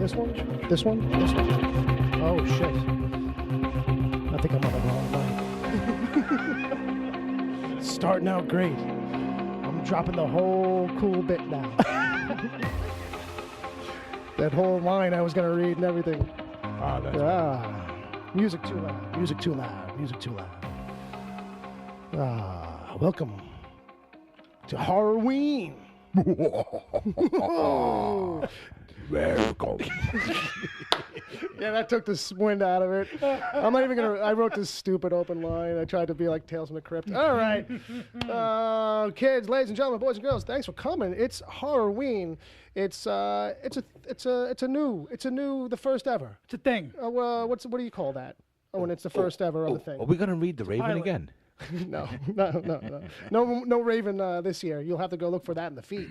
This one? This one? This one? Oh, shit. I think I'm on the wrong line. Starting out great. I'm dropping the whole cool bit now. That whole line I was going to read and everything. Ah, that's music too loud. Music too loud. Music too loud. Welcome to Horror-Ween. Welcome. Yeah, that took the wind out of it. I'm not even gonna. I wrote this stupid open line. I tried to be like Tales from the Crypt. All right, kids, ladies and gentlemen, boys and girls, thanks for coming. It's Horror-Ween. It's the first ever. It's a thing. What do you call that? Oh, when it's the first ever of the thing. Are we gonna read the Raven pilot. again? No, no Raven this year. You'll have to go look for that in the feed.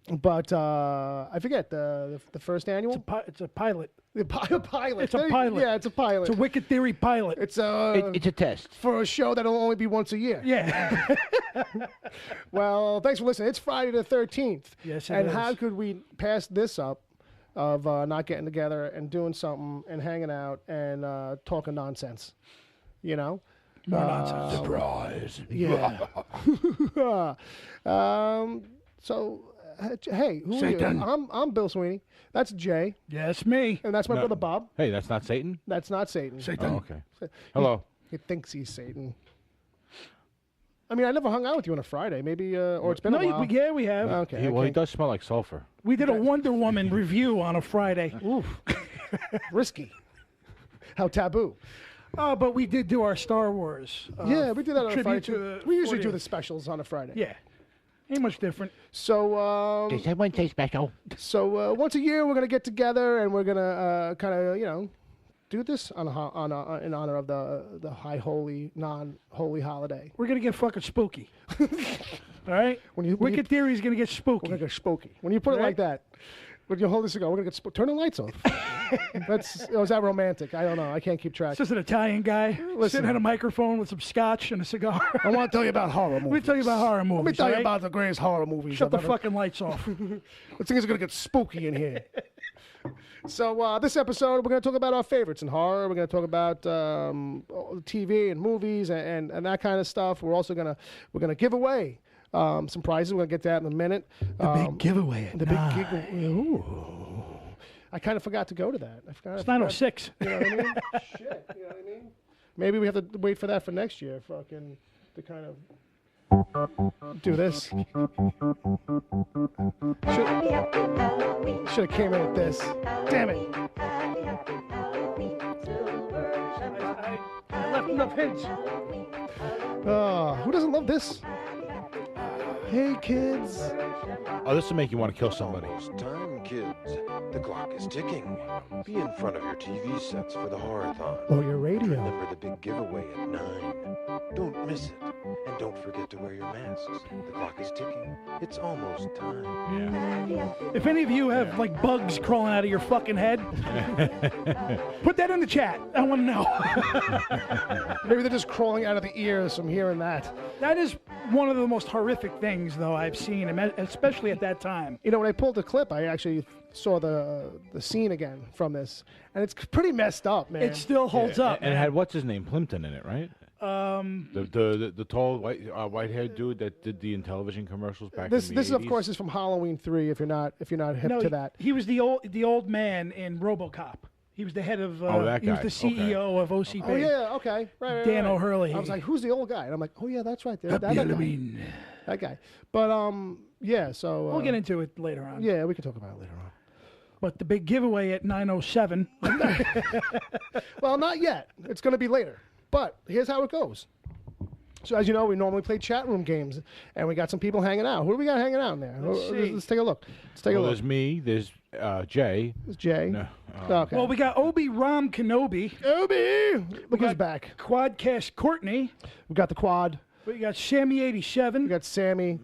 But I forget the first annual. It's a pilot. The pilot. It's a pilot. Yeah, it's a pilot. It's a Wicked Theory pilot. It's It's a test. for a show that'll only be once a year. Yeah. Well, thanks for listening. It's Friday the 13th. Yes, it and is. how could we pass this up of not getting together and doing something and hanging out and talking nonsense? You know? More nonsense. Surprise. Yeah. Hey, who Satan. are you? I'm Bill Sweeney. That's Jay, Yeah, it's me. and that's my No. brother Bob. Hey, that's not Satan? That's not Satan. Oh, okay. Hello. He thinks he's Satan. I mean, I never hung out with you on a Friday. Maybe, or it's been a while. Yeah, we have. Okay. Well, he okay. does smell like sulfur. We did a Wonder Woman review on a Friday. Oof. Risky. How taboo. But we did do our Star Wars. Yeah, we do that on a tribute Friday to too. the We usually do 40th. the specials on a Friday. Yeah. Ain't much different. So, Does everyone say special? once a year we're gonna get together and we're gonna kind of do this in honor of the high holy non-holy holiday. We're going to get fucking spooky. All right? Wicked Theory's going to get spooky. We're gonna get spooky. When you put it like that, when you hold this cigar, we're gonna get turn the lights off. Was that romantic? I don't know. I can't keep track. It's just an Italian guy sitting at a microphone with some scotch and a cigar. I want to tell you about horror movies. Let me tell you about horror movies. Let me tell you all right? about the greatest horror movies. Shut I've the ever- fucking lights off. This thing is going to get spooky in here. So this episode, we're going to talk about our favorites in horror. We're going to talk about TV and movies and that kind of stuff. We're also going to give away some prizes. We're going to get to that in a minute. The big giveaway at The 9. big giveaway. Ooh. I kind of forgot to go to that. It's 9:06. You know what I mean? Shit. You know what I mean? Maybe we have to wait for that for next year. Fucking to kind of do this. Should have came in with this. Damn it. I left enough hints. Who doesn't love this? Hey, kids. Oh, this will make you want to kill somebody. It's time, kids. The clock is ticking. Be in front of your TV sets for the horror-thon. Or your radio. Remember the big giveaway at 9. Don't miss it. And don't forget to wear your masks. The clock is ticking. It's almost time. Yeah. If any of you have like bugs crawling out of your fucking head, put that in the chat. I want to know. Maybe they're just crawling out of the ears from hearing that. That is one of the most horrific things, though, I've seen, especially at that time. You know, when I pulled the clip, I actually saw the scene again from this, and it's pretty messed up, man. It still holds up. And it man. had what's his name, Plimpton, in it, right? The tall white-haired dude that did the Intellivision commercials back This in the is of 80s. course is from Halloween 3. If you're not hip No, to that. he was the old man in RoboCop. He was the head of. that he was guy. the CEO of OCP. Oh yeah, okay, right. Dan right. O'Hurley. I was like, who's the old guy? And I'm like, oh yeah, that's right. There, Happy that guy. Halloween. That guy. But yeah. So We'll get into it later on. Yeah, we can talk about it later on. But the big giveaway at 9:07. Well, not yet. It's going to be later. But here's how it goes. So as you know, we normally play chat room games, and we got some people hanging out. Who do we got hanging out in there? Let's take a look. Let's take a Well, look. there's me. There's Jay. There's Jay. No, Okay. Well, we got Obi-Ram Kenobi. Obi! Look who's got back. Quadcast Courtney. We got the quad. We got Sammy87. We got Sammy.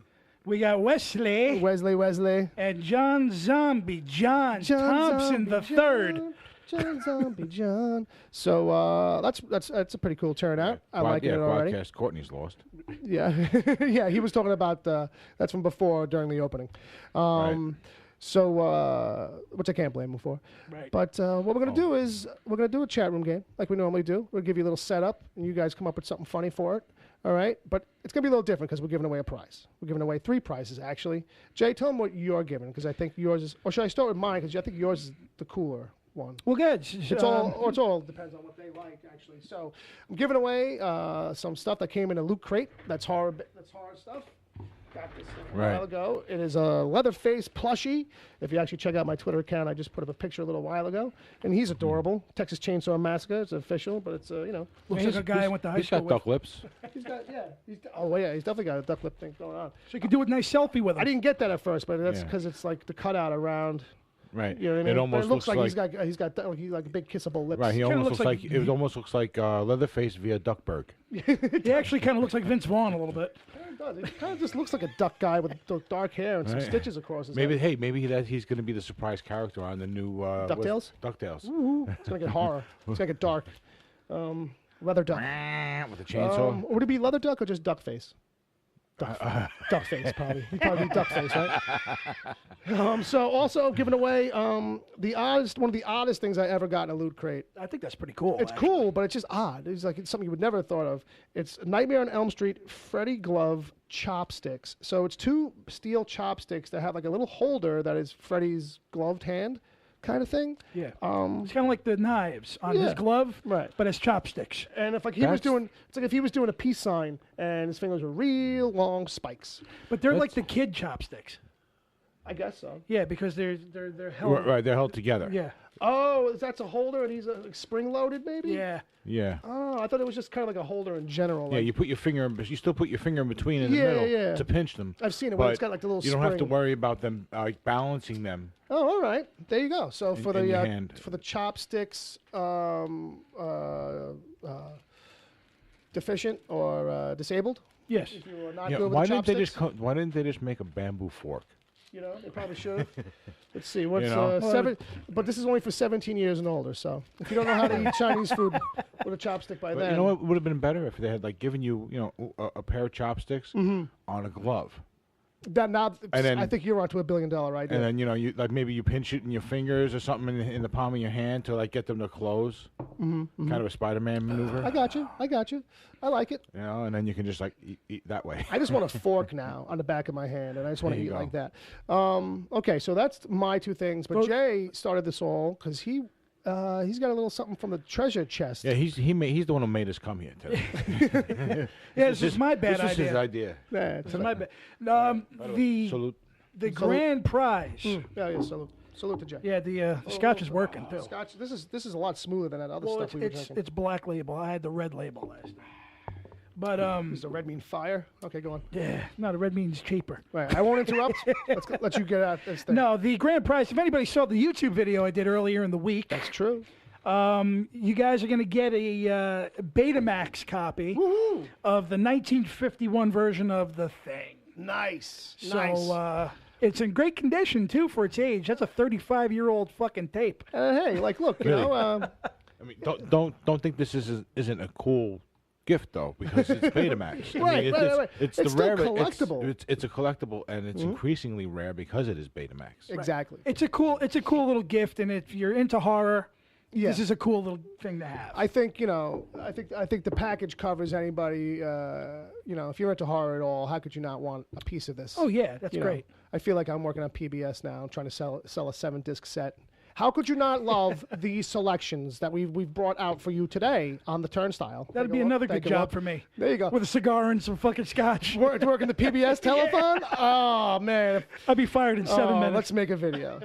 We got Wesley. Wesley. And John Zombie. John Thompson Zombie the third. John Zombie John. So that's a pretty cool turnout. I like it already. Quadcast Courtney's lost. Yeah, yeah. He was talking about that's from before during the opening. Right. So, which I can't blame him for. Right. But what we're going to do is we're going to do a chat room game like we normally do. We'll give you a little setup, and you guys come up with something funny for it. All right? But it's going to be a little different because we're giving away a prize. We're giving away 3 prizes, actually. Jay, tell them what you're giving because I think yours is... Or should I start with mine because I think yours is the cooler one. Well, good. It's all depends on what they like, actually. So I'm giving away some stuff that came in a loot crate. That's horror stuff. Got this a while ago. It is a Leatherface plushie. If you actually check out my Twitter account, I just put up a picture a little while ago, and he's adorable. Texas Chainsaw Massacre. It's official, but it's looks like a guy I went to high school with. He's got duck lips. He's definitely got a duck lip thing going on. So you could do a nice selfie with him. I didn't get that at first, but that's because it's like the cutout around. Right. You know what I mean? It almost looks like he's got big kissable lips. Right. He almost looks like it almost looks like Leatherface via Duckburg. He actually kind of looks like Vince Vaughn a little bit. It does. It kind of just looks like a duck guy with dark hair and some stitches across his head. Maybe he's going to be the surprise character on the new DuckTales. DuckTales. Ooh, it's gonna get horror. It's gonna get dark. Leather duck with a chainsaw. Would it be leather duck or just duck face? Duck face, probably. He'd probably be duck face, right? So also giving away one of the oddest things I ever got in a loot crate. I think that's pretty cool. It's cool, but it's just odd. It's something you would never have thought of. It's Nightmare on Elm Street Freddy glove chopsticks. So it's 2 steel chopsticks that have like a little holder that is Freddy's gloved hand kind of thing. Yeah. It's kind of like the knives on his glove, right? But it's chopsticks. And if if he was doing a peace sign and his fingers were real long spikes. But they're like the kid chopsticks. I guess so. Yeah, because they're held. Right, they're held together. Yeah. Oh, that's a holder and he's spring loaded, maybe. Yeah. Yeah. Oh, I thought it was just kind of like a holder in general. Yeah, you put your finger, you still put your finger in between in the middle to pinch them. I've seen it where it's got like the little. You don't have to worry about them balancing them. Oh, all right. There you go. So for the chopsticks, deficient or disabled. Yes. If you were not good with chopsticks. Why didn't they just make a bamboo fork? They probably should have. Let's see. What's 7? But this is only for 17 years and older. So if you don't know how to eat Chinese food with a chopstick by then, you know what would have been better if they had given you a pair of chopsticks on a glove. I think you're onto $1 billion idea. And then you maybe you pinch it in your fingers or something in the palm of your hand to get them to close. Kind of a Spider-Man maneuver. I got you. I like it. And then you can just eat that way. I just want a fork now on the back of my hand, and I just want to eat like that. Okay, so that's my 2 things. But Jay started this all because he's got a little something from the treasure chest. Yeah, he's the one who made us come here today. This is my bad idea. This is his idea. Yeah, this is my bad. The grand prize. Yeah, salute to Jay. Yeah, the scotch is working too. Scotch. This is a lot smoother than that other stuff we were drinking. It's black label. I had the red label last time. But is the red mean fire? Okay, go on. Yeah, no, the red means cheaper. Right, I won't interrupt. Let's let you get out this thing. No, the grand prize. If anybody saw the YouTube video I did earlier in the week, that's true. You guys are going to get a Betamax copy of the 1951 version of The Thing. Nice. So it's in great condition too for its age. That's a 35-year-old fucking tape. Hey, look, really? I mean, don't think this isn't a cool gift though, because it's Betamax. Right. It's the rare collectible. It's a collectible, and it's increasingly rare because it is Betamax. Exactly. It's a cool little gift, and if you're into horror, this is a cool little thing to have. I think the package covers anybody. If you're into horror at all, how could you not want a piece of this? Oh yeah, that's great. I feel like I'm working on PBS now. I'm trying to sell a 7-disc set. How could you not love these selections that we've brought out for you today on the turnstile? That'd be another good job for me. There you go. With a cigar and some fucking scotch. Working the PBS telethon? Oh, man. I'd be fired in 7 minutes. Let's make a video.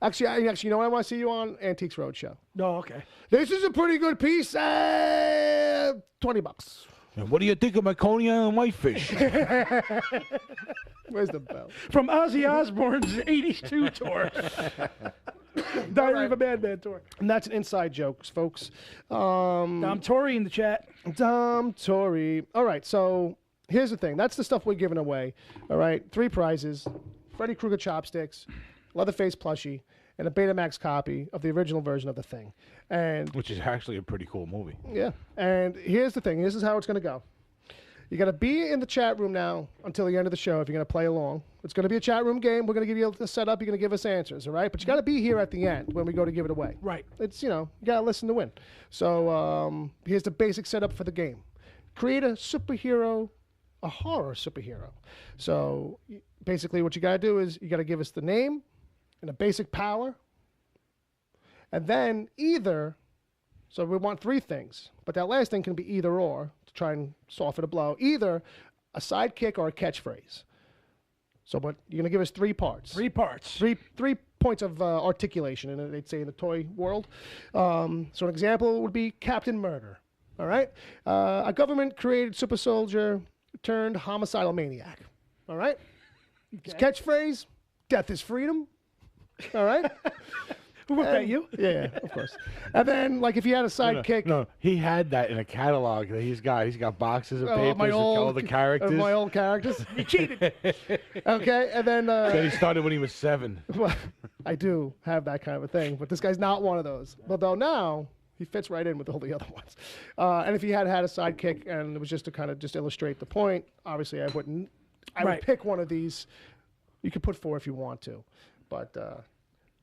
Actually, you know what I want to see you on? Antiques Roadshow. Oh, okay. This is a pretty good piece. $20. And what do you think of my Coney Island whitefish? Where's the bell? From Ozzy Osbourne's 82 tour. Diary of a Madman tour. And that's an inside joke, folks. Dom Torrey in the chat. Dom Torrey. All right, so here's the thing. That's the stuff we're giving away. All right, 3 prizes. Freddy Krueger chopsticks, Leatherface plushie, and a Betamax copy of the original version of The Thing. Which is actually a pretty cool movie. Yeah. And here's the thing. This is how it's going to go. You got to be in the chat room now until the end of the show if you're going to play along. It's going to be a chat room game. We're going to give you a setup. You're going to give us answers, all right? But you got to be here at the end when we go to give it away. Right. It's, you got to listen to win. So here's the basic setup for the game. Create a superhero, a horror superhero. So basically what you got to do is you got to give us the name and a basic power. And then so we want 3 things, but that last thing can be either or to try and soften the blow. Either a sidekick or a catchphrase. So but you're going to give us 3 parts. 3 parts. Three points of articulation, and they'd say in the toy world. So an example would be Captain Murder. All right? A government-created super soldier turned homicidal maniac. All right? Okay. His catchphrase, death is freedom. All right? Who wrote that, you? Yeah, of course. And then, like, if you had a sidekick. No, he had that in a catalog that he's got. He's got boxes of papers with all the characters. My old characters. You cheated. Okay, and then. So he started when he was 7. Well, I do have that kind of a thing, but this guy's not one of those. Although now he fits right in with all the other ones. And if he had a sidekick, and it was just to kind of just illustrate the point, obviously I would pick one of these. You could put 4 if you want to, but.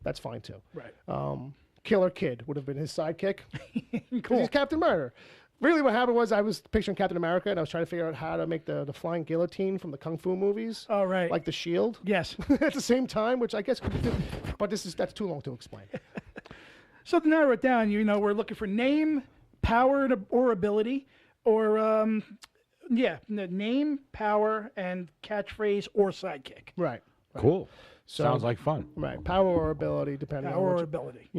That's fine too. Right. Killer Kid would have been his sidekick. Cool. He's Captain Murder. Really, what happened was I was picturing Captain America, and I was trying to figure out how to make the flying guillotine from the kung fu movies. Oh, right. Like the shield. Yes. At the same time, which I guess could be, but that's too long to explain. So to narrow it down, we're looking for name, power, or ability, or name, power, and catchphrase or sidekick. Right. Cool. So, sounds like fun. Right. Power or ability, depending Power on or ability.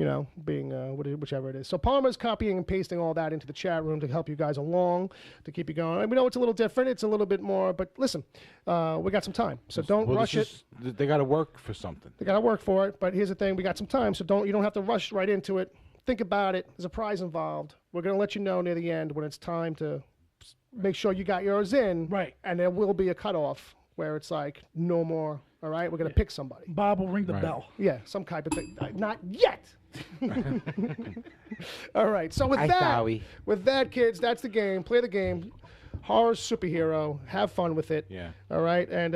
Being whichever it is. So Palmer's copying and pasting all that into the chat room to help you guys along, to keep you going. And we know it's a little different. It's a little bit more, but listen, we got some time. So don't rush it. They got to work for something. They got to work for it. But here's the thing. We got some time. So you don't have to rush right into it. Think about it. There's a prize involved. We're going to let you know near the end when it's time to make sure you got yours in. Right. And there will be a cutoff where it's like, no more. All right, we're going to pick somebody. Bob will ring the bell. Yeah, some type of thing. Not yet. All right, so with that, kids, that's the game. Play the game. Horror superhero. Have fun with it. Yeah. All right, and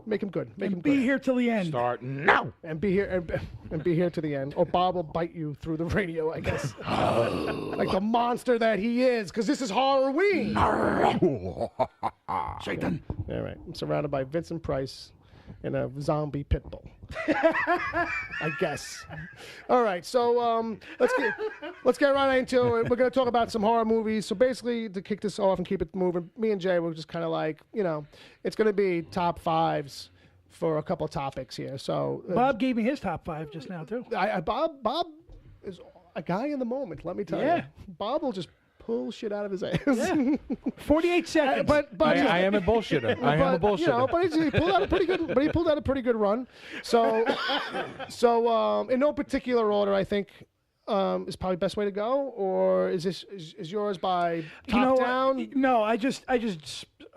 make him good. Make him Be good. here till the end. Start now. And be here and be here to the end. Or Bob will bite you through the radio, I guess. Like the monster that he is, because this is Horror-Ween. Satan. All right. I'm surrounded by Vincent Price and a zombie pit bull. I guess. All right. So let's get right into it. We're going to talk about some horror movies. So basically, to kick this off and keep it moving, me and Jay were just kind of like, it's going to be top 5s for a couple of topics here. So Bob gave me his top 5 just now too. Bob is a guy in the moment. Let me tell you. Bob will just pull shit out of his ass. Yeah. 48 seconds. But I am a bullshitter. I am a bullshitter. But he pulled out a pretty good. But he pulled out a pretty good run. So in no particular order, I think is probably the best way to go. Or is yours by top down? No, I just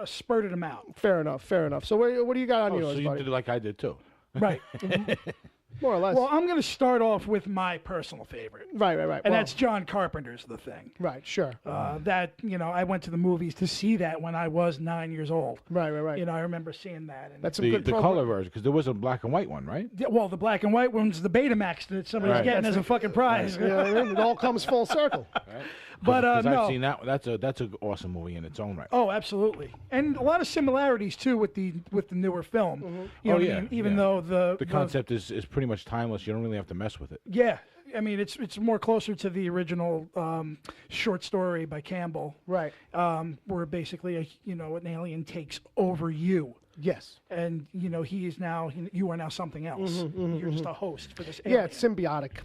spurted them out. Fair enough. So what do you got on yours, so you buddy? did like I did too. Right. More or less. Well, I'm going to start off with my personal favorite. Right. And that's John Carpenter's The Thing. Right, sure. That, I went to the movies to see that when I was 9 years old. Right. I remember seeing that. And That's some good the color version, because there was a black and white one, right? well, the black and white one's the Betamax that somebody's getting as a fucking prize. It all comes full circle. Right. But I've seen that. That's an awesome movie in its own right. Oh, absolutely, and a lot of similarities too with the newer film. Mm-hmm. You know what I mean? Even though the concept is pretty much timeless. You don't really have to mess with it. Yeah, I mean it's more closer to the original short story by Campbell, Right. where basically an alien takes over you. Yes. And he is now you are now something else. You're just a host for this alien. Yeah, it's symbiotic.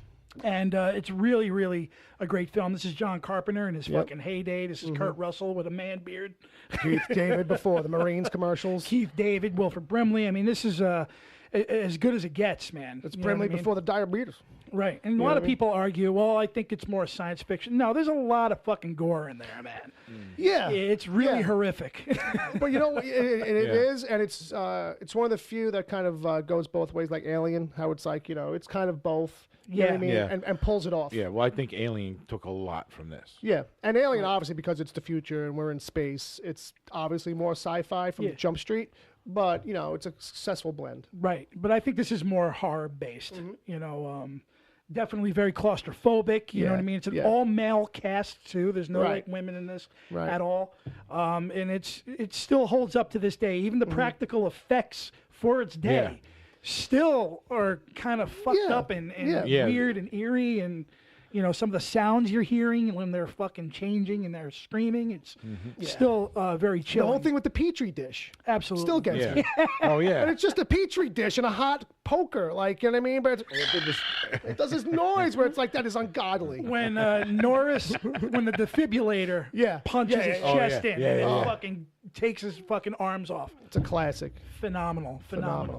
And it's really, really a great film. This is John Carpenter in his fucking heyday. This is Kurt Russell with a man beard. Keith David before the Marines commercials. Keith David, Wilford Brimley. I mean, this is as good as it gets, man. It's You know what Brimley I mean? before the diabetes. Right. And a know lot what of I mean? people argue, well, I think it's more science fiction. No, there's a lot of fucking gore in there, man. Yeah. It's really Yeah. horrific. But you know what? It Yeah. is, and it's one of the few that kind of goes both ways, like Alien, how it's like, it's kind of both. You know what I Yeah. mean? Yeah. And pulls it off. Yeah, well, I think Alien took a lot from this. Yeah, and Alien, obviously, because it's the future and we're in space, it's obviously more sci-fi from Yeah. Jump Street, but, it's a successful blend. Right. But I think this is more horror based. Mm-hmm. Definitely very claustrophobic. You know Yeah, what I mean? It's an yeah. all male cast too. There's no Right. like women in this Right. at all. And it still holds up to this day. Even Mm-hmm. the practical effects for its day still are kind of fucked Yeah, up and yeah. weird and eerie, and some of the sounds you're hearing when they're fucking changing and they're screaming, it's still very The chilling. whole thing with the Petri dish Absolutely. still gets Yeah. me. Oh, And yeah. it's just a Petri dish and a hot poker, like, you know what I mean? But it does this noise where it's like, that is ungodly. when Norris, when the defibrillator Yeah. punches Yeah, his yeah, yeah. chest Oh, in, yeah. and Yeah, it yeah. fucking takes his fucking arms off. It's a classic. Phenomenal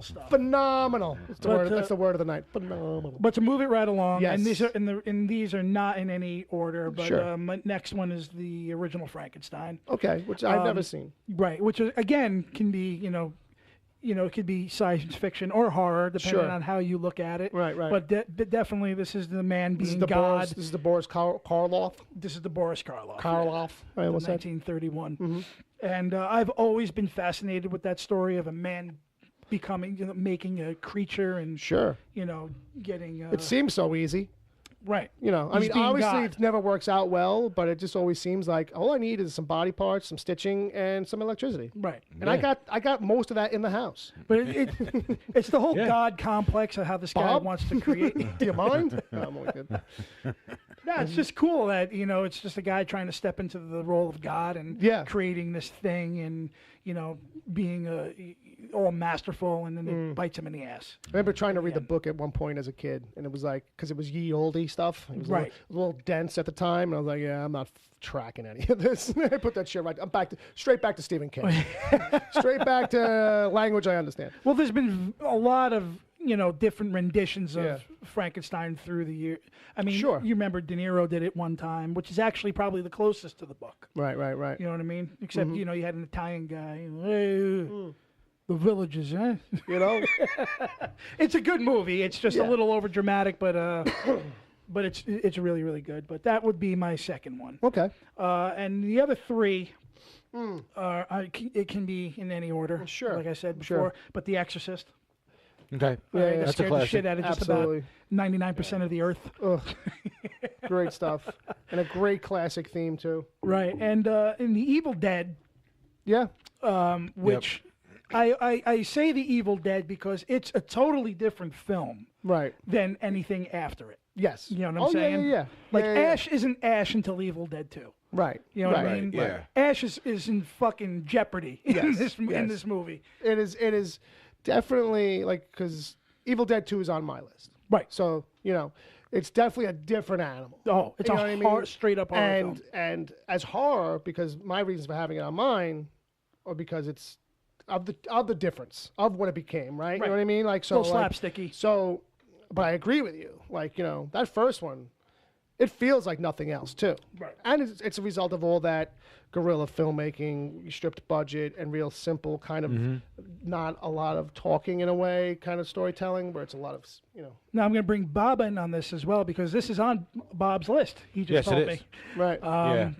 stuff. Phenomenal. That's the But, word. That's the word of the night. Phenomenal. But to move it right along, Yes. and these are not in any order. But Sure. my next one is the original Frankenstein, Okay, which I've never seen. right? Which again can be it could be science fiction or horror depending Sure. on how you look at it. Right. But definitely, this is the man This is being the God. Boris. This is the Boris Karloff. This is the Boris Karloff. Karloff. Right, what's that? 1931. Mm-hmm. And I've always been fascinated with that story of a man becoming, making a creature and, Sure. getting. It seems so easy. right. I He's mean, being obviously God. it never works out well, but it just always seems like all I need is some body parts, some stitching, and some electricity. Right. And I got most of that in the house. But it's the whole Yeah. God complex of how this guy Bob? wants to create. Do you mind? No, I'm only kidding. Yeah, it's just cool that, it's just a guy trying to step into the role of God and Yeah. creating this thing and, being all masterful, and then it bites him in the ass. I remember trying to read the book at one point as a kid, and it was like, because it was ye olde stuff. It was Right. a little dense at the time, and I was like, yeah, I'm not tracking any of this. I put that shit right. I'm straight back to Stephen King. Straight back to language I understand. Well, there's been a lot of different renditions of Yeah. Frankenstein through the year. I mean, Sure. you remember De Niro did it one time, which is actually probably the closest to the book. Right. You know what I mean? Except Mm-hmm. You had an Italian guy. Hey, the villages, eh? You know? It's a good movie. It's just Yeah. a little over dramatic, but it's really really good. But that would be my second one. Okay. And the other three. It can be in any order. Sure. Like I said Sure. before, but The Exorcist. Okay. Yeah, That That's a scared the classic. shit out of just Absolutely. about 99% of the earth. Ugh. Great stuff. And a great classic theme, too. Right. And in The Evil Dead, Yeah. which I say The Evil Dead because it's a totally different film Right. than anything after it. Yes. You know what I'm saying? Yeah. Like Yeah, yeah, yeah. Ash isn't Ash until Evil Dead 2. Right. You know what right. I mean? yeah. Ash is in fucking jeopardy in Yes, in yes. this movie. It is definitely, like, because Evil Dead 2 is on my list. Right. So, it's definitely a different animal. Oh, it's You a know what I mean? straight up horror film. And as horror, because my reasons for having it on mine are because it's of the difference of what it became, right? You know what I mean? Like, so Little like, slapsticky. So, but I agree with you. Like, that first one, it feels like nothing else too. Right. And it's a result of all that guerrilla filmmaking, stripped budget, and real simple kind of not a lot of talking in a way kind of storytelling, where it's a lot of Now I'm going to bring Bob in on this as well because this is on Bob's list. He just Yes, told it me. is. right. Yeah.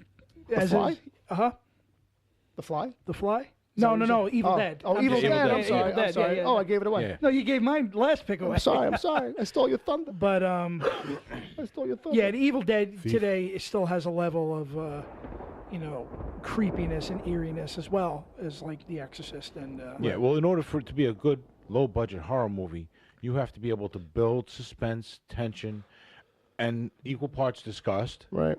As Fly? The Fly. The Fly? that No, what no, you no. said? Evil Oh. Dead. Oh, I'm Evil just- Dead. yeah, I'm yeah, sorry. Evil I'm Dead, sorry. yeah, yeah. Oh, I gave it away. Yeah. No, you gave my last pick away. I'm sorry. I'm sorry. I stole your thunder. But I stole your thunder. yeah, the Evil Dead today still has a level of creepiness and eeriness as well as like The Exorcist and Yeah, well, in order for it to be a good low-budget horror movie, you have to be able to build suspense, tension, and equal parts disgust Right.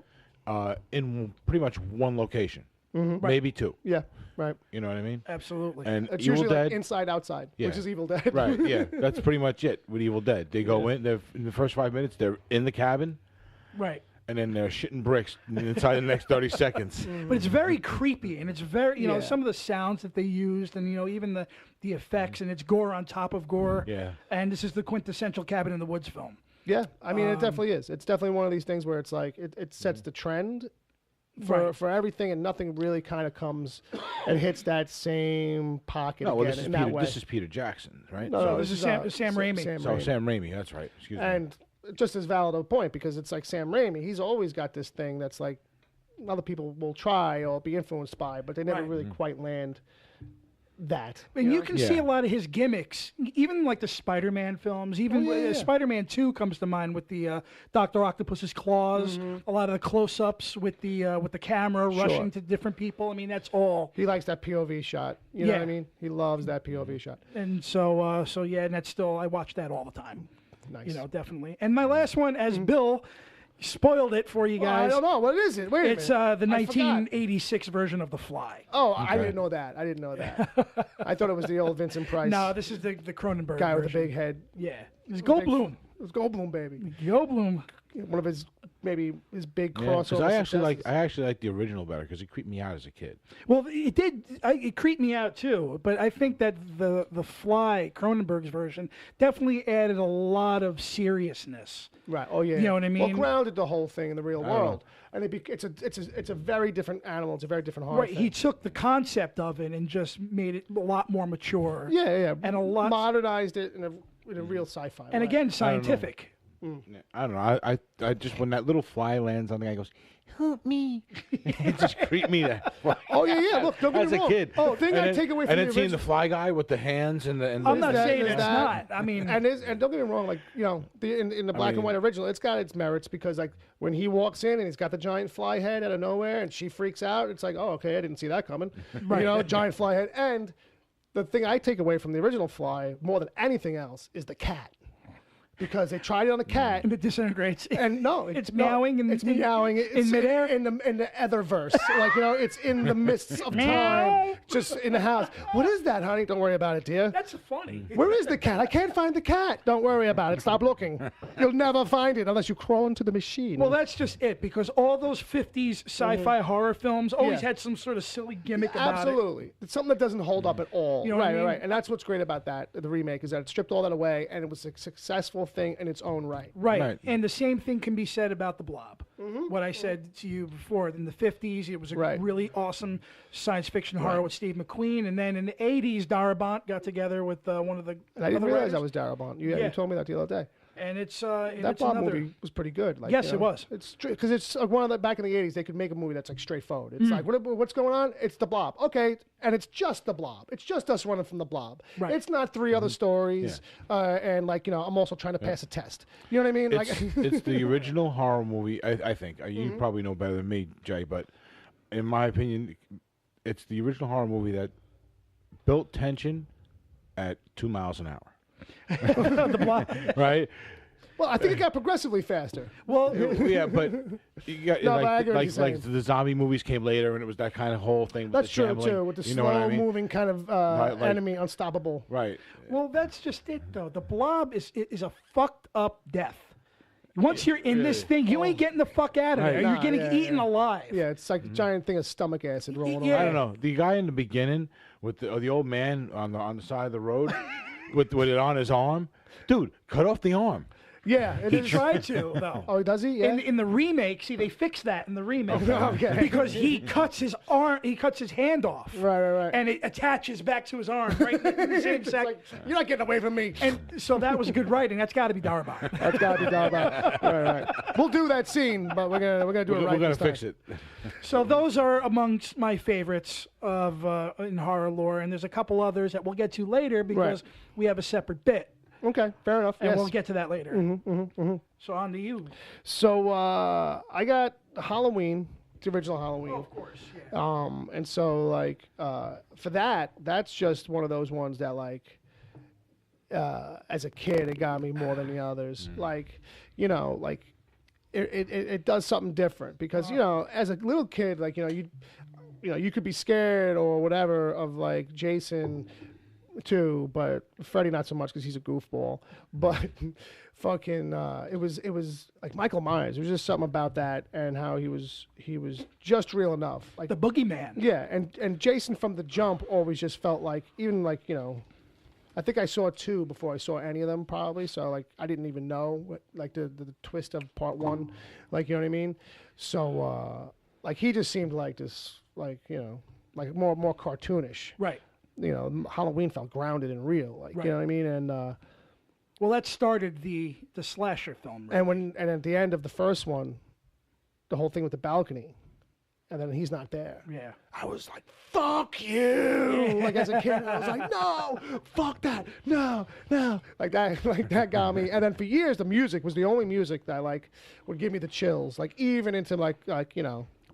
in pretty much one location, maybe two. Yeah. Right. You know what I mean? absolutely. And It's Evil usually Dead, like inside outside, Yeah. which is Evil Dead. right? Yeah, that's pretty much it with Evil Dead. They go in. They're in the first 5 minutes. They're in the cabin, Right. and then they're shitting bricks inside the next 30 seconds. But it's very creepy, and it's very, you know, Yeah. some of the sounds that they used, and, you know, even the effects, and it's gore on top of gore. Yeah. And this is the quintessential Cabin in the Woods film. Yeah, I mean, it definitely is. It's definitely one of these things where it's like it sets the trend for everything, and nothing really kind of comes and hits that same pocket No, well, again in that way. this is Peter Jackson, right? No, So this is Sam Raimi. Sam Raimi, that's right. Excuse me. And just as valid a point, because it's like Sam Raimi, he's always got this thing that's like other people will try or be influenced by, but they never Right. really quite land that. And you know? can Yeah. see a lot of his gimmicks, even like the Spider-Man films. Even yeah. Spider-Man 2 comes to mind with the Dr. Octopus's claws. Mm-hmm. A lot of the close-ups with the camera rushing to different people. I mean, that's all. He likes that POV shot. You know Yeah. what I mean? He loves that POV shot. And so yeah, and that's still, I watch that all the time. Nice. You know, definitely. And my last one, as Bill spoiled it for you Well, I guys. don't know. What is it? Wait a It's minute. the I forgot. 1986 version of The Fly. Oh, I didn't know that. I didn't know that. I thought it was the old Vincent Price No, this is the Cronenberg guy with the version. big head. Yeah. It's Goldblum. It was Goldblum, baby. Goldblum. One of his big Yeah, crossover. I successes. actually like the original better because it creeped me out as a kid. Well, it did. It creeped me out too. But I think that the Fly Cronenberg's version definitely added a lot of seriousness. Right. Oh yeah. You know what I Well, mean? grounded the whole thing in the real don't know. world, and it's a very different animal. It's a very different horror. Right. thing. He took the concept of it and just made it a lot more mature. yeah. And a lot. modernized it in a real sci-fi. And way. again, scientific. I don't know. I just when that little fly lands on the guy, goes, "Help me!" It just creeped me. Oh yeah. Look, don't get As me a wrong. kid. Oh, the thing And I then- take away from and the then seeing original. the fly guy with the hands and the. I'm not that- saying there's it's that. not. I mean, And don't get me wrong, like, you know, in the black and white original, it's got its merits because, like, when he walks in and he's got the giant fly head out of nowhere and she freaks out, it's like, oh, okay, I didn't see that coming. Right. You know, giant fly head. And the thing I take away from the original Fly more than anything else is the cat. Because they tried it on the cat. and it disintegrates. And no, It's meowing in- it's meowing in midair? in the etherverse. Like, you know, it's in the mists of time, just in the house. What is that, honey? Don't worry about it, dear. That's funny. Where is the cat? I can't find the cat. Don't worry about it. Stop looking. You'll never find it unless you crawl into the machine. Well, that's just it, because all those 50s sci-fi horror films always Yeah. had some sort of silly gimmick about it. absolutely. It's something that doesn't hold up at all. You know what I right, mean? right. And that's what's great about that, the remake, is that it stripped all that away and it was a successful thing in its own right. Right. Right. And the same thing can be said about The Blob. Mm-hmm. What I said to you before, in the 50s, it was a Right. really awesome science fiction horror with Steve McQueen. And then in the 80s, Darabont got together with one of the And I didn't other realize writers. that was Darabont. You Yeah. told me that the other day. And it's That it's Bob another. movie was pretty good. Like, Yes, you it know, was. It's because it's like one of the back in the '80s. They could make a movie that's like straightforward. It's like what's going on? It's the Blob. Okay, and it's just the Blob. It's just us running from the Blob. Right. It's not three other stories. And like, you know, I'm also trying to pass a test. You know what I mean? It's the original horror movie. I think you probably know better than me, Jay. But in my opinion, it's the original horror movie that built tension at 2 miles an hour. The Blob. Right? Well, I think it got progressively faster. Well, Yeah, but you got, No, but I like, get what you're like saying. the zombie movies came later, and it was that kind of whole thing. With That's the true shambling, too, with the you know what I mean? slow-moving kind of like- enemy, unstoppable. Right. well, that's just it, though. The Blob is a fucked up death. Once you're in this thing, you ain't getting the fuck out of Right. there. Nah, You're getting yeah, eaten yeah. alive. Yeah, it's like a giant thing of stomach acid rolling Yeah. I around. don't know. The guy in the beginning with the old man on the side of the road with it on his arm, dude, cut off the arm. Yeah, it He is. tried to, though. Oh, does he? Yeah. In the remake, see, they fixed that in the remake. Okay. Because he cuts his arm, he cuts his hand off. Right. And it attaches back to his arm, right in the same It's second. like, you're not getting away from me. And so that was good writing. That's got to be Darabont. That's gotta be done about. Right. We'll do that scene, but we're gonna do it right. We're gonna this time. fix it. So those are amongst my favorites of in horror lore, and there's a couple others that we'll get to later because we have a separate bit, Okay, fair enough. and Yes. we'll get to that later. So on to you. So I got Halloween, the original Halloween. Of course. Yeah. And so like for that's just one of those ones that like as a kid it got me more than the others. Like, you know, like it does something different because, you know, as a little kid, like, you know, you could be scared or whatever of like Jason too, but Freddy not so much because he's a goofball. But fucking, it was like Michael Myers. It was just something about that and how he was just real enough. Like The boogeyman. yeah, and Jason from the jump always just felt like even like I think I saw 2 before I saw any of them probably. So like I didn't even know what, like the twist of part 1, like you know what I mean. So like he just seemed like this like like more cartoonish. Right. Halloween felt grounded and real, like Right. you know what I mean, and Well, that started the slasher film. Right? and at the end of the first one, the whole thing with the balcony, and then he's not there. Yeah. I was like, "Fuck you!" Like as a kid, I was like, "No, fuck that, no." Like that got me. And then for years, the music was the only music that like would give me the chills, like even into like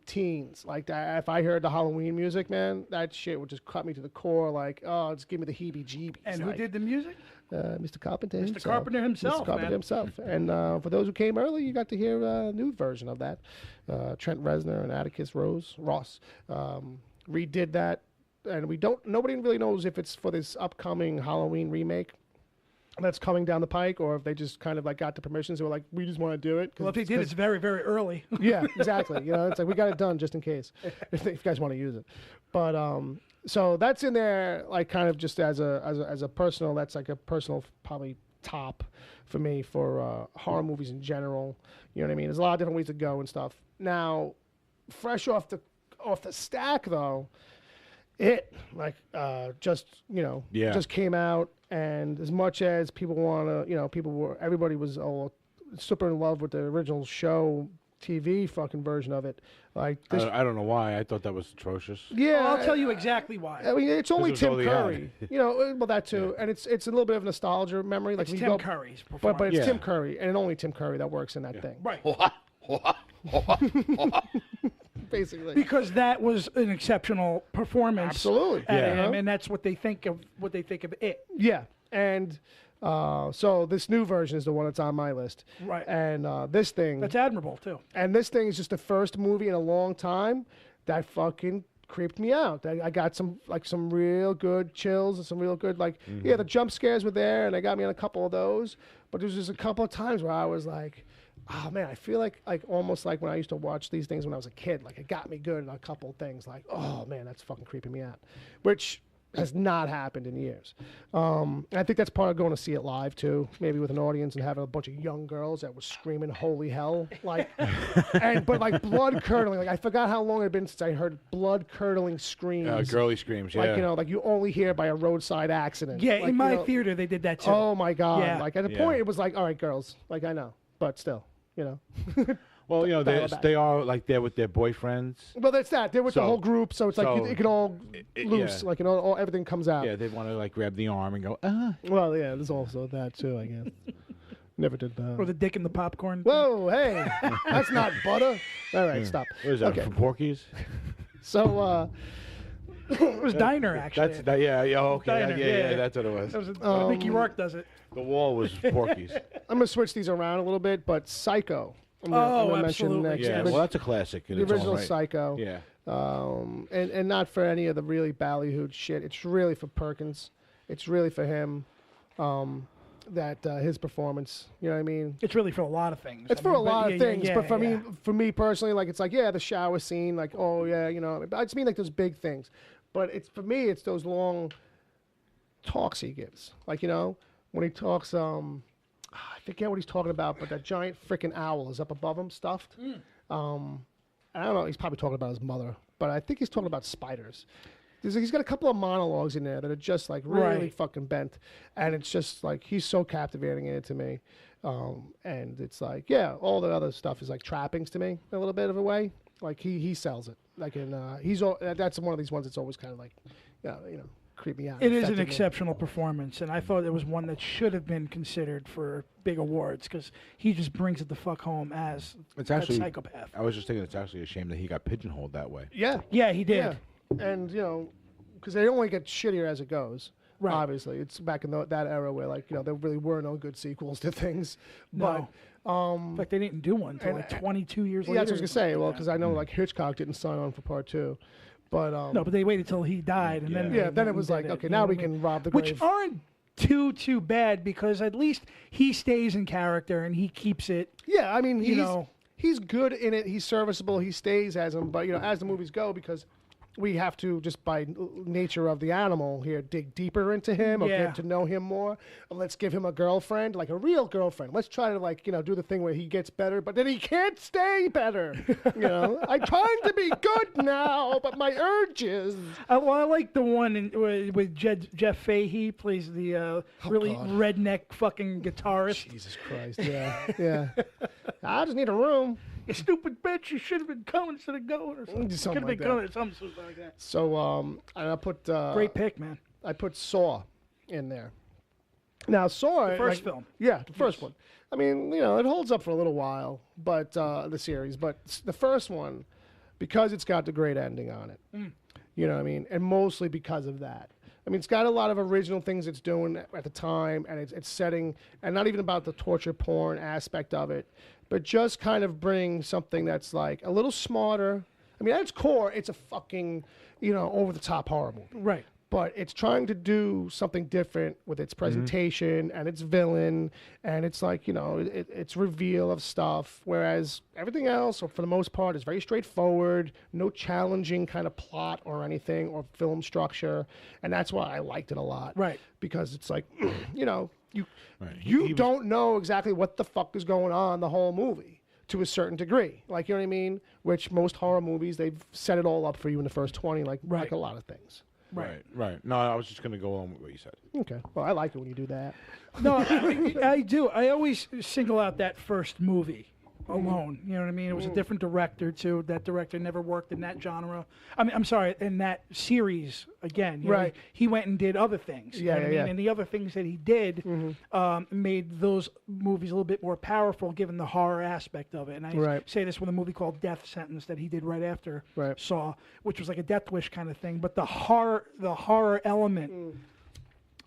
teens. Like that, if I heard the Halloween music, man, that shit would just cut me to the core. Like, oh, just give me the heebie-jeebies. And who like, did the music? Mr. Carpenter Mr. himself. Carpenter himself, Mr. Carpenter man. himself. And for those who came early, you got to hear a new version of that. Trent Reznor and Atticus Ross redid that, and nobody really knows if it's for this upcoming Halloween remake that's coming down the pike, or if they just kind of like got the permissions. They were like, we just want to do it. Well, if they did, it's very, very early. Yeah, exactly. It's like we got it done just in case if you guys want to use it. But so that's in there, like kind of just as a personal. That's like a personal probably top for me for horror movies in general. You know what I mean? There's a lot of different ways to go and stuff. Now, fresh off the stack though, it like just just came out, and as much as people want to everybody was all super in love with the original show TV fucking version of it. Like this, I don't know why. I thought that was atrocious. yeah, Well, I'll tell you exactly why. I mean, it's only was Tim all they had. Curry. Well, that too, and it's a little bit of nostalgia memory. Like It's when Tim you go, Curry's but performance. it's Yeah. Tim Curry, and only Tim Curry that works in that thing. Right. Basically. Because that was an exceptional performance. Absolutely. Out Yeah. of him, and that's what they think of it. Yeah, and so this new version is the one that's on my list. Right. And this thing, That's admirable too. and this thing is just the first movie in a long time that fucking creeped me out. I got some real good chills and some real good the jump scares were there, and they got me on a couple of those. But there was just a couple of times where I was like, oh man, I feel like almost like when I used to watch these things when I was a kid. Like it got me good in a couple of things. Like, oh man, that's fucking creeping me out, which has not happened in years. And I think that's part of going to see it live too, maybe with an audience and having a bunch of young girls that were screaming "Holy hell!" but like blood curdling. Like I forgot how long it had been since I heard blood curdling screams. Girly screams. Like Yeah. like you only hear by a roadside accident. Yeah, Like, in my theater they did that too. Oh my god! Yeah. Like at a point it was like, all right, girls. Like I know, but still, Well, dial it back. they are like there with their boyfriends. Well, that's that. They're with the So- whole group, so it's like so it can all loose, yeah. like everything comes out. Yeah, they want to like grab the arm and go, ah. Well, yeah, there's also that too, I guess. Never did that. Or the dick in the popcorn. Whoa, hey, that's not butter. All right, stop. What is that Okay. from Porky's? So, It was Diner actually. That's that. Yeah. Okay. Diner, Yeah. yeah. That's what it was. That was Mickey Rourke does it. The wall was Porky's. I'm gonna switch these around a little bit, but Psycho. I'm Oh, gonna mention absolutely. next. Yeah. The Well, that's a classic. in its own original right. Psycho. Yeah. And not for any of the really ballyhooed shit. It's really for Perkins. It's really for him. His performance. You know what I mean? It's really for a lot of things. It's I for mean, a lot yeah, of things, yeah, but yeah. for me personally, like it's like the shower scene, like oh yeah, I just mean like those big things. But it's for me, it's those long talks he gives, like when he talks. I forget what he's talking about, but that giant freaking owl is up above him, stuffed. I don't know. He's probably talking about his mother, but I think he's talking about spiders. He's got a couple of monologues in there that are just like really Right. fucking bent, and it's just like he's so captivating in it to me. And it's like all the other stuff is like trappings to me in a little bit of a way. Like he sells it. Like that's one of these ones that's always kind of like creep me out. It is an affected me. exceptional performance, and I thought it was one that should have been considered for big awards because he just brings it the fuck home as It's that actually. psychopath. I was just thinking it's actually a shame that he got pigeonholed that way. Yeah. Yeah, he did. Yeah. And because they only get shittier as it goes. Right. Obviously, it's back in that era where there really were no good sequels to things. No. But In fact, they didn't do one until like 22 years yeah, later. that's what I was gonna say. Well, because I know like Hitchcock didn't sign on for part 2, But No, but they waited till he died, and then then it was like, okay, now we can rob the grave. Which aren't too bad, because at least he stays in character and he keeps it. Yeah, I mean, he's good in it. He's serviceable. He stays as him. But as the movies go, because we have to, just by nature of the animal here, dig deeper into him or get to know him more. Let's give him a girlfriend, like a real girlfriend. Let's try to do the thing where he gets better, but then he can't stay better. I'm trying to be good now, but my urges. I like the one with Jeff Fahey plays the really redneck fucking guitarist. Jesus Christ! Yeah. I just need a room. You stupid bitch! You should have been coming instead of going, or something. Something Could have like been going, something like that. So, and I put Great pick, man. I put Saw in there. Now, Saw, The first film. Yeah, the first one. I mean, it holds up for a little while, but the series, but the first one, because it's got the great ending on it. You know what I mean? And mostly because of that. I mean, it's got a lot of original things it's doing at the time, and it's setting, and not even about the torture porn aspect of it, but just kind of bring something that's like a little smarter. I mean, at its core, it's a fucking, over-the-top horror movie. Right. But it's trying to do something different with its presentation and its villain, and it's like, its reveal of stuff, whereas everything else, or for the most part, is very straightforward, no challenging kind of plot or anything, or film structure, and that's why I liked it a lot. Right. Because it's like, you don't know exactly what the fuck is going on the whole movie. To a certain degree, like, you know what I mean? Which most horror movies, they've set it all up for you in the first 20, like a lot of things. Right. No, I was just going to go on with what you said. Okay. Well, I like it when you do that. No, I do. I always single out that first movie alone. You know what I mean? It was a different director, too. That director never worked in that genre. I mean, I'm sorry, in that series again. Right. He went and did other things. You know what I mean? Yeah. And the other things that he did made those movies a little bit more powerful, given the horror aspect of it. And I say this with a movie called Death Sentence that he did right after Saw, which was like a Death Wish kind of thing. But the horror element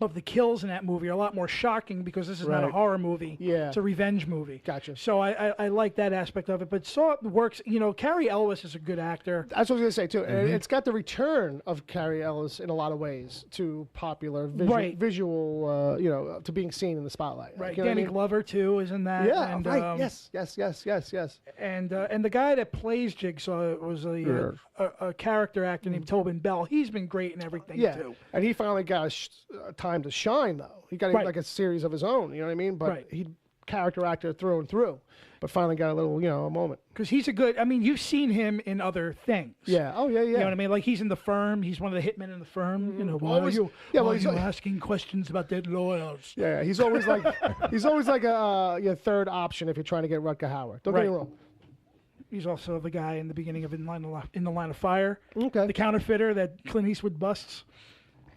of the kills in that movie are a lot more shocking, because this is not a horror movie. Yeah. It's a revenge movie. Gotcha. So I like that aspect of it. But Saw works, Carrie Ellis is a good actor. That's what I was going to say, too. And it's got the return of Carrie Ellis in a lot of ways to popular visual, to being seen in the spotlight. Right. You know Danny what I mean? Glover, too, is in that. Yeah, and, right. Yes. And the guy that plays Jigsaw was a character actor named Tobin Bell. He's been great in everything, too. And he finally got a time to shine, though. He got like a series of his own, you know what I mean? But he character actor through and through, but finally got a little, a moment. Because he's you've seen him in other things. Yeah. Oh, yeah. You know what I mean? Like, he's in The Firm. He's one of the hitmen in The Firm. Why are you asking questions about dead lawyers? Yeah, he's always like your third option if you're trying to get Rutger Hauer. Don't get me wrong. He's also the guy in the beginning of In the Line of Fire. Okay. The counterfeiter that Clint Eastwood busts.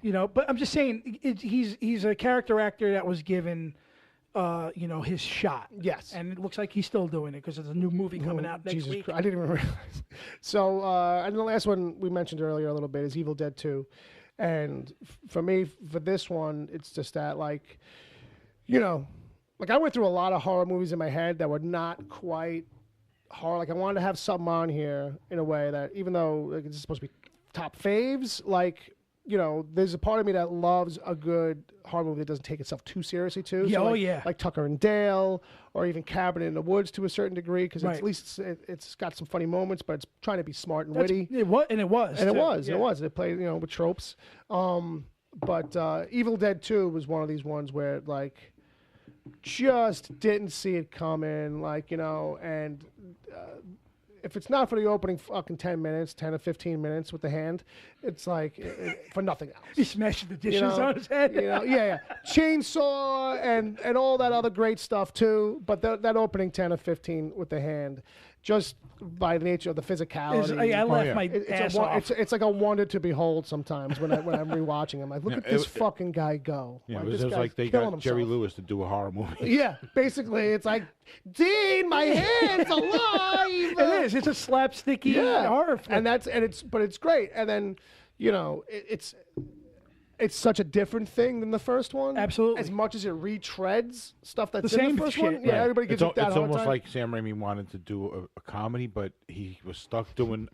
But I'm just saying, he's a character actor that was given, his shot. Yes. And it looks like he's still doing it, because there's a new movie coming out next week. Christ, I didn't even realize. So, and the last one we mentioned earlier a little bit is Evil Dead 2. And for me, for this one, it's just that, like, I went through a lot of horror movies in my head that were not quite horror. Like, I wanted to have something on here in a way that, even though it's supposed to be top faves, like, there's a part of me that loves a good horror movie that doesn't take itself too seriously, too. Yeah, So like Tucker and Dale, or even Cabin in the Woods to a certain degree, because at least it's got some funny moments, but it's trying to be smart and witty. It was. And it was. It played, with tropes. But Evil Dead 2 was one of these ones where, like, just didn't see it coming, like, and if it's not for the opening fucking 10 or 15 minutes with the hand, it's like for nothing else. He smashing the dishes on his head. Chainsaw and all that other great stuff too. But that opening 10 or 15 with the hand, just by the nature of the physicality. I laughed my ass off. It's like a wonder to behold sometimes when I'm rewatching him. Like, look at this fucking guy go. Yeah, like, it was like they got Jerry Lewis to do a horror movie. Yeah, basically, it's like, Dean, my hand's alive. It is. It's a slapsticky horror film. But it's great. And then, it's such a different thing than the first one. Absolutely. As much as it retreads stuff that's the in same the first shit. one. Yeah, everybody gives it that It's hard almost time. like Sam Rami wanted to do a comedy, but he was stuck doing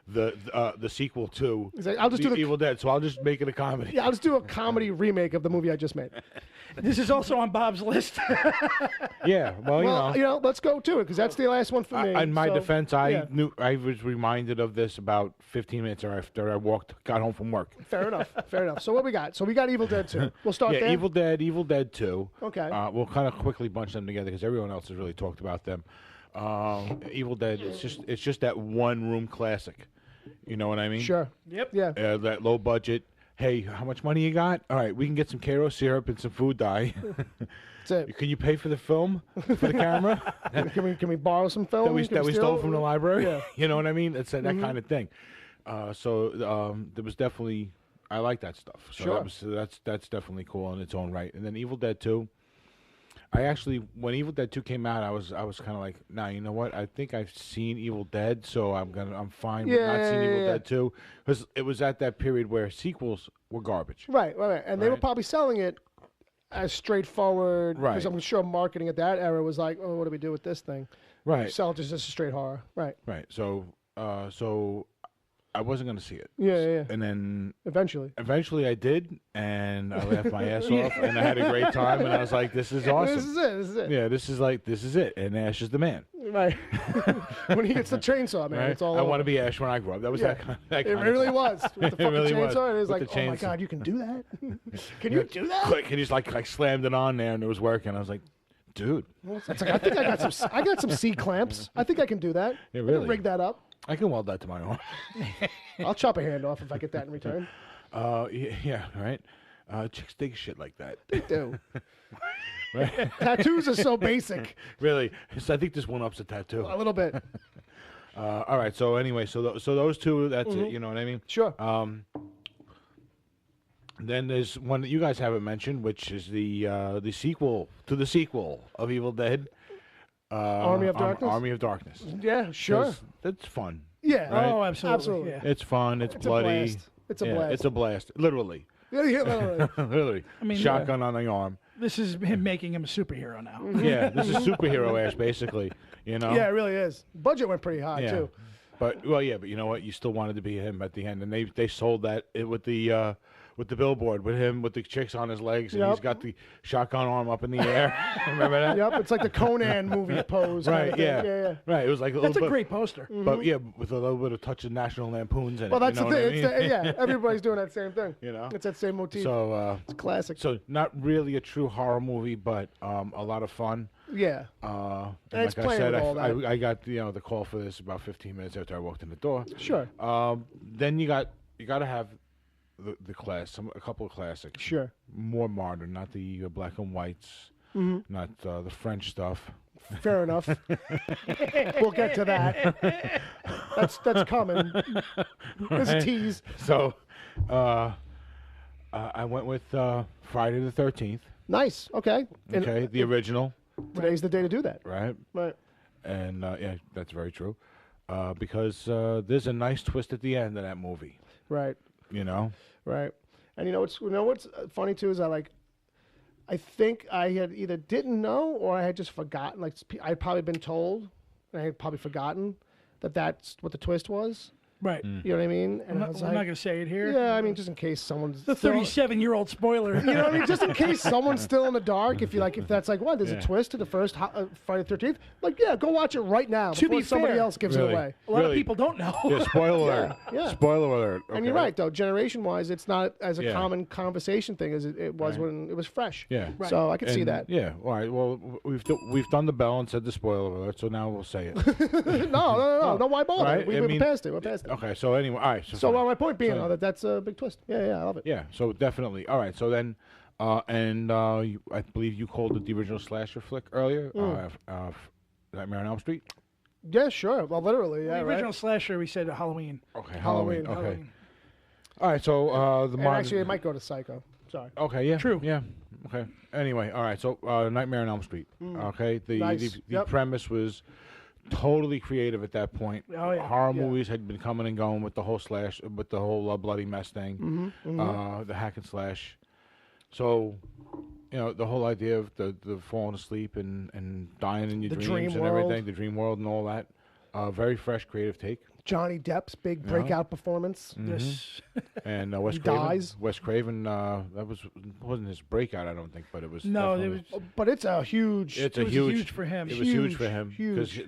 the sequel to I'll just do Evil Dead, so I'll just make it a comedy. Yeah, I'll just do a comedy remake of the movie I just made. This is also on Bob's list. Yeah, well, you know, let's go to it because that's the last one for me. In my defense, I yeah. knew I was reminded of this about 15 minutes after I got home from work. Fair enough. Fair enough. So what we got? So we got Evil Dead 2. We'll start there. Evil Dead 2. Okay. We'll kind of quickly bunch them together because everyone else has really talked about them. Evil Dead. It's just that one room classic. You know what I mean? Sure. Yep. Yeah. That low budget. Hey, how much money you got? All right, we can get some Karo syrup and some food dye. That's it. Can you pay for the film for the camera Can we borrow some film that we stole from the library? Yeah. You know what I mean? It's that kind of thing. There was definitely I like that stuff. So Sure. that's definitely cool in its own right. And then Evil Dead 2. I actually, when Evil Dead 2 came out, I was kind of like, nah, you know what? I think I've seen Evil Dead, so I'm fine with not seeing Evil Dead 2, because it was at that period where sequels were garbage. Right. And they were probably selling it as straightforward. Right. Because I'm sure marketing at that era was like, oh, what do we do with this thing? Right. Sell it just as a straight horror. Right. Right. So I wasn't going to see it. Yeah. And then Eventually I did, and I laughed my ass off, and I had a great time, and I was like, this is awesome. This is it. Yeah, this is it. And Ash is the man. Right. When he gets the chainsaw, man, Right? it's all I over. want to be Ash when I grow up. That was that kind It of really was. With the fucking really was. chainsaw, it was With like, the oh my chainsaw. God, you can do that? Can you do that? Click, and he's like slammed it on there, and it was working. I was like, dude, It's like, I think I got some C clamps. I think I can do that. Yeah, I really? can rig that up. I can weld that to my arm. I'll chop a hand off if I get that in return. Yeah, right. Chicks dig shit like that. They do. Right? Tattoos are so basic. Really? So I think this one up's a tattoo. A little bit. All right. So anyway, so those two. That's it. You know what I mean? Sure. Then there's one that you guys haven't mentioned, which is the sequel to the sequel of Evil Dead. Army of Darkness? Army of Darkness. Yeah, sure. That's fun. Yeah. Right? Oh, absolutely. Yeah. It's fun. It's bloody. Blast. It's a Yeah, blast. It's a blast. Literally. Yeah, literally. Literally. I mean, shotgun on the arm. This is him making him a superhero now. Yeah, this is superhero Ash, basically. You know. Yeah, it really is. Budget went pretty high, too. But you know what? You still wanted to be him at the end, and they sold that with the billboard with him with the chicks on his legs, and he's got the shotgun arm up in the air. Remember that? Yep, it's like the Conan movie pose. Right. Kind of Yeah. yeah. Right. It was like That's a great poster. but yeah, with a little bit of touch of National Lampoons in Well, it. that's you know the thing. what I mean? Yeah, everybody's doing that same thing. You know? It's that same motif. So it's classic. So not really a true horror movie, but a lot of fun. Yeah. And it's like I said, playing with all that. I got the call for this about 15 minutes after I walked in the door. Sure. Then you got to have a couple of classics. Sure. More modern, not the black and whites, not the French stuff. Fair enough. We'll get to that. That's coming. It's a tease. So, I went with Friday the 13th. Nice. Okay. Okay, the original. Today's the day to do that. Right. Right. And yeah, that's very true. Because there's a nice twist at the end of that movie. Right. You know. Right. And you know what's funny too is I think I had either didn't know or I had just forgotten. Like I'd probably been told, and I had probably forgotten that's what the twist was. Right. You know what I mean? And I'm not going to say it here. Yeah, I mean, just in case someone's The 37-year-old spoiler. You know what I mean? Just in case someone's still in the dark, if that's like, what? There's a twist to the first Friday the 13th. Like, yeah, go watch it right now To before be somebody fair, else gives it away. A lot of people don't know. Yeah, spoiler alert. Yeah. Spoiler alert. Okay. And you're right, though. Generation-wise, it's not as a common conversation thing as it was when it was fresh. Yeah. Right. So I can see that. Yeah. All right. Well, we've done the bell and said the spoiler alert, so now we'll say it. No. Why bother? Right? We're past it. We're past it. Okay. So anyway, all right. So my point being, that's a big twist. Yeah, I love it. Yeah. So definitely. All right. So then, I believe you called it the original slasher flick earlier. Nightmare on Elm Street. Yeah, sure. Well, literally, yeah. The original slasher, we said Halloween. Okay. Halloween. Okay. Halloween. All right. So And actually, it might go to Psycho. Sorry. Okay. Yeah. True. Yeah. Okay. Anyway. All right. So Nightmare on Elm Street. Okay. Nice. The premise was totally creative at that point. Oh, yeah. Horror movies had been coming and going with the whole bloody mess thing, the hack and slash. So, the whole idea of the falling asleep and dying in your dreams dream and world. everything, the dream world and all that. Very fresh, creative take. Johnny Depp's big breakout performance. Mm-hmm. Yes. And Wes Craven. Dies. Wes Craven. That wasn't his breakout, I don't think, but it was. No, it was. But it's a huge. It was huge for him. It was huge for him because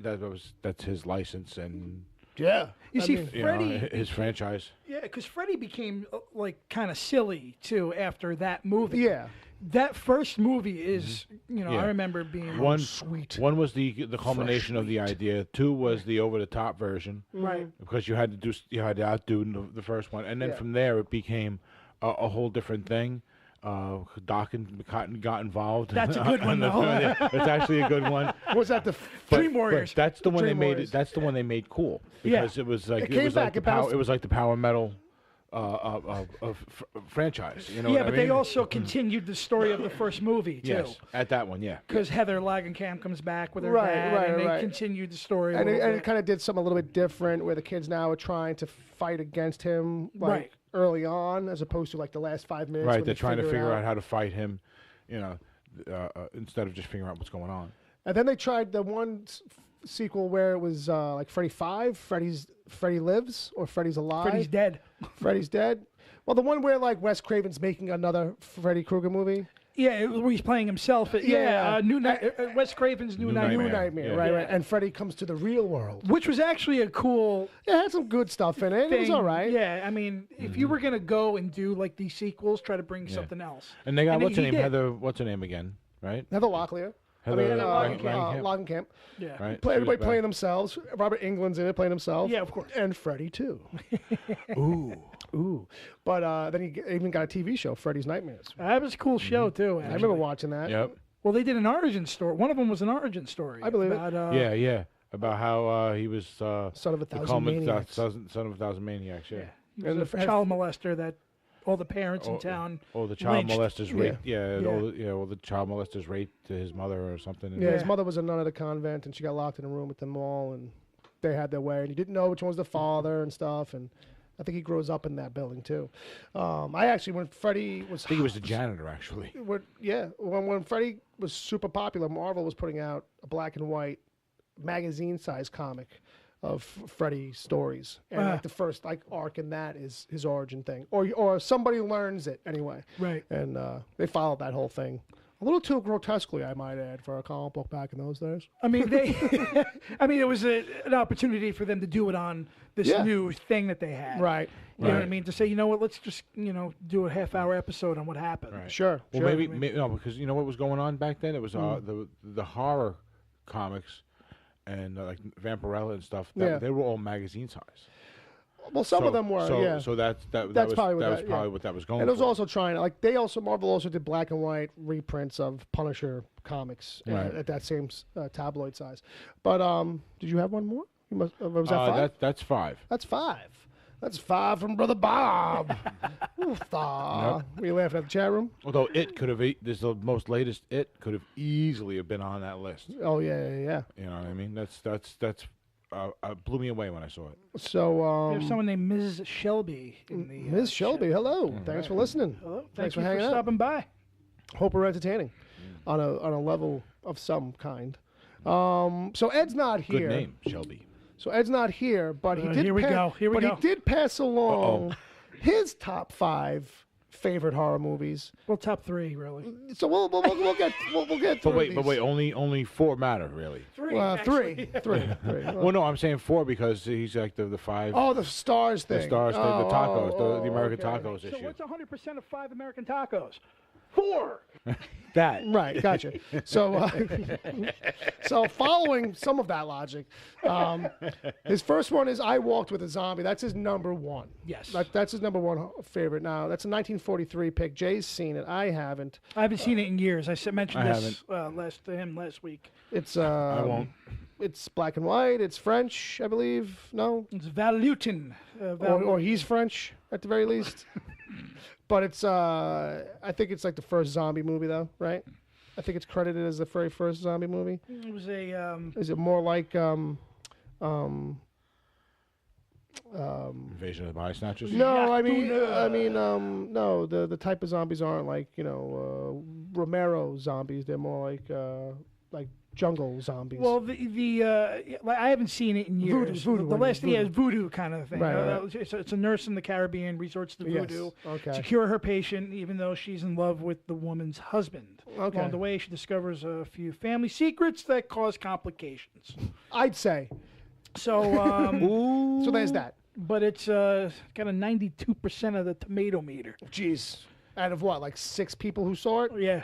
that's his license and. Yeah. You see, Freddie, his franchise. Yeah, because Freddie became like kind of silly too after that movie. Yeah. That first movie is, I remember being sweet. One was the culmination of the idea. 2 was the over the top version, right? Because you had to outdo the first one, and then from there it became a whole different thing. Doc and Cotton got involved. That's a good one, though. It's actually a good one. Was that the Dream Warriors? That's the one they made. That's the one they made cool because it was like it was like the power metal. Franchise, but they also continued the story of the first movie too. Yes, at that one, because Heather Langenkamp comes back with her dad, and they continued the story. And it kind of did something a little bit different, where the kids now are trying to fight against him, early on, as opposed to like the last 5 minutes. Right, they're trying to figure out how to fight him, instead of just figuring out what's going on. And then they tried the one sequel where it was like Freddy 5, Freddy Lives, or Freddy's Alive. Freddy's Dead. Freddy's Dead. Well, the one where like Wes Craven's making another Freddy Krueger movie. Yeah, where he's playing himself. Wes Craven's New Nightmare. Right. And Freddy comes to the real world. Which was actually a cool... Yeah, it had some good stuff in it. It was all right. Yeah, I mean, if you were going to go and do like these sequels, try to bring something else. And they got, what's her name? Heather, what's her name again, right? Heather Locklear. Langenkamp. Yeah. Right. Everybody playing themselves. Robert Englund's in it playing himself. Yeah, of course. And Freddy, too. Ooh. But then he even got a TV show, Freddy's Nightmares. That was a cool show, too. I remember watching that. Yep. Well, they did an origin story. One of them was an origin story. I believe it. Yeah. About how he was... son of a thousand maniacs. Son of a thousand maniacs, yeah. He was a child molester that... all the parents in town. Oh, the child molesters raped. Yeah. All the child molesters raped his mother or something. Yeah, his mother was a nun at a convent, and she got locked in a room with them all, and they had their way, and he didn't know which one was the father and stuff, and I think he grows up in that building too. When Freddy was, I think he was the janitor actually. When Freddy was super popular, Marvel was putting out a black and white magazine-sized comic of Freddy stories, and like the first arc in that is his origin thing, or somebody learns it anyway, right? And they followed that whole thing a little too grotesquely, I might add, for a comic book back in those days. I mean, it was an opportunity for them to do it on this new thing that they had, right? You know what I mean? To say, you know what, let's just do a half-hour episode on what happened. Right. Sure. Well, maybe no, because you know what was going on back then. It was the horror comics. And like Vampirella and stuff, they were all magazine size. Well, some of them were, So that's probably what that was going. And it was for. also trying Marvel also did black and white reprints of Punisher comics at that same tabloid size. But did you have one more? Was that 5? That's 5. That's 5. That's 5 from Brother Bob. Were you laughing at the chat room? Although it could have, this is the most latest. It could have easily have been on that list. Oh yeah. You know what I mean? That's blew me away when I saw it. So there's someone named Ms. Shelby in the Ms. Shelby. Hello, thanks for listening. Hello, thanks for hanging out. Stopping by. Hope we're entertaining on a level of some kind. So Ed's not here. Good name, Shelby. So Ed's not here, but he did. Here we go. He did pass along his top 5 favorite horror movies. Well, top 3 really. So we'll get. But wait, only 4 matter really. 3. 3. Well, no, I'm saying 4 because he's like the 5. Oh, the stars thing. The stars, the tacos, the American tacos issue. So what's 100% of 5 American tacos? 4. That right, gotcha. So, so following some of that logic, his first one is "I Walked with a Zombie." That's his number 1. Yes, that's his number 1 favorite. Now, that's a 1943 pick. Jay's seen it. I haven't. I haven't seen it in years. I mentioned this to him last week. It's I won't. It's black and white. It's French, I believe. No, it's Valutin. Or he's French at the very least. But it's, I think it's like the first zombie movie, though, right? I think it's credited as the very first zombie movie. It was a. Is it more like Invasion of the Body Snatchers? No, I mean, no. The type of zombies aren't like Romero zombies. They're more like jungle zombies. Well, I haven't seen it in years. Voodoo, the last thing is voodoo kind of thing. Right. It's a nurse in the Caribbean resorts to voodoo to cure her patient, even though she's in love with the woman's husband. Okay. Along the way, she discovers a few family secrets that cause complications. I'd say. So, so there's that. But it's got a 92% of the tomato meter. Jeez. Out of what, like 6 people who saw it? Yeah,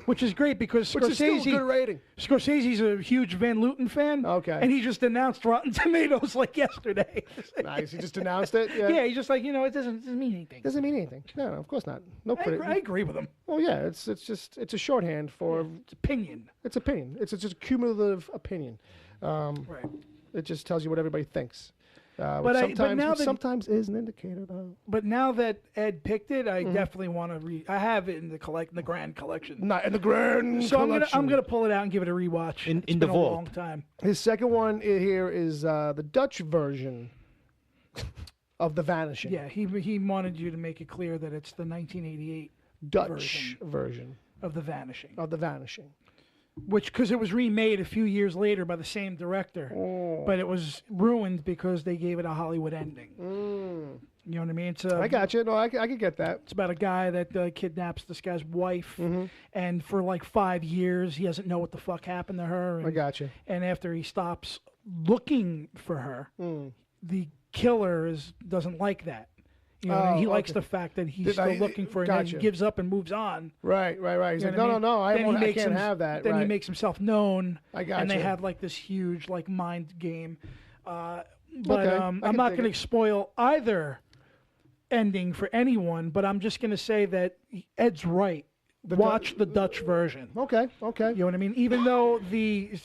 which is great because Which is still a good rating. Scorsese's a huge Van Luten fan. Okay. And he just announced Rotten Tomatoes like yesterday. Nice. He just announced it? Yeah, he's just like, it doesn't mean anything. Doesn't mean anything. No, of course not. No critic. I agree with him. Well, yeah, it's a shorthand for... It's opinion. It's opinion. It's just a cumulative opinion. Right. It just tells you what everybody thinks. But sometimes is an indicator, though. But now that Ed picked it, I definitely want to read. I have it in the grand collection. Not in the grand so collection. I'm gonna pull it out and give it a rewatch. In been the a vault. long time. His second one here is the Dutch version of The Vanishing. Yeah, he wanted you to make it clear that it's the 1988 Dutch version of The Vanishing. Of The Vanishing. Because it was remade a few years later by the same director, but it was ruined because they gave it a Hollywood ending. You know what I mean? I got you. No, I could get that. It's about a guy that kidnaps this guy's wife, and for like 5 years he doesn't know what the fuck happened to her. And, I got you. And after he stops looking for her, the killer doesn't like that. You know, he likes the fact that he's still looking for it, and he gives up and moves on. Right. He's like, no, I can't have that. Then he makes himself known, I got and they have like this huge like mind game. I'm not going to spoil either ending for anyone, but I'm just going to say that Ed's right. Watch the Dutch version. Okay. You know what I mean? Even though the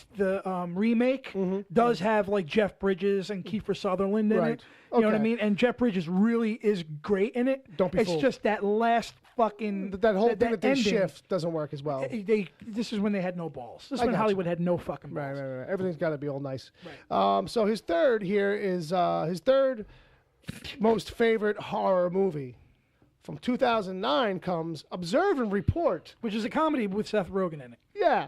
remake does have like Jeff Bridges and Kiefer Sutherland in it. You know what I mean? And Jeff Bridges really is great in it. Don't be fooled. It's just that last fucking... That whole thing that they ending, shift doesn't work as well. This is when they had no balls. This is when Hollywood had no fucking balls. Right. Everything's got to be all nice. Right. So his third here is his third most favorite horror movie. From 2009 comes Observe and Report. Which is a comedy with Seth Rogen in it. Yeah.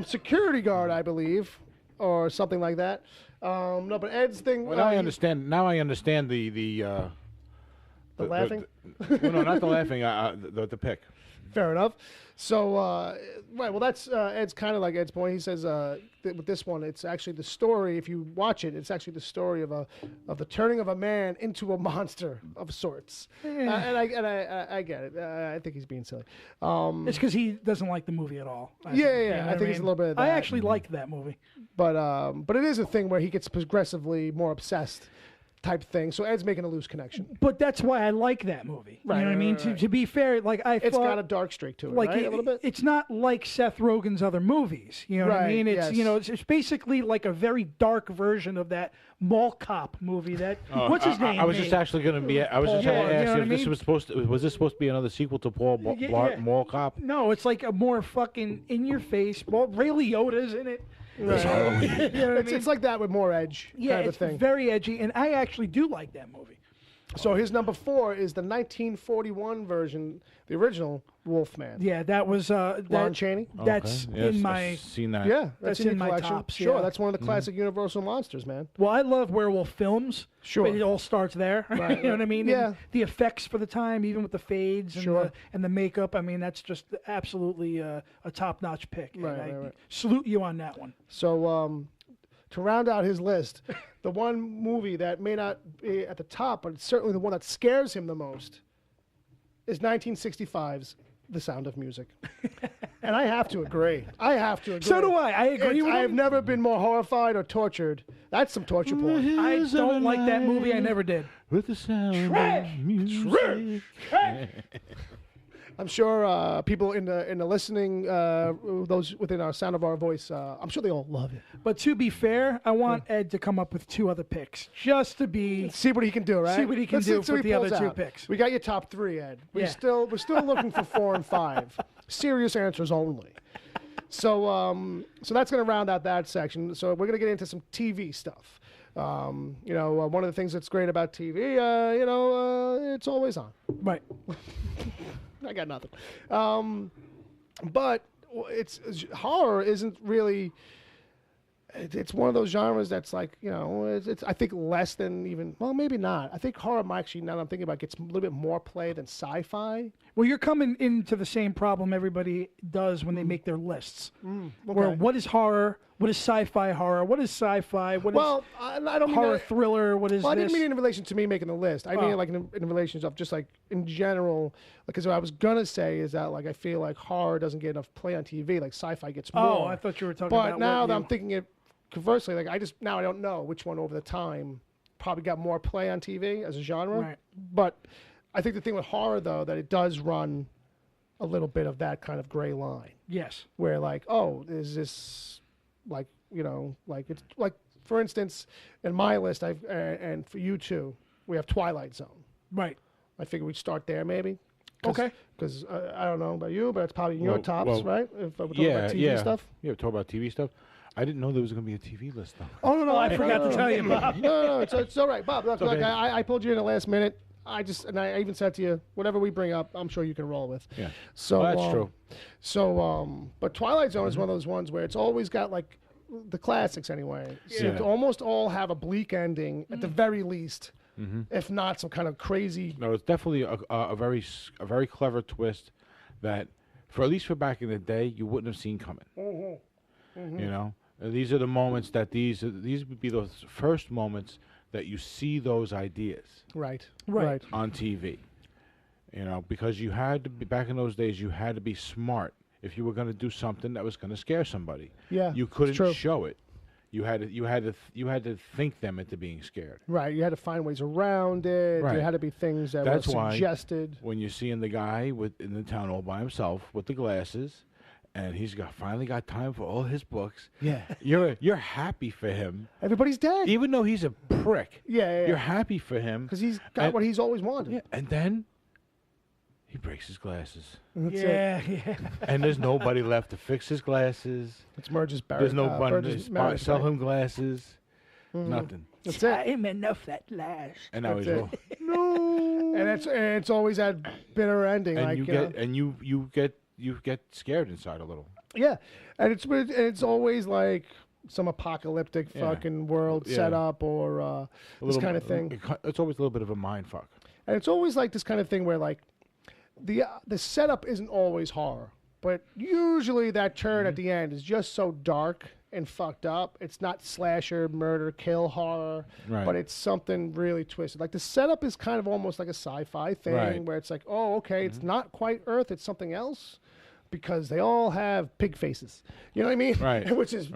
Security guard, I believe, or something like that. No, but Ed's thing... Well, I understand. Now I understand the laughing? No, not the laughing, the pick. Fair enough. So, well, that's Ed's kind of like Ed's point. He says with this one, it's actually the story. If you watch it, it's actually the story of the turning of a man into a monster of sorts. And I get it. I think he's being silly. It's because he doesn't like the movie at all. I think it's a little bit of that. I actually liked that movie. But it is a thing where he gets progressively more obsessed. Type thing. So Ed's making a loose connection. But that's why I like that movie. Right, you know what I mean? Right. To be fair, like it's got a dark streak to it, like right? A little bit. It's not like Seth Rogen's other movies. You know what I mean? It's it's basically like a very dark version of that Mall Cop movie. That what's his name? I was just actually going to be. I was just trying to ask you if this was supposed to. Was this supposed to be another sequel to Mall Cop? No, it's like a more fucking in your face. Well, Ray Liotta's in it. Right. You know what I mean? It's like that with more edge. Yeah, kind of it's thing. very edgy, and I actually do like that movie. So his number 4 is the 1941 version, the original Wolfman. Yeah, that was Lon Chaney. That's in my. I've seen that. Yeah, that's in my collection. tops. Sure, yeah. that's one of the classic Universal monsters, man. Well, I love werewolf films. Sure, but it all starts there. Right, you know what I mean? Yeah. And the effects for the time, even with the fades and the makeup. I mean, that's just absolutely a top-notch pick. Right. Salute you on that one. So. To round out his list, the one movie that may not be at the top, but it's certainly the one that scares him the most, is 1965's The Sound of Music. And I have to agree. So do I. I agree with him. I have never been more horrified or tortured. That's some torture porn. I don't like that movie. I never did. With the sound of music. I'm sure people in the listening, those within our sound of our voice, I'm sure they all love it. But to be fair, I want Ed to come up with 2 other picks, just to be see what he can do, right? See what he can do with the other 2 picks. We got your top 3, Ed. We're still looking for 4 and 5. Serious answers only. So that's going to round out that section. So we're going to get into some TV stuff. One of the things that's great about TV, it's always on. Right. I got nothing. But horror isn't really. It's one of those genres that's like, it's I think less than even, well, maybe not. I think horror actually, now that I'm thinking about it, gets a little bit more play than sci-fi. Well, you're coming into the same problem everybody does when they make their lists. Okay. Where what is horror? What is sci-fi horror? What is sci-fi? What is I don't mean horror thriller? What is Well, I this? didn't mean it in relation to me making the list. I mean it like in relation of just like in general. Because what I was gonna say is that like I feel like horror doesn't get enough play on TV. Like sci-fi gets more. Oh, I thought you were talking about. But now that I'm thinking it conversely, like I don't know which one over the time probably got more play on TV as a genre. Right. But I think the thing with horror though that it does run a little bit of that kind of gray line. Yes. Where like, oh, is this like like it's like for instance in my list and for you too we have Twilight Zone. Right. I figure we'd start there maybe. Okay. Because I don't know about you, but it's probably in your tops, right? If we're talking about TV stuff. Yeah, we're talking about TV stuff. I didn't know there was going to be a TV list, though. Oh, no, I forgot to tell you, Bob. No, it's all right, Bob. Look, okay. I pulled you in the last minute. I even said to you, whatever we bring up, I'm sure you can roll with. Yeah. So that's true. So, but Twilight Zone is one of those ones where it's always got like the classics anyway. Seem to almost all have a bleak ending at the very least, if not some kind of crazy. No, it's definitely a very clever twist that, for at least for back in the day, you wouldn't have seen coming. You know, and these are the moments that these would be those first moments that you see those ideas Right. on TV. You know, because you had to be, back in those days, you had to be smart if you were going to do something that was going to scare somebody. Yeah, you couldn't true. show it. You had to think them into being scared. Right. You had to find ways around it. Right. There had to be things that That's were why suggested. When you're seeing the guy in the town all by himself with the glasses, and he's finally got time for all his books. Yeah. You're happy for him. Everybody's dead. Even though he's a prick. Yeah. You're happy for him. Because he's got what he's always wanted. Yeah, and then he breaks his glasses. That's Yeah. And there's nobody left to fix his glasses. It's Merge's Barry. There's nobody to sell him glasses. Nothing. That's it. Time enough at last. And now That's he's it. all, No. And it's always that bitter ending. and like, you get scared inside a little. Yeah, and it's always like some apocalyptic fucking world setup or this kind of thing. It's always a little bit of a mind fuck. And it's always like this kind of thing where like the setup isn't always horror, but usually that turn at the end is just so dark and fucked up. It's not slasher, murder, kill horror, but it's something really twisted. Like the setup is kind of almost like a sci-fi thing where it's like, oh, okay, it's not quite Earth, it's something else. Because they all have pig faces, you know what I mean? Right. which is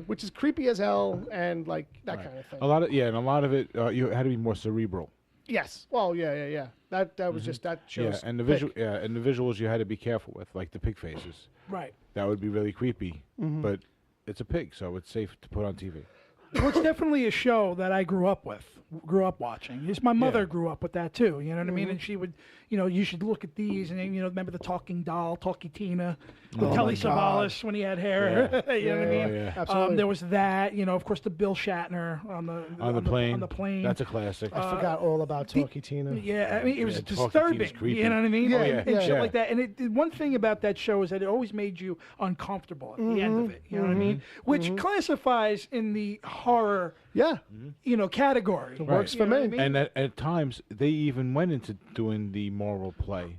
which is creepy as hell, and like that kind of thing. A lot of it you had to be more cerebral. Yes. Well, yeah. That was just that shows. Yeah, and the visuals you had to be careful with, like the pig faces. Right. That would be really creepy, but it's a pig, so it's safe to put on TV. Well, it's definitely a show that I grew up watching. My mother grew up with that too. You know what I mean? And she would, you should look at these, and then, remember the talking doll, Talkie Tina, with Telly Savalas when he had hair. You know what I mean? Yeah. Absolutely. There was that. Of course, the Bill Shatner on the plane. On the plane. That's a classic. I forgot all about Talkie Tina. Yeah, I mean, it was Talkie disturbing. Tina's creepy. You know what I mean? Yeah. And shit like that. And one thing about that show is that it always made you uncomfortable at the end of it. You know what I mean? Which classifies in the horror. Yeah. Category. It works for me. I mean? And at times, they even went into doing the moral play.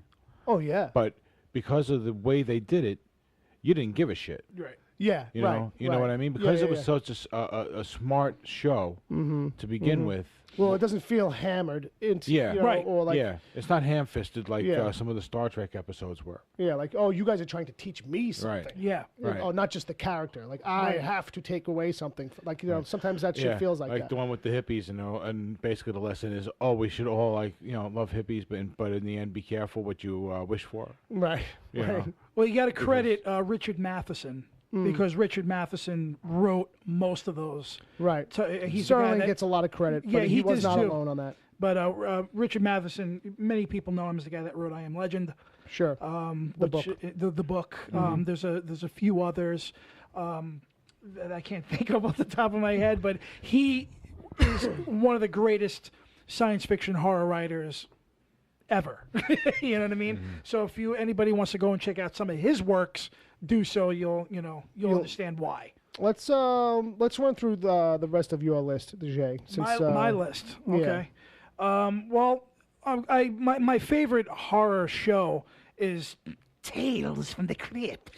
Oh, yeah. But because of the way they did it, you didn't give a shit. Right. Yeah, You know what I mean? Because it was such a smart show to begin with. Well, it doesn't feel hammered into, or like, it's not ham-fisted like some of the Star Trek episodes were. Yeah, like, oh, you guys are trying to teach me something. Right. Yeah. Right. Oh, not just the character. Like, I have to take away something. Like, sometimes that shit feels like that. Like the one with the hippies, and basically the lesson is, we should all love hippies, but in the end, be careful what you wish for. Right. You know? Well, you got to credit Richard Matheson. Because Richard Matheson wrote most of those. Right. So Sterling gets a lot lot of credit, but he was not alone on that. But Richard Matheson, many people know him as the guy that wrote I Am Legend. Sure. The book. There's a few others that I can't think of off the top of my head, but he is one of the greatest science fiction horror writers ever. You know what I mean? So if anybody wants to go and check out some of his works, do so. You'll understand why. Let's run through the rest of your list, Jay. My list. Okay. Well, my favorite horror show is Tales from the Crypt.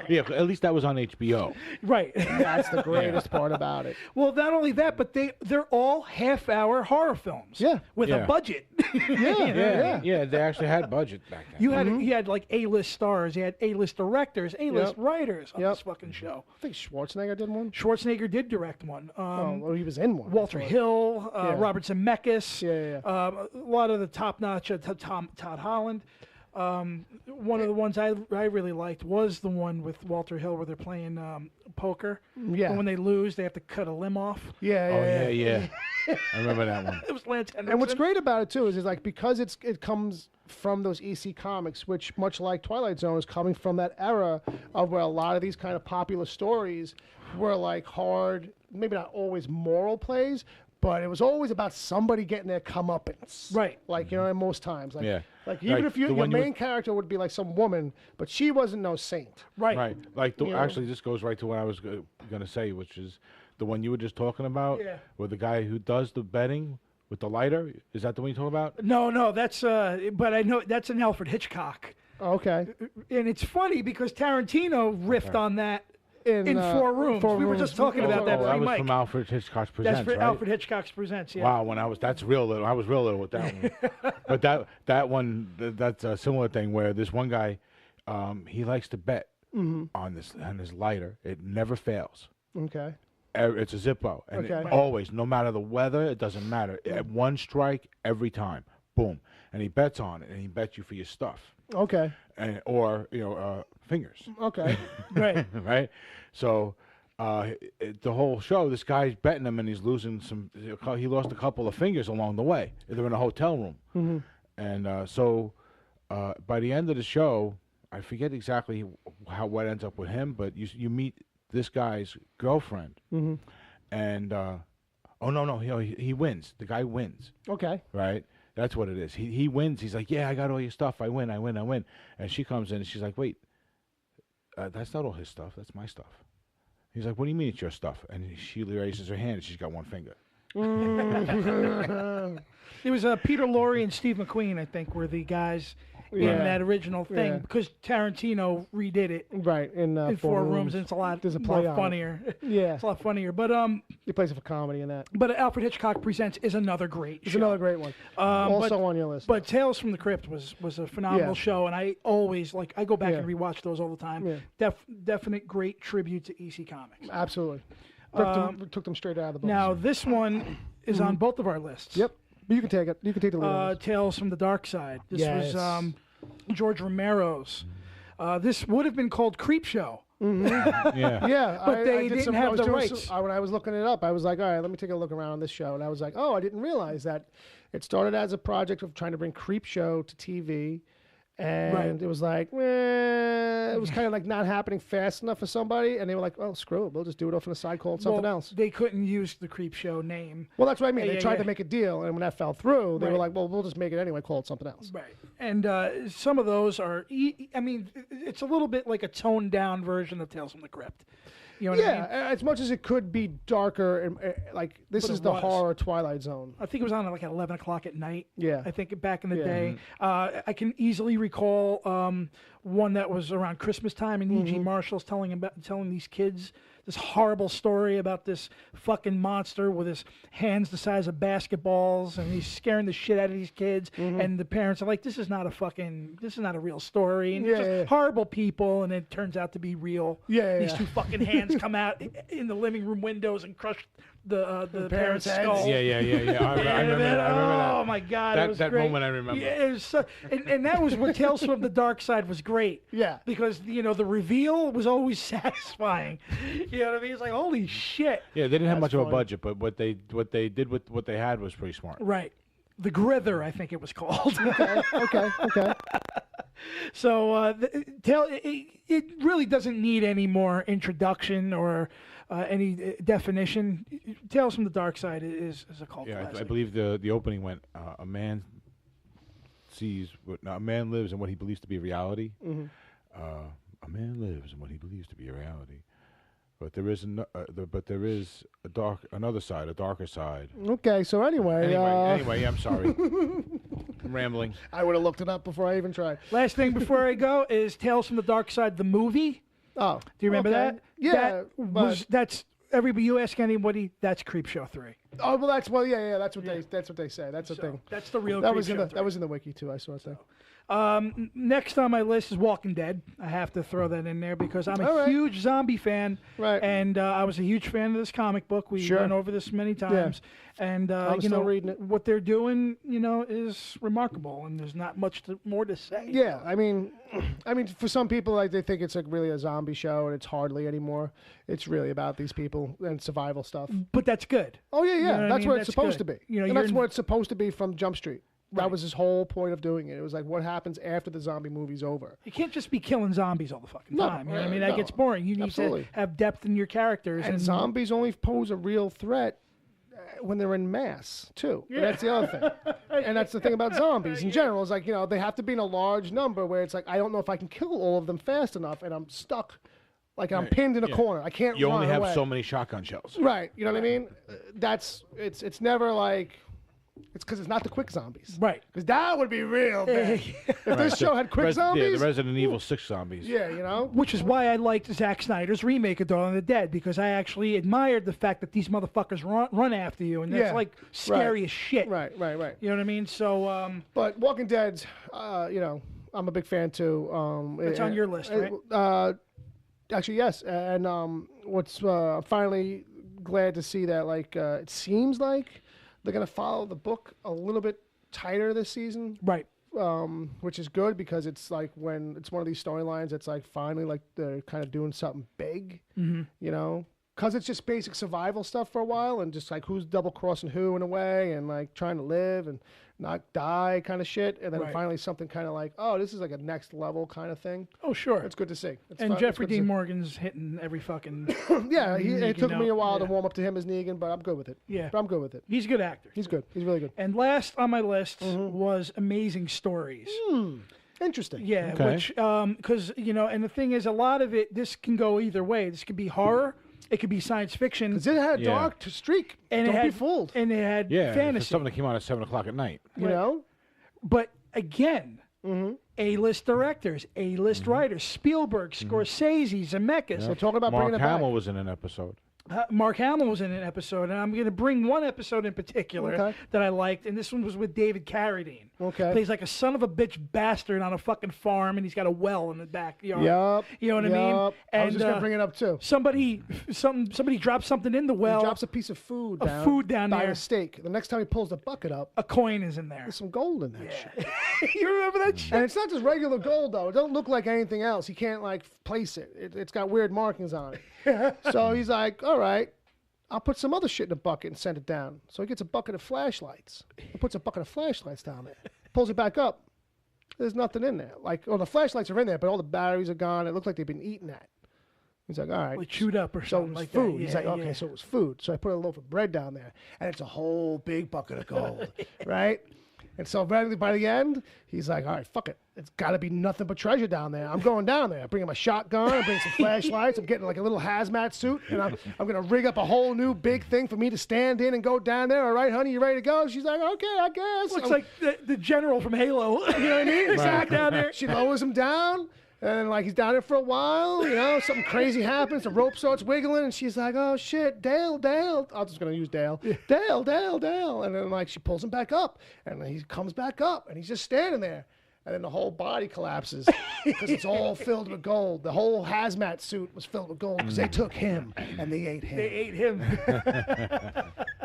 Yeah, at least that was on HBO. Right. That's the greatest part about it. Well, not only that, but they're all half-hour horror films. Yeah. With a budget. Yeah. They actually had budget back then. You had like A-list stars, you had A-list directors, A-list writers on this fucking show. I think Schwarzenegger did one. He did direct one. He was in one. Walter Hill, Robert Zemeckis. Yeah. A lot of the top-notch Todd Holland. One of the ones I really liked was the one with Walter Hill where they're playing poker. Yeah. And when they lose, they have to cut a limb off. Yeah. I remember that one. It was Lance Henriksen. And what's great about it too is like because it comes from those EC comics, which much like Twilight Zone is coming from that era of where a lot of these kind of popular stories were like hard, maybe not always moral plays, but it was always about somebody getting their comeuppance. Right. Like, most times. Like, Yeah. Like, even if your main character would be like some woman, but she wasn't no saint. Right. Right. Like, actually, this goes right to what I was going to say, which is the one you were just talking about, where the guy who does the betting with the lighter. Is that the one you talking about? No, that's, but I know that's an Alfred Hitchcock. Okay. And it's funny because Tarantino riffed on that. In 4 Rooms. We were just talking about that. That was from Alfred Hitchcock's Presents, That's for right? Alfred Hitchcock's Presents, yeah. Wow, that's real little. I was real little with that one. But that one, that's a similar thing where this one guy, he likes to bet on his lighter. It never fails. Okay. It's a Zippo. And always, no matter the weather, it doesn't matter. At one strike, every time. Boom. And he bets on it, and he bets you for your stuff. Okay. Or fingers. Okay. Right. Right. So the whole show, this guy's betting him, and he's losing some. He lost a couple of fingers along the way. They're in a hotel room, and so by the end of the show, I forget exactly what ends up with him, but you meet this guy's girlfriend, and no, he wins. The guy wins. Okay. Right. That's what it is. He wins. He's like, yeah, I got all your stuff. I win. And she comes in and she's like, wait, that's not all his stuff. That's my stuff. He's like, what do you mean it's your stuff? And she raises her hand and she's got one finger. It was Peter Lorre and Steve McQueen, I think, were the guys in that original thing because Tarantino redid it. Right, in 4 Rooms, and it's a lot more funnier. Yeah. It's a lot funnier. But he plays it for comedy in that. But Alfred Hitchcock Presents is another great show. It's another great one. Also on your list. But Tales from the Crypt was a phenomenal show, and I always, I go back and rewatch those all the time. Yeah. Definite great tribute to EC Comics. Absolutely. Took them straight out of the book. Now, this one is on both of our lists. Yep. But you can take it. You can take the lead. Tales from the Dark Side. This was George Romero's. This would have been called Creepshow. Yeah. But they didn't have the rights. When I was looking it up, I was like, all right, let me take a look around this show. And I was like, oh, I didn't realize that it started as a project of trying to bring Creepshow to TV. And it was like, it was kind of like not happening fast enough for somebody. And they were like, oh, screw it. We'll just do it off on the side called something else. They couldn't use the Creepshow name. Well, that's what I mean. They tried to make a deal. And when that fell through, they were like, well, we'll just make it anyway, call it something else. Right. And some of those are, it's a little bit like a toned down version of Tales from the Crypt. You know what I mean? As much as it could be darker, and this is the horror Twilight Zone. I think it was on at 11 o'clock at night. Yeah. I think back in the day. I can easily recall one that was around Christmas time, and E.G. Marshall's telling these kids this horrible story about this fucking monster with his hands the size of basketballs, and he's scaring the shit out of these kids. And the parents are like, this is not a real story, and they're just horrible people. And it turns out to be real. These two fucking hands come out in the living room windows and crush the parents' skull. Yeah. I remember that. Oh my God, it was that great. moment I remember. Yeah, it was and that was where Tales from the Dark Side was great. Yeah, because the reveal was always satisfying. You know what I mean? It's like, holy shit. Yeah, they didn't have much of a budget, but what they did with what they had was pretty smart. Right. The Grither, I think it was called. Okay. So it really doesn't need any more introduction or any definition. Tales from the Dark Side is a cult classic. I believe the opening went, a man lives in what he believes to be reality. Mm-hmm. A man lives in what he believes to be a reality. But there is another side, a darker side. Okay, so anyway, I'm sorry. I'm rambling. I would have looked it up before I even tried. Last thing before I go is Tales from the Dark Side, the movie. Oh, do you remember that? Yeah, that's everybody. You ask anybody, that's Creepshow 3. Oh well, that's what they say. That's the thing. That's the real. That was in the wiki too. I saw it there. Next on my list is Walking Dead. I have to throw that in there because I'm a huge zombie fan, and I was a huge fan of this comic book. We went over this many times, and I'm still reading it. What they're doing, is remarkable, and there's not much more to say. Yeah, I mean, for some people, like they think it's like really a zombie show, and it's hardly anymore. It's really about these people and survival stuff. But that's good. Oh yeah, You know that's what it's That's supposed good. to be. You know, and that's what it's supposed to be from Jump Street. That Right. was his whole point of doing it. It was like, what happens after the zombie movie's over? You can't just be killing zombies all the fucking time. You know what I mean? That no. gets boring. You need Absolutely. to have depth in your characters. And zombies only pose a real threat when they're in mass, too. Yeah. That's the other thing. And that's the thing about zombies in general. Is like, they have to be in a large number where it's like, I don't know if I can kill all of them fast enough, and I'm stuck. Like I'm pinned in a corner. I can't You run only have away. so many shotgun shells. Right. You know what I mean? It's never like... It's because it's not the quick zombies. Right. Because that would be real bad. If this show had quick zombies... Yeah, the Resident Evil 6 zombies. Yeah, Which is why I liked Zack Snyder's remake of Dawn of the Dead, because I actually admired the fact that these motherfuckers run after you, and that's like scary as shit. Right. You know what I mean? So... But Walking Dead, I'm a big fan too. It's on your list, right? Actually, yes. And what's finally glad to see that, like, it seems like they're going to follow the book a little bit tighter this season. Right. Which is good because it's like when it's one of these storylines that's like finally like they're kind of doing something big, because it's just basic survival stuff for a while and just like who's double crossing who in a way and like trying to live and not die kind of shit. And then finally something kind of like, oh, this is like a next level kind of thing. Oh, sure. It's good to see. And Jeffrey Dean Morgan's hitting every fucking... Yeah, it took me a while to warm up to him as Negan, but I'm good with it. Yeah. But I'm good with it. He's a good actor. He's good. He's really good. And last on my list was Amazing Stories. Interesting. Yeah, Okay. which, because, and the thing is, a lot of it, this can go either way. This could be horror. It could be science fiction. Because it had a dark streak. And Don't it had, be fooled. And it had Yeah, fantasy. it's something that came out at 7 o'clock at night. You know? But again, A-list directors, A-list writers, Spielberg, Scorsese, Zemeckis. So talking about Mark bringing it Hamill back. was in an episode. Mark Hamill was in an episode, and I'm going to bring one episode in particular that I liked, and this one was with David Carradine. Okay. Plays like a son of a bitch bastard on a fucking farm, and he's got a well in the backyard. Yup. You know what I mean? And, I was just going to bring it up, too. Somebody drops something in the well. He drops a piece of food down by there. a steak. The next time he pulls the bucket up, a coin is in there. there's some gold in that shit. You remember that shit? And it's not just regular gold, though. It don't look like anything else. He can't, like, place it. It's got weird markings on it. So he's like, all right, I'll put some other shit in a bucket and send it down. So he gets a bucket of flashlights. He puts a bucket of flashlights down there. Pulls it back up. There's nothing in there. Like, the flashlights are in there, but all the batteries are gone. It looks like they've been eaten at. He's like, all right. Like chewed up or So it something was like food. that. He's like, okay, so it was food. So I put a loaf of bread down there, and it's a whole big bucket of gold, right? And so by the end, he's like, all right, fuck it. It's got to be nothing but treasure down there. I'm going down there. I'm bringing my shotgun. I'm bringing some flashlights. I'm getting like a little hazmat suit, and I'm going to rig up a whole new big thing for me to stand in and go down there. All right, honey, you ready to go? She's like, okay, I guess. Looks like the general from Halo. You know what I mean? Exactly. Down there. She lowers him down. And, like, he's down there for a while, something crazy happens, the rope starts wiggling, and she's like, oh, shit, Dale. I'm just going to use Dale. Dale. And then, like, she pulls him back up, and then he comes back up, and he's just standing there. And then the whole body collapses because it's all filled with gold. The whole hazmat suit was filled with gold because they took him, and they ate him.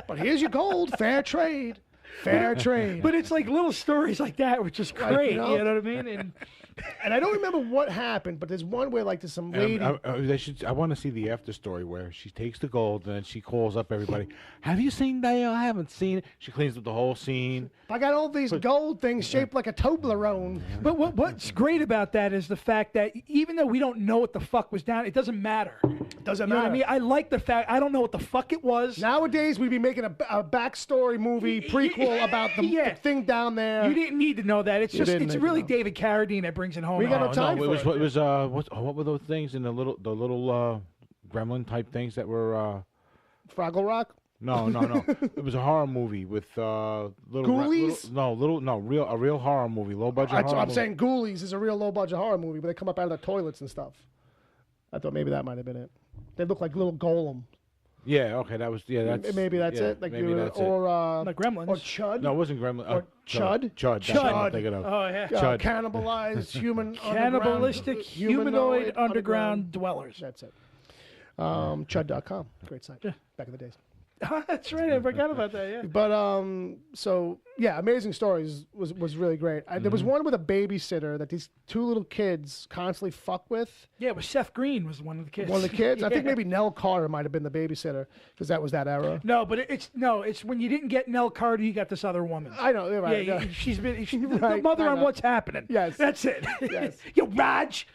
But here's your gold, fair trade. But it's like little stories like that, which is great, you know what I mean? And And I don't remember what happened, but there's one where like there's some lady. I want to see the after story where she takes the gold and then she calls up everybody. Have you seen that? I haven't seen it. She cleans up the whole scene. I got all these gold things shaped like a Toblerone. But what's great about that is the fact that even though we don't know what the fuck was down, it doesn't matter. It doesn't matter. matter. What I mean, I like the fact I don't know what the fuck it was. Nowadays, we'd be making a backstory movie prequel about the thing down there. You didn't need to know that. It's just it's really David Carradine that brings it home. We got no time for it. It was what were those things in the little gremlin type things that were Fraggle Rock? No. It was a horror movie with little Ghoulies? A real horror movie, low budget. I'm saying Ghoulies is a real low budget horror movie, but they come up out of the toilets and stuff. I thought maybe that might have been it. They look like little golems. Yeah, okay, that's maybe that's it. Like maybe that's or the Gremlins or Chud. No, it wasn't Gremlin. Or Chud. Chud. That's what I'm thinking of. Oh yeah. Chud. Cannibalized human. Cannibalistic humanoid underground dwellers. That's it. Chud.com. Great site. Yeah. Back in the days. That's right. I forgot about that. Yeah. But so yeah, Amazing Stories was really great. There was one with a babysitter that these two little kids constantly fuck with. Yeah, it was Seth Green was one of the kids. One of the kids. I think maybe Nell Carter might have been the babysitter because that was that era. No, but it's when you didn't get Nell Carter, you got this other woman. I know. You're right. Yeah, she's been the mother on What's Happening. Yes, that's it. Yes, you Raj.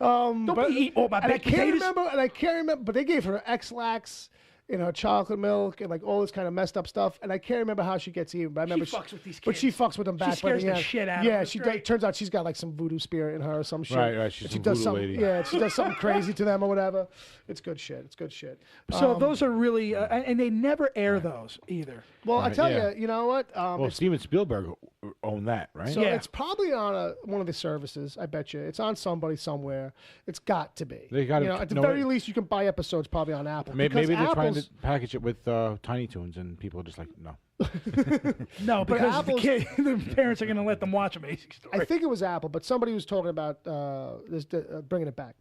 Don't eat all my baked potatoes. I can't remember, but they gave her X-Lax in her chocolate milk and like all this kind of messed up stuff. And I can't remember how she gets even, but I remember she fucks with these kids. But she fucks with them back. She scares the shit out of them. Yeah, she does. Turns out she's got like some voodoo spirit in her or some shit. Right. She's she a does voodoo something. lady. Yeah, she does something crazy to them or whatever. It's good shit. So those are really, and they never air those either. Well, I tell you, you know what? Well, Steven Spielberg owned that, right? So it's probably on one of the services. I bet you it's on somebody somewhere. It's got to be. They got at the very least, you can buy episodes probably on Apple. Maybe they're trying to package it with Tiny Toons, and people are just like, no. No, because the parents are going to let them watch Amazing Story. I think it was Apple, but somebody was talking about bringing it back.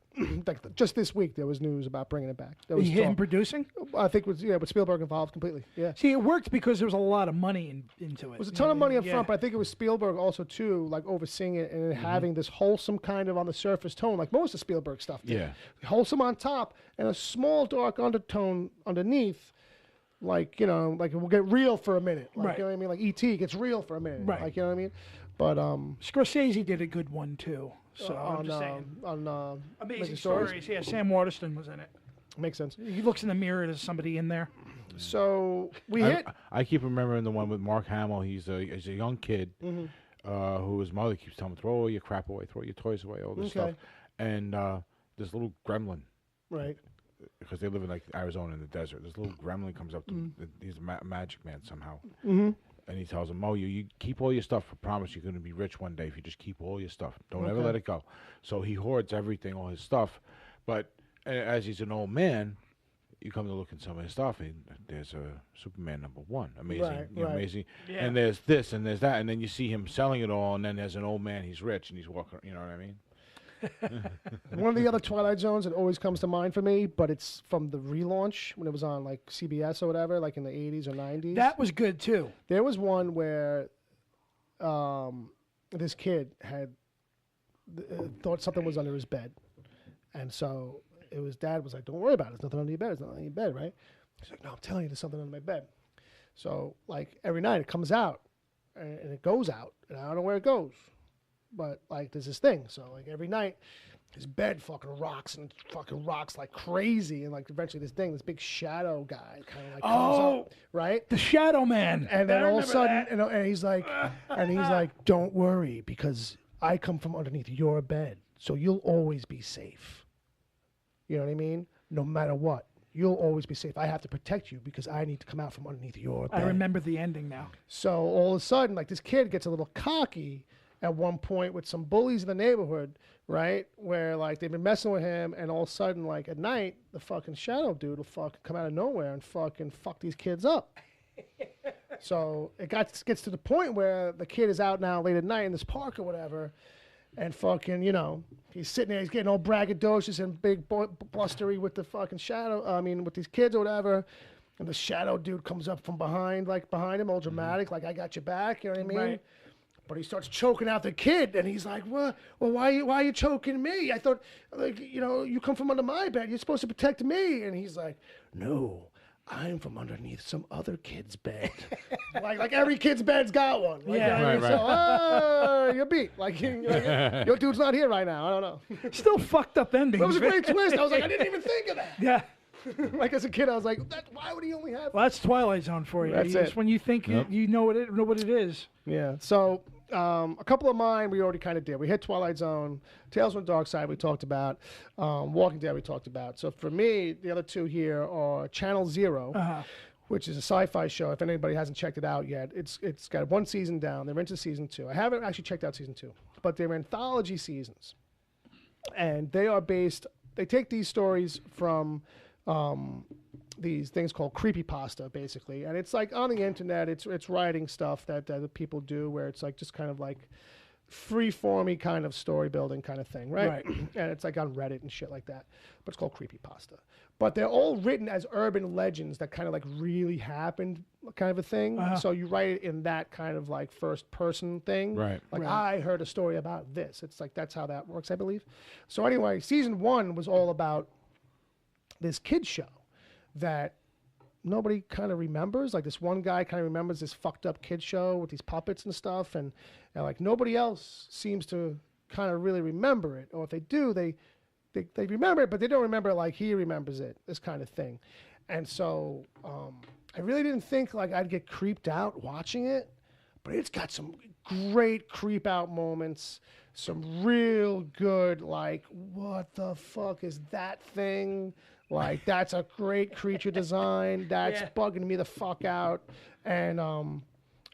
Just this week, there was news about bringing it back. There was him producing? I think with Spielberg involved completely. Yeah. See, it worked because there was a lot of money into it. It was a ton of money up front, but I think it was Spielberg also too, like overseeing it and having this wholesome kind of on the surface tone, like most of Spielberg stuff did. Yeah. Wholesome on top and a small dark undertone underneath. Like, like we'll get real for a minute. Like, right. You know what I mean? Like E.T. gets real for a minute. Right. Like, you know what I mean? But Scorsese did a good one too. So I'm just saying. On Amazing Stories. Yeah, Sam Waterston was in it. Makes sense. He looks in the mirror. There's somebody in there. So I keep remembering the one with Mark Hamill. He's a young kid who his mother keeps telling him, throw all your crap away, throw your toys away, all this stuff. And this little gremlin. Right. Because they live in like Arizona in the desert. This little gremlin comes up to he's a magic man somehow. And he tells him, you keep all your stuff. I promise you're going to be rich one day if you just keep all your stuff. Don't ever let it go. So he hoards everything, all his stuff. But as he's an old man, you come to look at some of his stuff, and there's a Superman #1. Amazing. Amazing. Yeah. And there's this and there's that. And then you see him selling it all, and then there's an old man, he's rich, and he's walking, you know what I mean? One of the other Twilight Zones that always comes to mind for me, but it's from the relaunch when it was on like CBS or whatever, like in the 80s or 90s. That was good too. There was one where this kid had thought something was under his bed, and so his dad was like, "Don't worry about it. There's nothing under your bed. There's nothing under your bed, right?" He's like, "No, I'm telling you, there's something under my bed." So like every night it comes out and it goes out, and I don't know where it goes. But, like, there's this thing. So, like, every night, his bed fucking rocks like crazy. And, like, eventually this big shadow guy kind of, like, comes up, right? The Shadow Man. And then all of a sudden, and he's like, don't worry, because I come from underneath your bed. So you'll always be safe. You know what I mean? No matter what. You'll always be safe. I have to protect you because I need to come out from underneath your bed. I remember the ending now. So, all of a sudden, like, this kid gets a little cocky at one point with some bullies in the neighborhood, right? Where, like, they've been messing with him, and all of a sudden, like, at night, the fucking shadow dude will fucking come out of nowhere and fucking fuck these kids up. So it gets to the point where the kid is out now late at night in this park or whatever, and fucking, he's sitting there, he's getting all braggadocious and big blustery with the fucking with these kids or whatever, and the shadow dude comes up from behind him, all dramatic, like, I got your back, you know what I mean? Right. But he starts choking out the kid, and he's like, "Well, why are you choking me? I thought, like, you come from under my bed. You're supposed to protect me." And he's like, "No, I'm from underneath some other kid's bed." like every kid's bed's got one. Like, Right. So, you're beat. Like, your dude's not here right now. I don't know. Still fucked up ending. It was a great twist. I was like, I didn't even think of that. Yeah. Like as a kid, I was like, why would he only have? Well, that's Twilight Zone for you. That's It's it. when you think you know what it is. Yeah. So a couple of mine we already kind of did. We hit Twilight Zone, Tales from the Dark Side we talked about, Walking Dead we talked about. So for me, the other two here are Channel Zero, which is a sci-fi show. If anybody hasn't checked it out yet, it's got one season down. They're into season 2. I haven't actually checked out season 2, but they're anthology seasons, and they are based. They take these stories from these things called creepypasta, basically, and it's like on the internet. It's writing stuff that people do, where it's like just kind of like free-formy kind of story building kind of thing, right? And it's like on Reddit and shit like that. But it's called creepypasta. But they're all written as urban legends that kind of like really happened, kind of a thing. So you write it in that kind of like first-person thing, Right? Like I heard a story about this. It's like that's how that works, I believe. So anyway, season 1 was all about this kid show that nobody kind of remembers. Like this one guy kind of remembers this fucked up kid show with these puppets and stuff, and like nobody else seems to kind of really remember it, or if they do, they remember it, but they don't remember it like he remembers it. This kind of thing. And so I really didn't think like I'd get creeped out watching it, but it's got some great creep out moments. Some real good, like, what the fuck is that thing? Like, that's a great creature design. That's bugging me the fuck out. And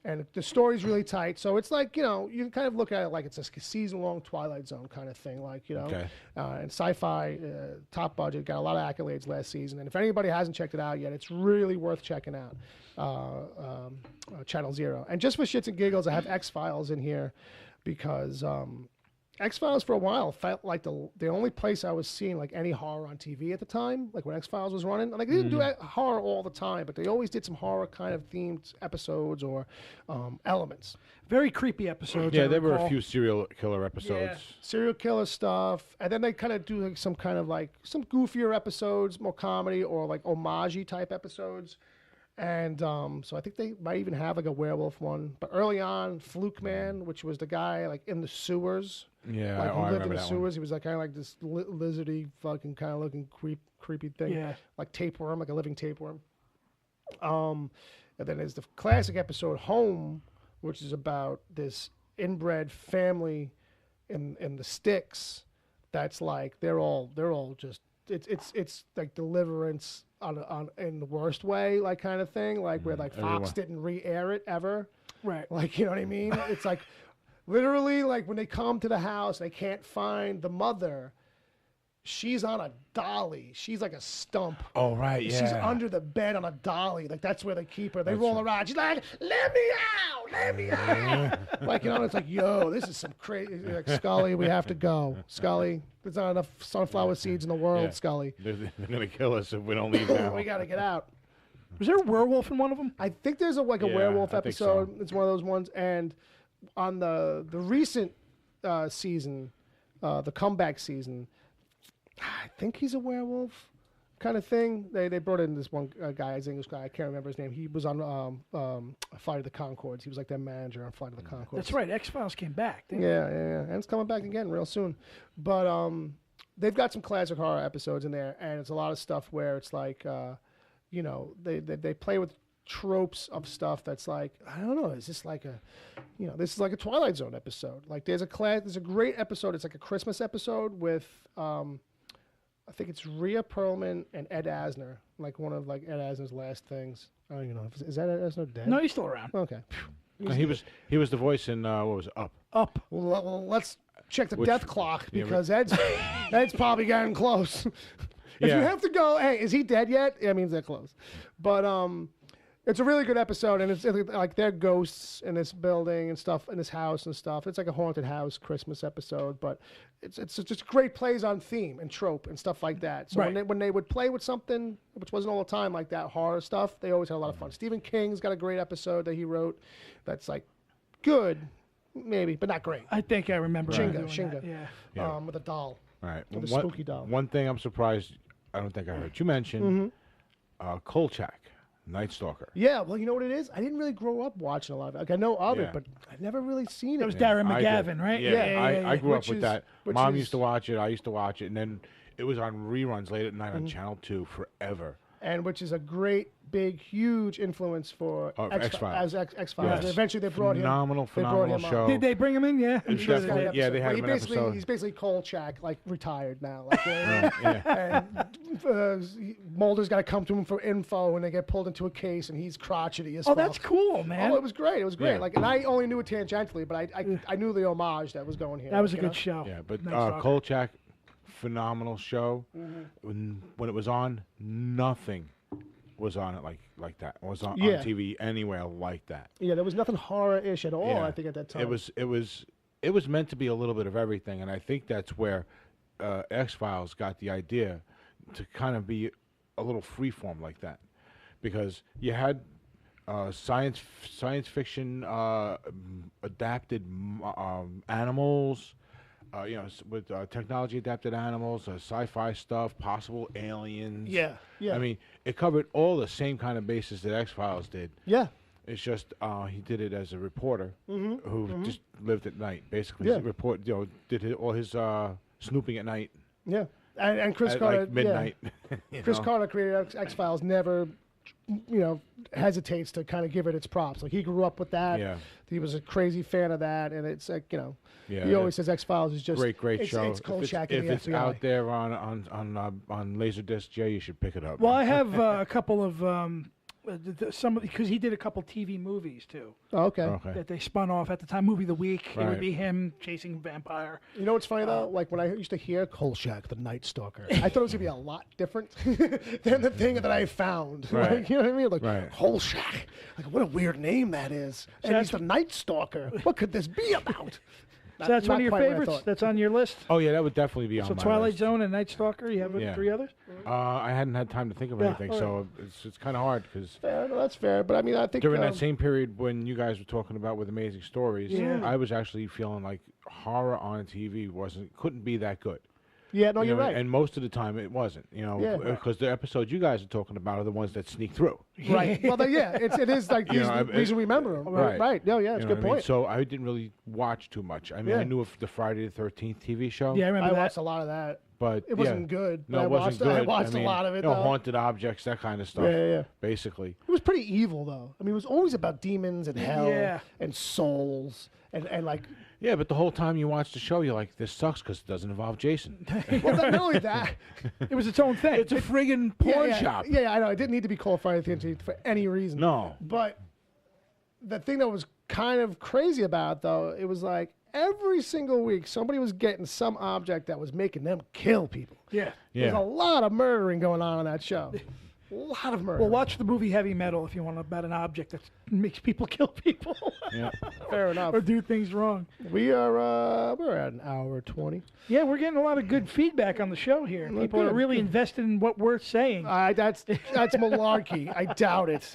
the story's really tight. So it's like, you can kind of look at it like it's a season-long Twilight Zone kind of thing. Like, and sci-fi, top budget, got a lot of accolades last season. And if anybody hasn't checked it out yet, it's really worth checking out. Channel Zero. And just for shits and giggles, I have X-Files in here because X-Files for a while felt like the only place I was seeing like any horror on TV at the time, like when X-Files was running. Like they didn't do horror all the time, but they always did some horror kind of themed episodes or elements. Very creepy episodes. Yeah, there were a few serial killer episodes. Yeah. Serial killer stuff, and then they kind of do like some kind of like some goofier episodes, more comedy or like homage type episodes. And so I think they might even have like a werewolf one. But early on, Fluke Man, which was the guy like in the sewers. Yeah, like he lived in the that sewers. one. He was like kind of like this lizardy, fucking kind of looking creepy thing. Yeah. Like tapeworm, like a living tapeworm. And then there's the classic episode Home, which is about this inbred family in the sticks. That's like they're all just it's like Deliverance on in the worst way, like kind of thing, like where like Fox didn't re-air it ever. Right. Like, you know what I mean? It's like literally like when they come to the house, they can't find the mother. She's on a dolly. She's like a stump. Oh, right, yeah. She's under the bed on a dolly. Like, that's where they keep her. They roll around. She's like, let me out! Let me out! Like, it's like, yo, this is some crazy. Like, Scully, we have to go. Scully, there's not enough sunflower seeds in the world, Scully. They're going to kill us if we don't leave now. We got to get out. Was there a werewolf in one of them? I think there's a werewolf I think episode. so. It's one of those ones. And on the recent season, the comeback season, I think he's a werewolf kind of thing. They brought in this one guy, his English guy. I can't remember his name. He was on Flight of the Conchords. He was like their manager on Flight of the Conchords. That's right. X-Files came back. Yeah. And it's coming back again real soon. But they've got some classic horror episodes in there, and it's a lot of stuff where it's like, they play with tropes of stuff that's like, I don't know, is this like a, this is like a Twilight Zone episode. Like there's a great episode. It's like a Christmas episode with, I think it's Rhea Perlman and Ed Asner, like one of like Ed Asner's last things. I don't even know. Is that Ed Asner dead? No, he's still around. Okay. He was the voice in what was it, Up? Up. Well, let's check the death clock because Ed's probably getting close. If you have to go, hey, is he dead yet? It means they're close. But it's a really good episode, and it's like they're ghosts in this building and stuff, in this house and stuff. It's like a haunted house Christmas episode, but it's just great plays on theme and trope and stuff like that. So when they would play with something, which wasn't all the time, like that horror stuff, they always had a lot of fun. Stephen King's got a great episode that he wrote that's like good, maybe, but not great. I think I remember. Shinga. Yeah. With a doll. All right. With a spooky doll. One thing I'm surprised, I don't think I heard you mention, Kolchak, Night Stalker. Yeah, well, you know what it is? I didn't really grow up watching a lot of it. Like, I know of it, but I've never really seen it. That was Darren McGavin, right? Yeah, I grew up with that. Mom is, used to watch it. I used to watch it. And then it was on reruns late at night on Channel 2 forever. And which is a great, big, huge influence for X-Files. X-Files. Yes. Eventually they brought Phenomenal show. Did they bring him in? Yeah. I'm sure they did. Yeah, they had him in an episode. He's basically Kolchak, like retired now. Like, and Mulder's got to come to him for info, and they get pulled into a case, and he's crotchety as fuck. Oh, that's cool, man. Oh, it was great. It was great. Yeah. Like, and I only knew it tangentially, but I knew the homage that was going here. That was a good show. Yeah, but Kolchak, phenomenal show. When it was on, nothing was on it like that. It was on TV anywhere like that. Yeah, there was nothing horror-ish at all. I think at that time it was meant to be a little bit of everything, and I think that's where X-Files got the idea to kind of be a little freeform like that, because you had science fiction adapted animals. With technology adapted animals, sci-fi stuff, possible aliens. Yeah. I mean, it covered all the same kind of bases that X-Files did. Yeah. It's just he did it as a reporter who just lived at night, basically. Yeah. Did all his snooping at night. Yeah. And Chris Carter, like midnight. Chris Carter created X-Files. Never, hesitates to kind of give it its props. Like, he grew up with that. Yeah. He was a crazy fan of that, and it's like, Yeah, he always says X-Files is just great show. It's Kolchak if and the it's FBI. out there on Laserdisc, Jay, you should pick it up. Well, I have a couple of because he did a couple TV movies too. Oh, okay. That they spun off at the time. Movie of the week. It would be him chasing a vampire. You know what's funny though? Like, when I used to hear Kolchak, the Night Stalker, I thought it was gonna be a lot different than the thing that I found. Right. Like, you know what I mean? Like, right. Kolchak. Like, what a weird name that is. And he's the Night Stalker. What could this be about? So that's one of your favorites? That's on your list? Oh, yeah, that would definitely be on my list. So Twilight Zone and Night Stalker, you have 3 others? I hadn't had time to think of anything, so it's kind of hard because... No, that's fair, but I mean, I think... During that same period when you guys were talking about with Amazing Stories, I was actually feeling like horror on TV couldn't be that good. Yeah, no, you're right. And most of the time it wasn't, because the episodes you guys are talking about are the ones that sneak through. Right. Well, it is like the reason we remember them. Right. No, yeah, it's a good point. So I didn't really watch too much. I mean, I knew of the Friday the 13th TV show. Yeah, I remember I watched a lot of that. But it wasn't good. No, it wasn't good. I watched a lot of it, though. Haunted objects, that kind of stuff. Yeah. Basically. It was pretty evil, though. I mean, it was always about demons and hell and souls and like... Yeah, but the whole time you watch the show, you're like, this sucks because it doesn't involve Jason. Well, not only that. It was its own thing. It's a friggin' porn shop. Yeah, I know. It didn't need to be called Friday the 13th for any reason. No. But the thing that was kind of crazy about it, though, it was like every single week somebody was getting some object that was making them kill people. Yeah. There's a lot of murdering going on that show. A lot of murder. Well, watch the movie Heavy Metal if you want about an object that makes people kill people. Yeah. Fair enough. Or do things wrong. We are we're at an hour 20. Yeah, we're getting a lot of good feedback on the show here. People are really invested in what we're saying. That's malarkey. I doubt it.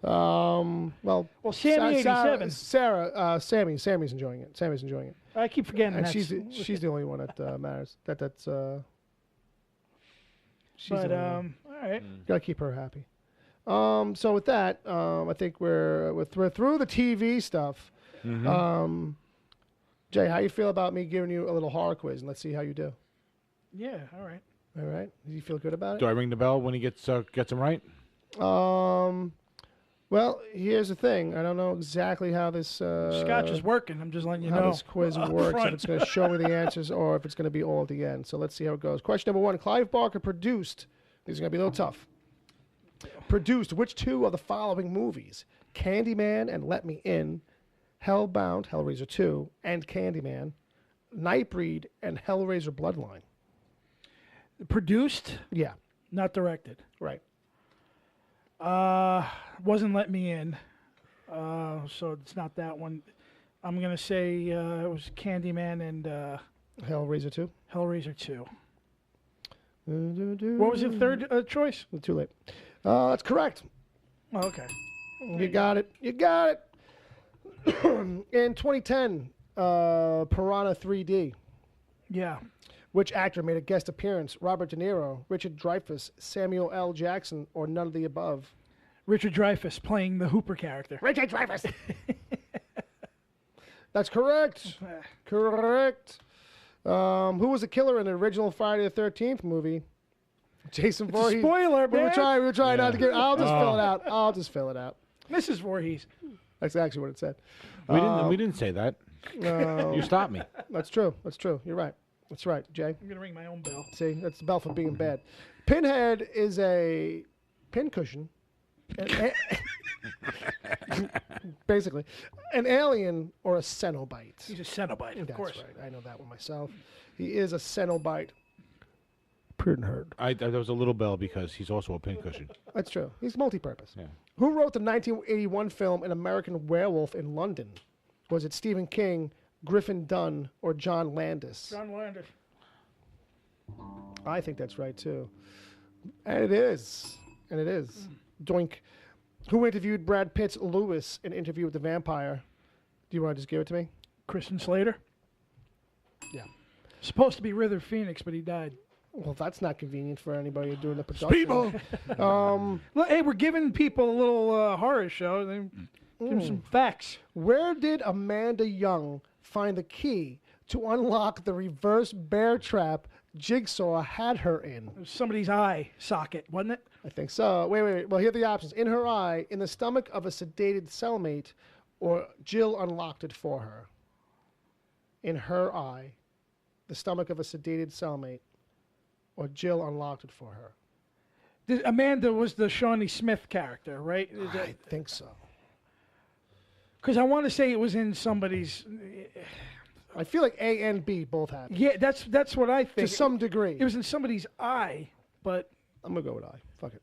Well, Sammy 87. Sammy's enjoying it. Sammy's enjoying it. I keep forgetting. And she's the only one that matters. That's. She's all right. Gotta keep her happy. So with that, I think we're through the TV stuff. Mm-hmm. Jay, how you feel about me giving you a little horror quiz, and let's see how you do. Yeah. All right. All right. Do you feel good about it? Do I ring the bell when he gets them right? Well, here's the thing. I don't know exactly how this Scotch is working. I'm just letting you know how this quiz works. If it's going to show me the answers or if it's going to be all at the end. So let's see how it goes. Question number 1. Clive Barker produced. These are going to be a little tough. Produced which 2 of the following movies? Candyman and Let Me In, Hellbound, Hellraiser 2, and Candyman, Nightbreed, and Hellraiser Bloodline. Produced? Yeah. Not directed. Right. Wasn't Let Me In, so it's not that one. I'm gonna say it was Candyman and Hellraiser 2. Hellraiser 2. What was your third choice? Too late. That's correct. Oh, okay. You got it. In 2010, Piranha 3D. Yeah. Which actor made a guest appearance? Robert De Niro, Richard Dreyfuss, Samuel L. Jackson, or none of the above? Richard Dreyfuss playing the Hooper character. Richard Dreyfuss. That's correct. Correct. Who was the killer in the original Friday the 13th movie? Jason Voorhees. Spoiler, man. We were trying not to get. I'll just fill it out. Mrs. Voorhees. That's actually what it said. We didn't say that. You stopped me. That's true. You're right. That's right, Jay. I'm gonna ring my own bell. See, that's the bell for being bad. Pinhead is a pincushion. Basically, an alien or a Cenobite. He's a Cenobite, of course. That's right. I know that one myself. He is a Cenobite. Pinhead. That was a little bell because he's also a pincushion. That's true. He's multi-purpose. Yeah. Who wrote the 1981 film An American Werewolf in London? Was it Stephen King, Griffin Dunn, or John Landis? John Landis. I think that's right, too. And it is. Doink. Who interviewed Brad Pitt's Lewis in Interview with the Vampire? Do you want to just give it to me? Christian Slater. Yeah. Supposed to be River Phoenix, but he died. Well, that's not convenient for anybody doing the production. Look, hey, we're giving people a little horror show. Give them some facts. Where did Amanda Young find the key to unlock the reverse bear trap Jigsaw had her in? It was somebody's eye socket, wasn't it? I think so. Wait. Well, here are the options. In her eye, in the stomach of a sedated cellmate, or Jill unlocked it for her. In her eye, the stomach of a sedated cellmate, or Jill unlocked it for her. Amanda was the Shawnee Smith character, right? I think so. Because I want to say it was in somebody's. I feel like A and B both had it. Yeah, that's what I think. To some degree. It was in somebody's eye, but. I'm going to go with I. Fuck it.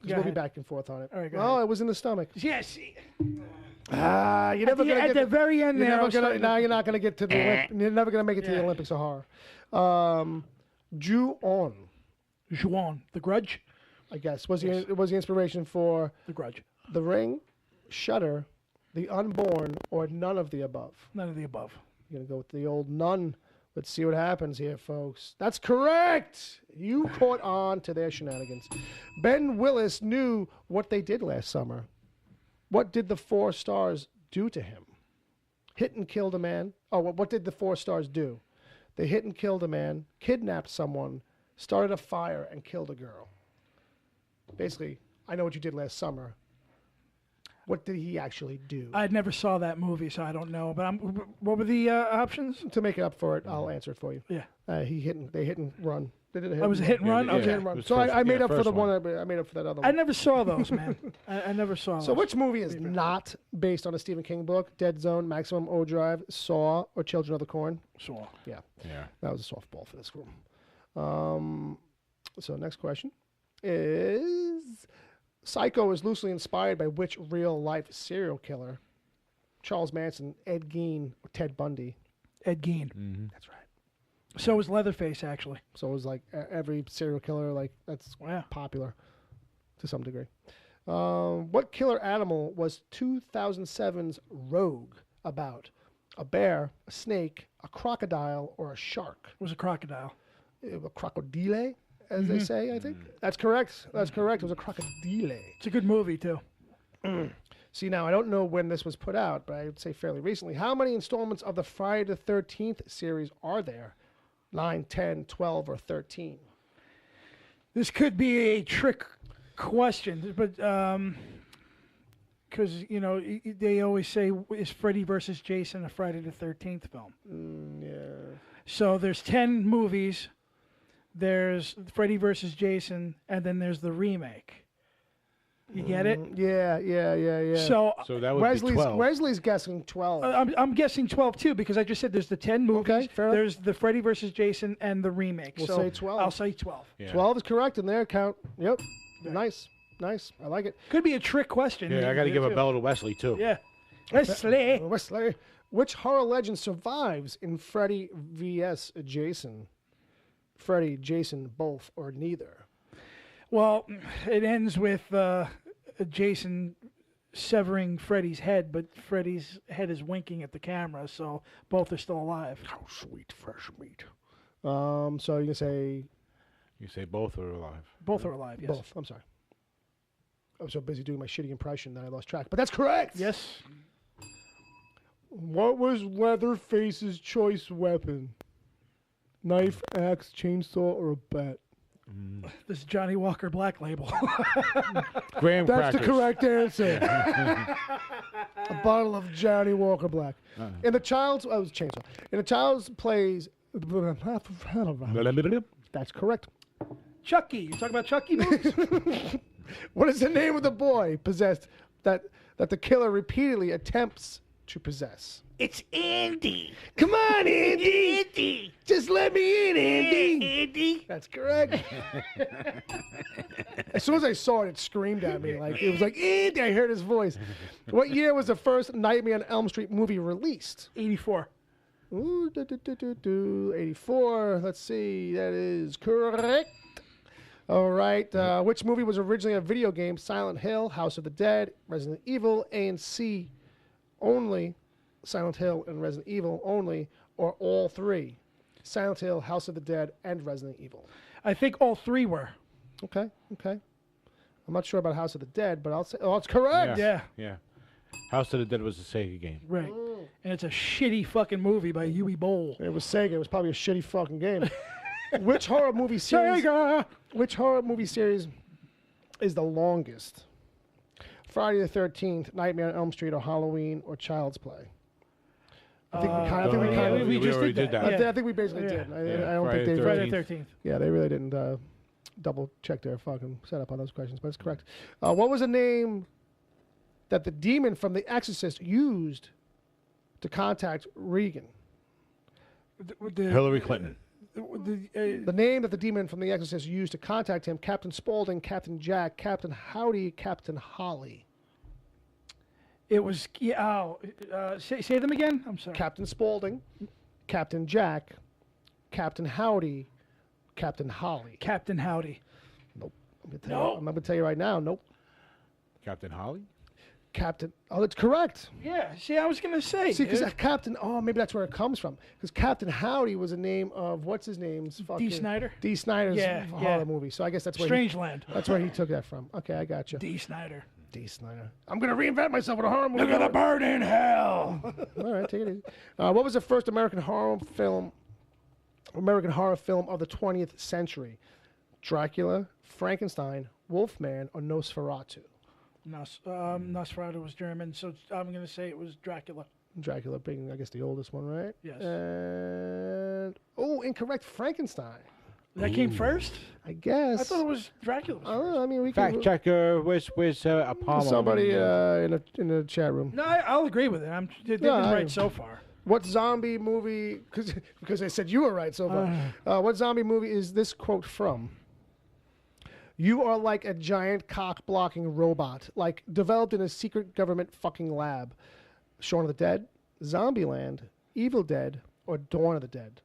Because we'll be back and forth on it. All right, go ahead. it was in the stomach. Yes. You're never going to at the very end. You're not going to get to the Olympics. You're never going to make it to the Olympics of horror. Ju-on. Ju-on. The Grudge? I guess. Was the inspiration for The Grudge. The Ring, Shudder, The Unborn, or none of the above? None of the above. You're going to go with the old none. Let's see what happens here, folks. That's correct. You caught on to their shenanigans. Ben Willis knew what they did last summer. What did the 4 stars do to him? Hit and killed a man. Oh, what did the 4 stars do? They hit and killed a man, kidnapped someone, started a fire, and killed a girl. Basically, I know what you did last summer. What did he actually do? I never saw that movie, so I don't know. But what were the options? To make up for it, I'll answer it for you. Yeah. They hit and run. They did a hit. Oh, was it hit and run? Yeah, okay. Hit and run. So I made up for the one. I made up for that other one. I never saw those, man. I never saw those. So which movie is not based on a Stephen King book? Dead Zone, Maximum Overdrive, Saw, or Children of the Corn? Saw. Yeah. That was a softball for this room. So next question is... Psycho is loosely inspired by which real-life serial killer? Charles Manson, Ed Gein, or Ted Bundy? Ed Gein. Mm-hmm. That's right. So was Leatherface, actually. So it was like every serial killer, that's popular to some degree. What killer animal was 2007's Rogue about? A bear, a snake, a crocodile, or a shark? It was a crocodile. A crocodile? As they say, I think. That's correct. It was a crocodile. It's a good movie, too. See, now, I don't know when this was put out, but I would say fairly recently. How many installments of the Friday the 13th series are there? 9, 10, 12, or 13? This could be a trick question, but because, they always say, is Freddy versus Jason a Friday the 13th film? Yeah. So there's 10 movies. There's Freddy versus Jason, and then there's the remake. You get it? Yeah. So that would be 12. Wesley's guessing 12. I'm guessing 12 too, because I just said there's the 10 movies. Okay, fair enough. There's the Freddy versus Jason and the remake. We'll so say 12. I'll say 12. Yeah. 12 is correct in their count. Yep. Nice. I like it. Could be a trick question. Yeah, I got to give a bell to Wesley too. Yeah. Wesley. Which horror legend survives in Freddy vs. Jason? Freddy, Jason, both, or neither? Well, it ends with Jason severing Freddy's head, but Freddy's head is winking at the camera, so both are still alive. How sweet, fresh meat. So you can say... You say both are alive. Both are alive, yes. Both, I'm sorry. I was so busy doing my shitty impression that I lost track. But that's correct! Yes. What was Leatherface's choice weapon? Knife, axe, chainsaw, or a bat? This is Johnny Walker Black Label. Graham That's crackers. the correct answer. A bottle of Johnny Walker Black. In the child's... Oh, it was chainsaw. In the child's plays... That's correct. Chucky. You talking about Chucky movies? What is the name of the boy possessed that the killer repeatedly attempts to possess? It's Andy. Come on, Andy. Andy. Just let me in, Andy. Andy. That's correct. As soon as I saw it, it screamed at me. Like it was like, Andy. I heard his voice. What year was the first Nightmare on Elm Street movie released? 84. Ooh, 84. Let's see. That is correct. All right. Which movie was originally a video game? Silent Hill, House of the Dead, Resident Evil, A and C only, Silent Hill and Resident Evil only, or all three? Silent Hill, House of the Dead, and Resident Evil. I think all three were. Okay. I'm not sure about House of the Dead, but I'll say, oh, it's correct. Yeah. House of the Dead was a Sega game. Right. And it's a shitty fucking movie by Huey Bowl. It was Sega. It was probably a shitty fucking game. Which horror movie series? Sega! Which horror movie series is the longest? Friday the 13th, Nightmare on Elm Street, or Halloween, or Child's Play? I think we just already did that. I think we basically did. I don't Friday think they. Friday the 13th. Yeah, they really didn't double check their fucking setup on those questions, but it's correct. What was the name that the demon from The Exorcist used to contact Regan? Hillary Clinton. The name that the demon from The Exorcist used to contact him: Captain Spaulding, Captain Jack, Captain Howdy, Captain Holly. It was say them again. I'm sorry. Captain Spaulding, Captain Jack, Captain Howdy, Captain Holly. Captain Howdy. Nope. I'm going to tell you right now. Nope. Captain Holly? Captain. Oh, that's correct. Yeah. See, I was going to say. See, because Captain. Oh, maybe that's where it comes from. Because Captain Howdy was a name of what's his name's fucking D. Snyder. D. Snyder's horror movie. So I guess that's where Strangeland. That's where he took that from. Okay, I got you. D. Snyder. D. Snyder. I'm gonna reinvent myself with a horror movie. Look at the bird in hell. All right, take it easy. What was the first American horror film of the 20th century? Dracula, Frankenstein, Wolfman, or Nosferatu? Nosferatu was German, so I'm going to say it was Dracula. Dracula being, I guess, the oldest one, right? Yes. And incorrect. Frankenstein. That came first? I guess. I thought it was Dracula. I mean, we Fact can. checker. Where's Apollo? Somebody in the chat room. No, I'll agree with it. They've been right so far. What zombie movie? Because I said you were right so far. What zombie movie is this quote from? You are like a giant cock-blocking robot, like developed in a secret government fucking lab. Shaun of the Dead, Zombieland, Evil Dead, or Dawn of the Dead?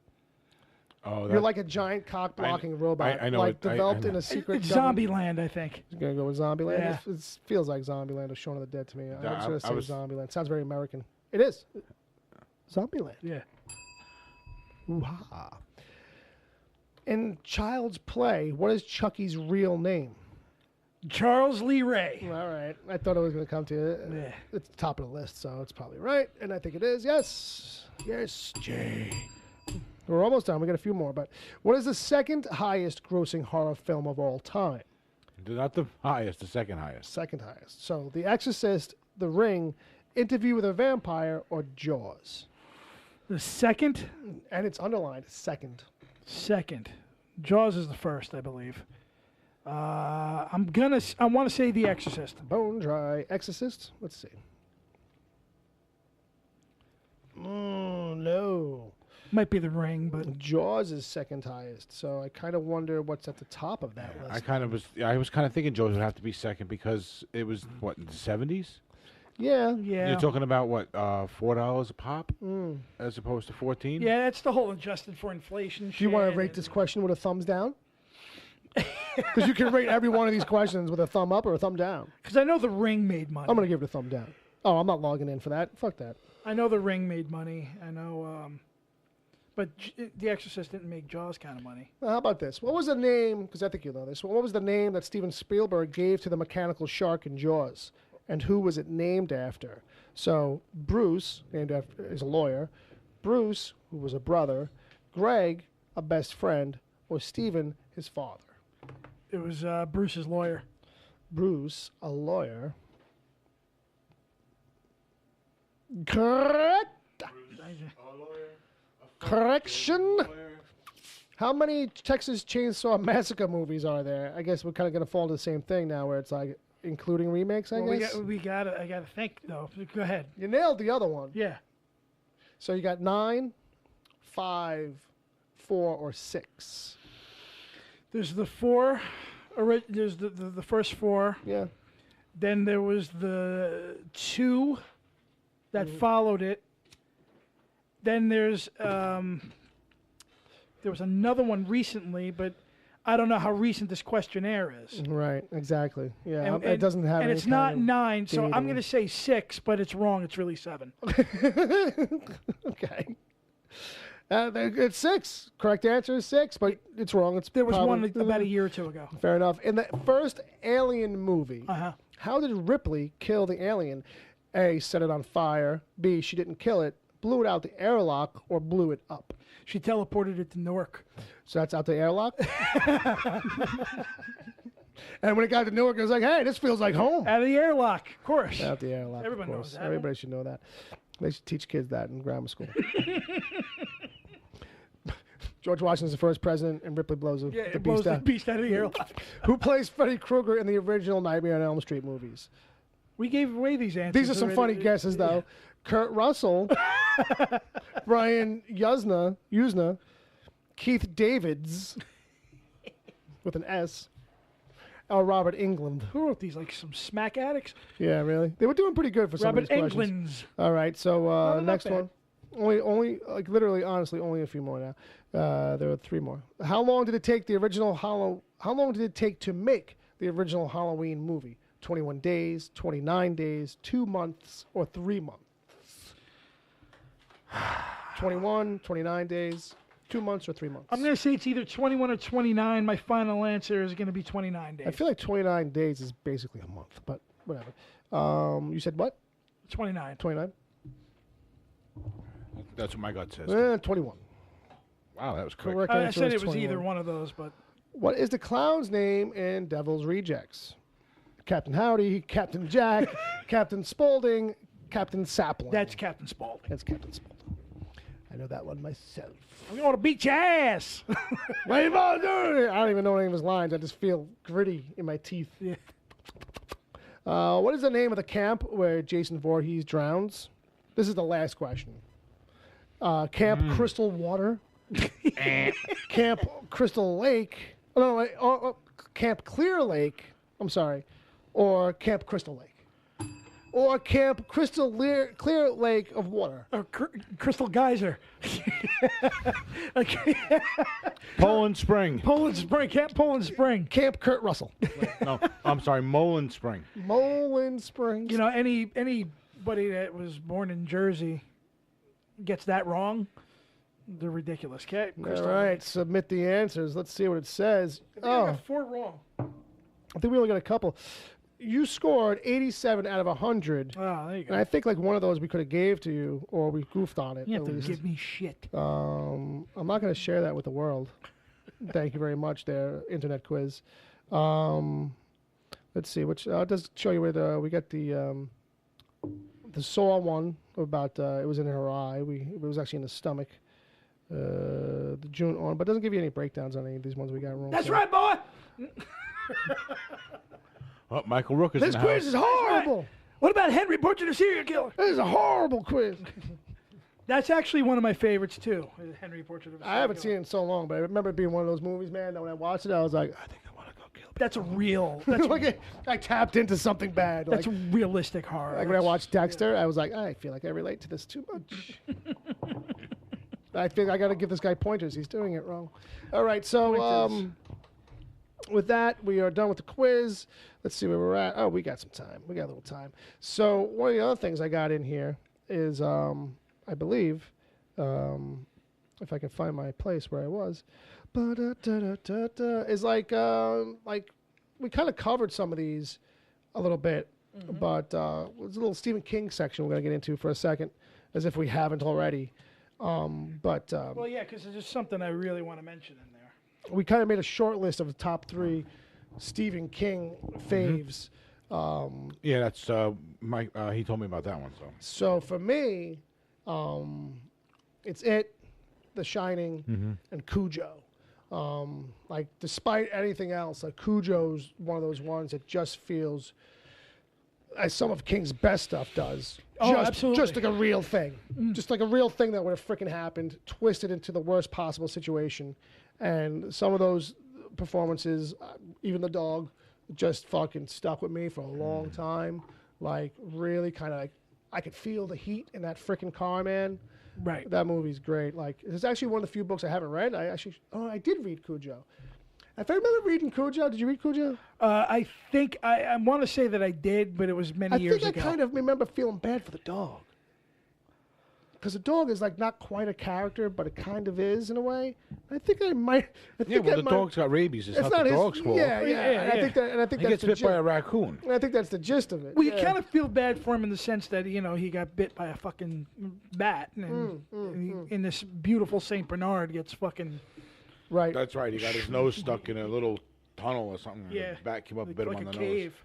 Oh, you're like a giant cock-blocking robot, I know like developed in a secret government. Zombieland, I think. You're going to go with Zombieland? Yeah. It feels like Zombieland or Shaun of the Dead to me. I'm just going to say Zombieland. Sounds very American. It is. Zombieland. Yeah. Ooh-ha. In Child's Play, what is Chucky's real name? Charles Lee Ray. All right. I thought it was going to come to you. Yeah. It's the top of the list, so it's probably right. And I think it is. Yes. Yes, Jay. We're almost done. We got a few more. But what is the second highest grossing horror film of all time? Not the highest, the second highest. Second highest. So The Exorcist, The Ring, Interview with a Vampire, or Jaws? The second? And it's underlined second. Second. Jaws is the first, I believe. I want to say The Exorcist. Bone dry. Exorcist? Let's see. Oh, no. Might be The Ring, but Jaws is second highest. So I kind of wonder what's at the top of that list. I was kind of thinking Jaws would have to be second because it was what, in the 70s? Yeah. You're talking about what, $4 a pop as opposed to 14? Yeah, that's the whole adjusted for inflation shit. Do you want to rate this question with a thumbs down? Because you can rate every one of these questions with a thumb up or a thumb down. Because I know The Ring made money. I'm going to give it a thumb down. Oh, I'm not logging in for that. Fuck that. I know The Ring made money. I know, but The Exorcist didn't make Jaws kind of money. Well, how about this? What was the name, because I think you know this, what was the name that Steven Spielberg gave to the mechanical shark in Jaws? And who was it named after? So, Bruce, named after, is a lawyer. Bruce, who was a brother. Greg, a best friend. Or Steven, his father. It was Bruce's lawyer. Bruce, a lawyer. Correct. Correction. How many Texas Chainsaw Massacre movies are there? I guess we're kind of going to fall into the same thing now, where it's like including remakes. I guess I gotta think though. Go ahead. You nailed the other one. Yeah. So you got 9, 5, 4, or 6. There's the 4. There's the first 4. Yeah. Then there was the 2 that followed it. Then there was another one recently, but I don't know how recent this questionnaire is. Right, exactly. Yeah, it doesn't have. And any it's not kind of 9, so dating. I'm going to say 6, but it's wrong. It's really 7. Okay. It's 6. Correct answer is 6, but it's wrong. There was one about a year or 2 ago. Fair enough. In the first Alien movie, Uh-huh. how did Ripley kill the alien? A, set it on fire. B, she didn't kill it, blew it out the airlock, or blew it up. She teleported it to Newark. So that's out the airlock? And when it got to Newark, it was like, hey, this feels like home. Out of the airlock, of course. Out the airlock, Everyone of course. knows that. Everybody should know that. They should teach kids that in grammar school. George Washington's the first president, and Ripley blows the It beast blows the out. beast out of the airlock. Who plays Freddy Krueger in the original Nightmare on Elm Street movies? We gave away these answers. These are some funny already. guesses, though. Kurt Russell, Brian Usna, Keith Davids, with an S, or Robert Englund. Who wrote these? Like some smack addicts? Yeah, really? They were doing pretty good for some Robert of these questions. Englund's. All right, so not next bad. one. Only, like literally, honestly, only a few more now. There are 3 more. How long did it take the original How long did it take to make the original Halloween movie? 21 days, 29 days, 2 months, or 3 months? 21, 29 days, 2 months, or 3 months? I'm going to say it's either 21 or 29. My final answer is going to be 29 days. I feel like 29 days is basically a month, but whatever. You said what? 29. 29? That's what my gut says. 21. Wow, that was quick. Correct I answer said is it was 21. either one of those, but What is the clown's name in Devil's Rejects? Captain Howdy, Captain Jack, Captain Spaulding, Captain Sapling. that's Captain Spaulding. That's Captain Spaulding. I know that one myself. I'm going to beat your ass. What are you gonna do? I don't even know any of his lines. I just feel gritty in my teeth. Yeah. What is the name of the camp where Jason Voorhees drowns? This is the last question. Camp Crystal Water. Camp Crystal Lake. Oh, no, wait, Camp Clear Lake. I'm sorry. Or Camp Crystal Lake. Or Camp Crystal Clear Lake of Water. Or Crystal Geyser. Poland Spring. Poland Spring. Camp Poland Spring. Camp Kurt Russell. No, I'm sorry, Molen Spring. Molen Springs. You know, anybody that was born in Jersey gets that wrong, they're ridiculous. Okay? All right, submit the answers. Let's see what it says. I got 4 wrong. I think we only got a couple. You scored 87 out of 100. Oh, there you go. And I think like one of those we could have gave to you, or we goofed on it. You have at to least. give me shit. I'm not going to share that with the world. Thank you very much, there, internet quiz. Let's see, which I'll just show you where we got the Saw one about it was in her eye. It was actually in the stomach. The June one, but it doesn't give you any breakdowns on any of these ones we got wrong. That's so. right, boy. Oh, Michael Rook is This in the quiz house. is horrible. What about Henry Portrait of Serial Killer? This is a horrible quiz. That's actually one of my favorites too. Henry Portrait of a Serial I haven't Killer. seen it in so long, but I remember it being one of those movies, man, that when I watched it, I was like, I think I want to go kill people. That's a real. That's Like I tapped into something bad. that's Like, realistic horror. like when I watched Dexter, I was like, I feel like I relate to this too much. I think I got to give this guy pointers. He's doing it wrong. All right, so with that, we are done with the quiz. Let's see where we're at. Oh, we got some time. We got a little time. So one of the other things I got in here is, I believe, if I can find my place where I was, is like we kind of covered some of these a little bit, but there's a little Stephen King section we're going to get into for a second, as if we haven't already. Well, yeah, because there's just something I really want to mention in there. We kind of made a short list of the top 3 Stephen King faves. Yeah, that's Mike. He told me about that one. So for me, it's It, The Shining, and Cujo. Like despite anything else, like Cujo's one of those ones that just feels, as some of King's best stuff does. Absolutely. Just like a real thing. Just like a real thing that would have freaking happened, twisted into the worst possible situation. And some of those performances, even the dog, just fucking stuck with me for a long time. Like, really kind of like, I could feel the heat in that freaking car, man. Right. That movie's great. Like, it's actually one of the few books I haven't read. I did read Cujo. If I remember reading Cujo, did you read Cujo? I think, I want to say that I did, but it was many years ago. I think I kind of remember feeling bad for the dog. Because the dog is like not quite a character, but it kind of is in a way. I think I might. The dog's got rabies. It's not the dog's fault. Yeah. I think he gets bit by a raccoon. I think that's the gist of it. Well, you kind of feel bad for him in the sense that he got bit by a fucking bat, and in this beautiful Saint Bernard gets fucking. Right. That's right. He got his nose stuck in a little tunnel or something. Yeah. And the bat came up and bit him on the cave.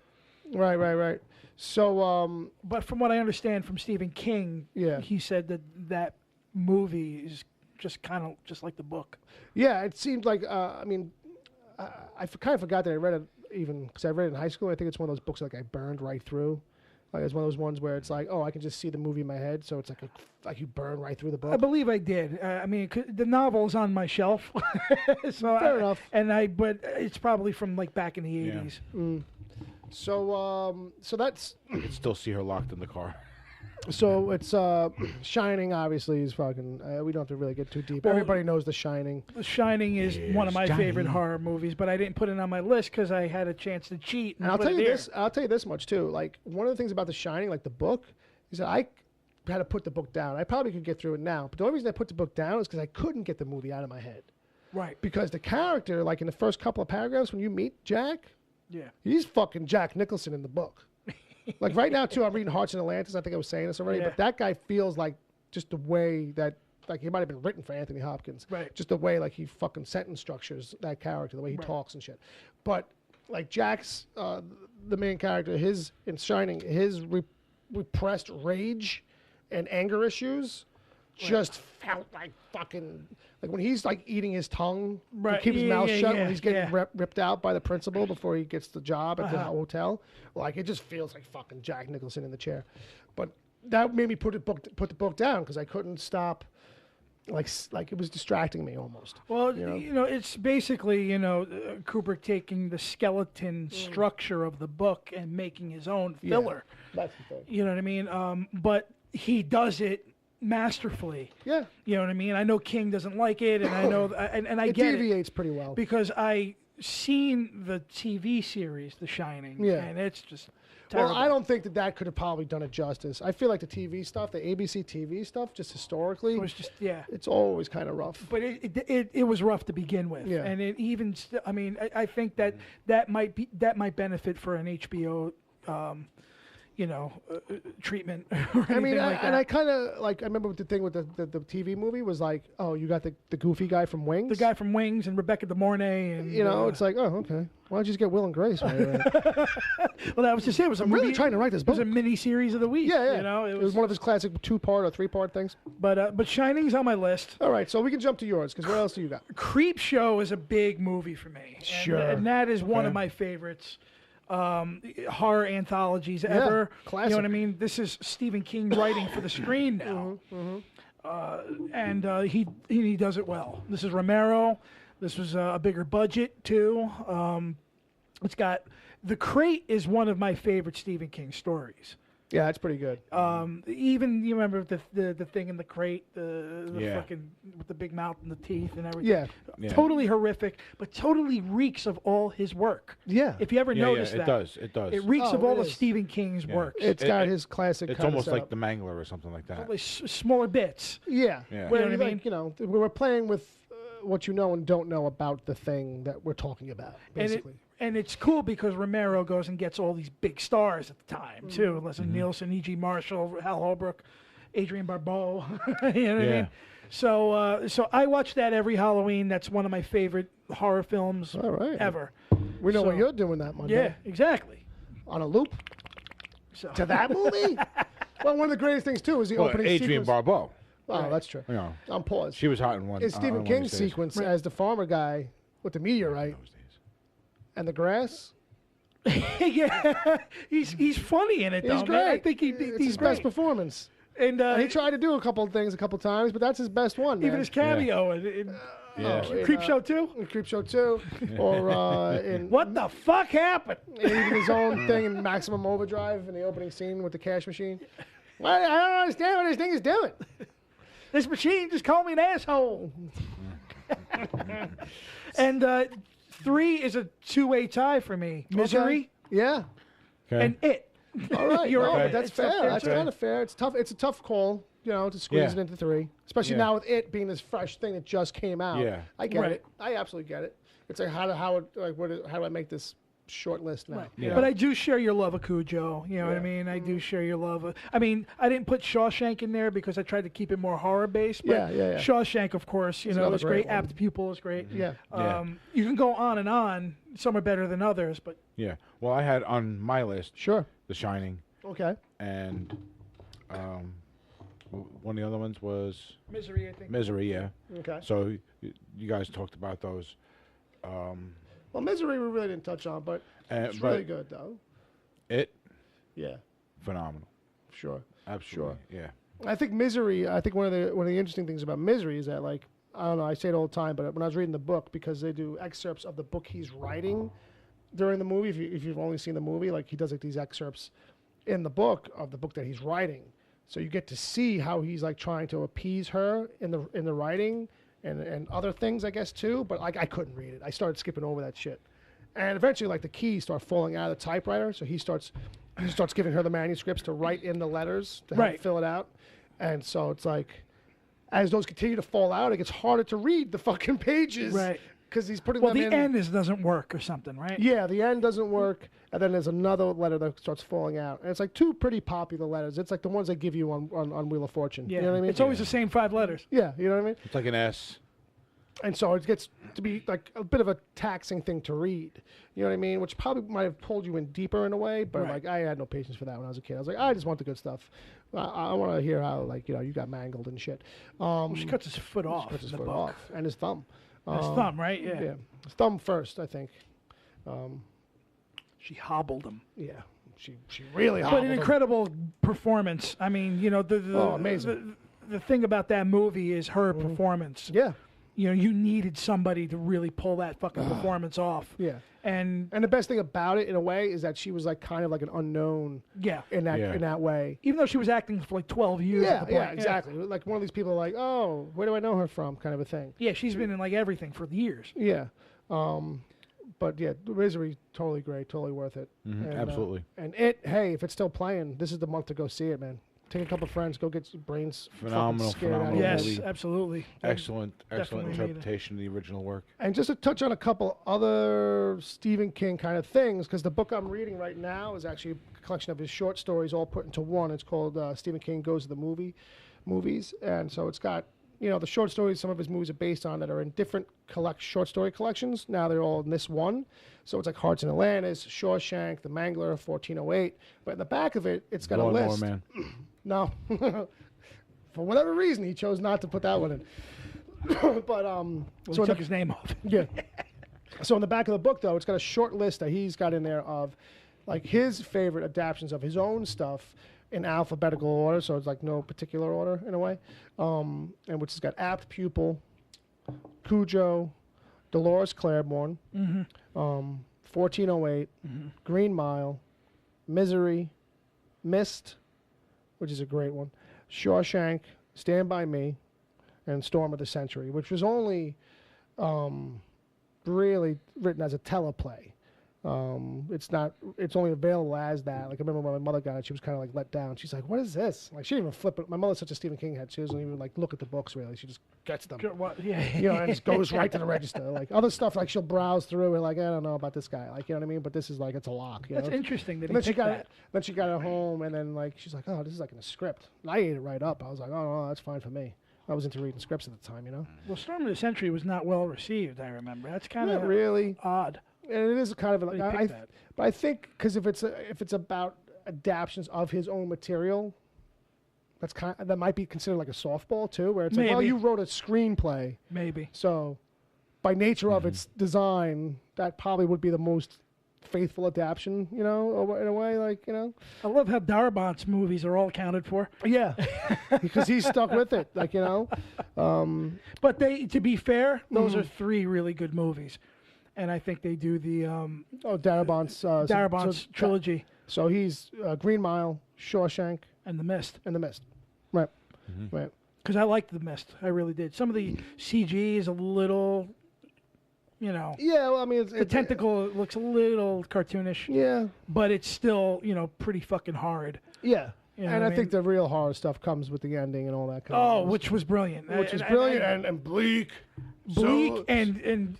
nose. Right. So, but from what I understand from Stephen King, he said that movie is just kind of just like the book. Yeah, it seemed like, I kind of forgot that I read it even, because I read it in high school. I think it's one of those books like I burned right through. Like it's one of those ones where it's like, oh, I can just see the movie in my head, so it's like you burn right through the book. I believe I did. The novel's on my shelf. So fair enough. But it's probably from like back in the 80s. Mm. So that's. You can still see her locked in the car. So it's Shining. Obviously, is fucking. We don't have to really get too deep. Well, everybody knows The Shining. The Shining is one of my favorite horror movies, but I didn't put it on my list because I had a chance to cheat. And I'll tell you this. I'll tell you this much too. Like one of the things about The Shining, like the book, is that I had to put the book down. I probably could get through it now, but the only reason I put the book down is because I couldn't get the movie out of my head. Right. Because the character, like in the first couple of paragraphs, when you meet Jack. Yeah. He's fucking Jack Nicholson in the book. Like right now, too, I'm reading Hearts and Atlantis. I think I was saying this already, but that guy feels like just the way that, like he might have been written for Anthony Hopkins. Right. Just the way like he fucking sentence structures that character, the way he talks and shit. But like Jack's, the main character, in Shining, his repressed rage and anger issues just felt like fucking. Like when he's like eating his tongue to keep his mouth shut when he's getting ripped out by the principal before he gets the job at the hotel. Like it just feels like fucking Jack Nicholson in the chair. But that made me put the book down because I couldn't stop. Like it was distracting me almost. Well, it's basically Kubrick taking the skeleton structure of the book and making his own filler. That's the thing. You know what I mean? But he does it masterfully. Yeah. You know what I mean? I know King doesn't like it, and I know, and I get it. It deviates pretty well. Because I seen the TV series, The Shining, and it's just terrible. Well, I don't think that could have probably done it justice. I feel like the TV stuff, the ABC TV stuff, just historically, it was just, it's always kind of rough. But it was rough to begin with. Yeah. And it even, I think that might benefit for an HBO, treatment. I kind of like. I remember the thing with the TV movie was like, oh, you got the goofy guy from Wings, the guy from Wings, and Rebecca De Mornay, and it's like, oh, okay. Why don't you just get Will and Grace? Right? Well, that was just it. It was really trying to write this book. It was a mini series of the week. Yeah. It was one of his classic 2-part or 3-part things. But Shining's on my list. All right, so we can jump to yours because what else do you got? Creep Show is a big movie for me. Sure, and that is one of my favorites. Horror anthologies ever. Classic. You know what I mean? This is Stephen King writing for the screen now. And he does it well. This is Romero. This was a bigger budget too. It's got The Crate is one of my favorite Stephen King stories. Yeah, it's pretty good. Even you remember the thing in the crate, the fucking with the big mouth and the teeth and everything. Yeah. Totally horrific, but totally reeks of all his work. Yeah. If you ever notice that, it does. It reeks of all of Stephen King's works. It's got his classic. It's almost like the Mangler or something like that. Probably smaller bits. Yeah. You know Where what I mean? like, we're playing with what you know and don't know about the thing that we're talking about, basically. And it's cool because Romero goes and gets all these big stars at the time, too. Leslie Nielsen, E.G. Marshall, Hal Holbrook, Adrienne Barbeau. You know what I mean? So I watch that every Halloween. That's one of my favorite horror films ever. We know what you're doing that Monday. Yeah, exactly. On a loop? So. To that movie? Well, one of the greatest things, too, is the opening Adrienne sequence. Barbeau. Oh, that's true. I'm paused. She was hot in one. It's Stephen King's sequence as the farmer guy with the meteorite and the grass. Yeah, he's funny in it, though. He's great. Man. I think it's he's his great. best performance. And he tried to do a couple of things a couple of times, but that's his best one. Even man. his cameo in Creepshow 2? In Creepshow 2. Or in... What the fuck happened? Even his own thing in Maximum Overdrive in the opening scene with the cash machine. Well, I don't understand what this thing is doing. This machine just called me an asshole. And 3 is a two-way tie for me. Misery Yeah. and It. All right. That's It's fair. up there, That's too. kind of fair. It's tough. It's a tough call, to squeeze it into 3. Especially now with It being this fresh thing that just came out. Yeah. I get it. I absolutely get it. It's like how do I make this short list now? Right. Yeah. But I do share your love of Cujo. You know what I mean? I do share your love of... I mean, I didn't put Shawshank in there because I tried to keep it more horror-based. But Yeah. Shawshank, of course, another is great. great one. Apt Pupil is great. Yeah. You can go on and on. Some are better than others, but... Yeah. Well, I had on my list Sure. The Shining. Okay. And one of the other ones was Misery, I think. Misery, yeah. Okay. So you guys talked about those. Well, Misery we really didn't touch on, but it's really good, though. It? Yeah. Phenomenal. Sure. Absolutely. Yeah. I think Misery. I think one of the interesting things about Misery is that, like, I don't know, I say it all the time, but when I was reading the book, because they do excerpts of the book he's writing during the movie. If you've only seen the movie, like he does like these excerpts in the book of the book that he's writing, so you get to see how he's like trying to appease her in the writing and other things, I guess too. But like I couldn't read it. I started skipping over that shit, and eventually like the keys start falling out of the typewriter, so he starts giving her the manuscripts to write in the letters to help fill it out, and so it's like as those continue to fall out, it gets harder to read the fucking pages, Right. Because he's putting them in. Well, the end doesn't work or something, right? Yeah, the end doesn't work, and then there's another letter that starts falling out, and it's like 2 pretty popular letters. It's like the ones they give you on Wheel of Fortune. Yeah. You know what I mean? It's always the same 5 letters. Yeah, you know what I mean? It's like an S. And so it gets to be like a bit of a taxing thing to read. You know what I mean? Which probably might have pulled you in deeper in a way, but like I had no patience for that when I was a kid. I was like, I just want the good stuff. I want to hear how like you got mangled and shit. Well, she cuts his foot off. Cuts his in the foot book. off and his thumb. His thumb, right? Yeah. His thumb first, I think. She hobbled him. Yeah, she really hobbled But an him. incredible performance. I mean, amazing. The thing about that movie is her performance. Yeah. You needed somebody to really pull that fucking performance off. Yeah. And the best thing about it, in a way, is that she was like kind of like an unknown. Yeah. In that way. Even though she was acting for like 12 years. Yeah. At the point. Yeah. Exactly. Like one of these people, are like, oh, where do I know her from? Kind of a thing. Yeah, she's been in like everything for years. Yeah. But yeah, Misery, totally great, totally worth it. Mm-hmm. And, Absolutely. And hey, if it's still playing, this is the month to go see it, man. Take a couple friends, go get your brains Phenomenal, fucking scared out of phenomenal. you. Yes, movie. absolutely. Excellent Definitely interpretation of the original work. And just to touch on a couple other Stephen King kind of things, because the book I'm reading right now is actually a collection of his short stories all put into one. It's called Stephen King Goes to the Movies. And so it's got, the short stories some of his movies are based on that are in different short story collections. Now they're all in this one. So it's like Hearts in Atlantis, Shawshank, The Mangler, 1408. But in the back of it, it's got a list. More, man. No. For whatever reason, he chose not to put that one in. But So he took his name off. yeah. So in the back of the book, though, it's got a short list that he's got in there of like his favorite adaptions of his own stuff in alphabetical order. So it's like no particular order in a way. And which has got Apt Pupil, Cujo, Dolores Claiborne, 1408, Green Mile, Misery, Mist, which is a great one, Shawshank, Stand By Me, and Storm of the Century, which was only really written as a teleplay. It's only available as that. Like, I remember when my mother got it, she was kind of like let down. She's like, "What is this?" Like, she didn't even flip it. My mother's such a Stephen King head. She doesn't even like look at the books really. She just gets them. And just goes right to the register. Like other stuff, like she'll browse through and like, I don't know about this guy. Like, you know what I mean? But this is like, it's a lock. That's interesting that and then he picked that. Then she got it home, and then like she's like, "Oh, this is like in a script." And I ate it right up. I was like, "Oh, no, that's fine for me." I was into reading scripts at the time, Well, Storm of the Century was not well received. I remember. That's kind of really odd. And it is kind of like but I think because if it's about adaptions of his own material, that might be considered like a softball too, where it's like, well, you wrote a screenplay, maybe. So, by nature of its design, that probably would be the most faithful adaptation, in a way, like, I love how Darabont's movies are all accounted for. Yeah, because he's stuck with it, like, But to be fair, those are 3 really good movies. And I think they do the Darabont's trilogy. So he's Green Mile, Shawshank, and The Mist. Right. Right. Because I liked The Mist. I really did. Some of the CG is a little, Yeah, well, I mean, the tentacle looks a little cartoonish. Yeah. But it's still, pretty fucking hard. Yeah. And I think the real horror stuff comes with the ending and all that kind of stuff. Which was brilliant. And bleak. Bleak and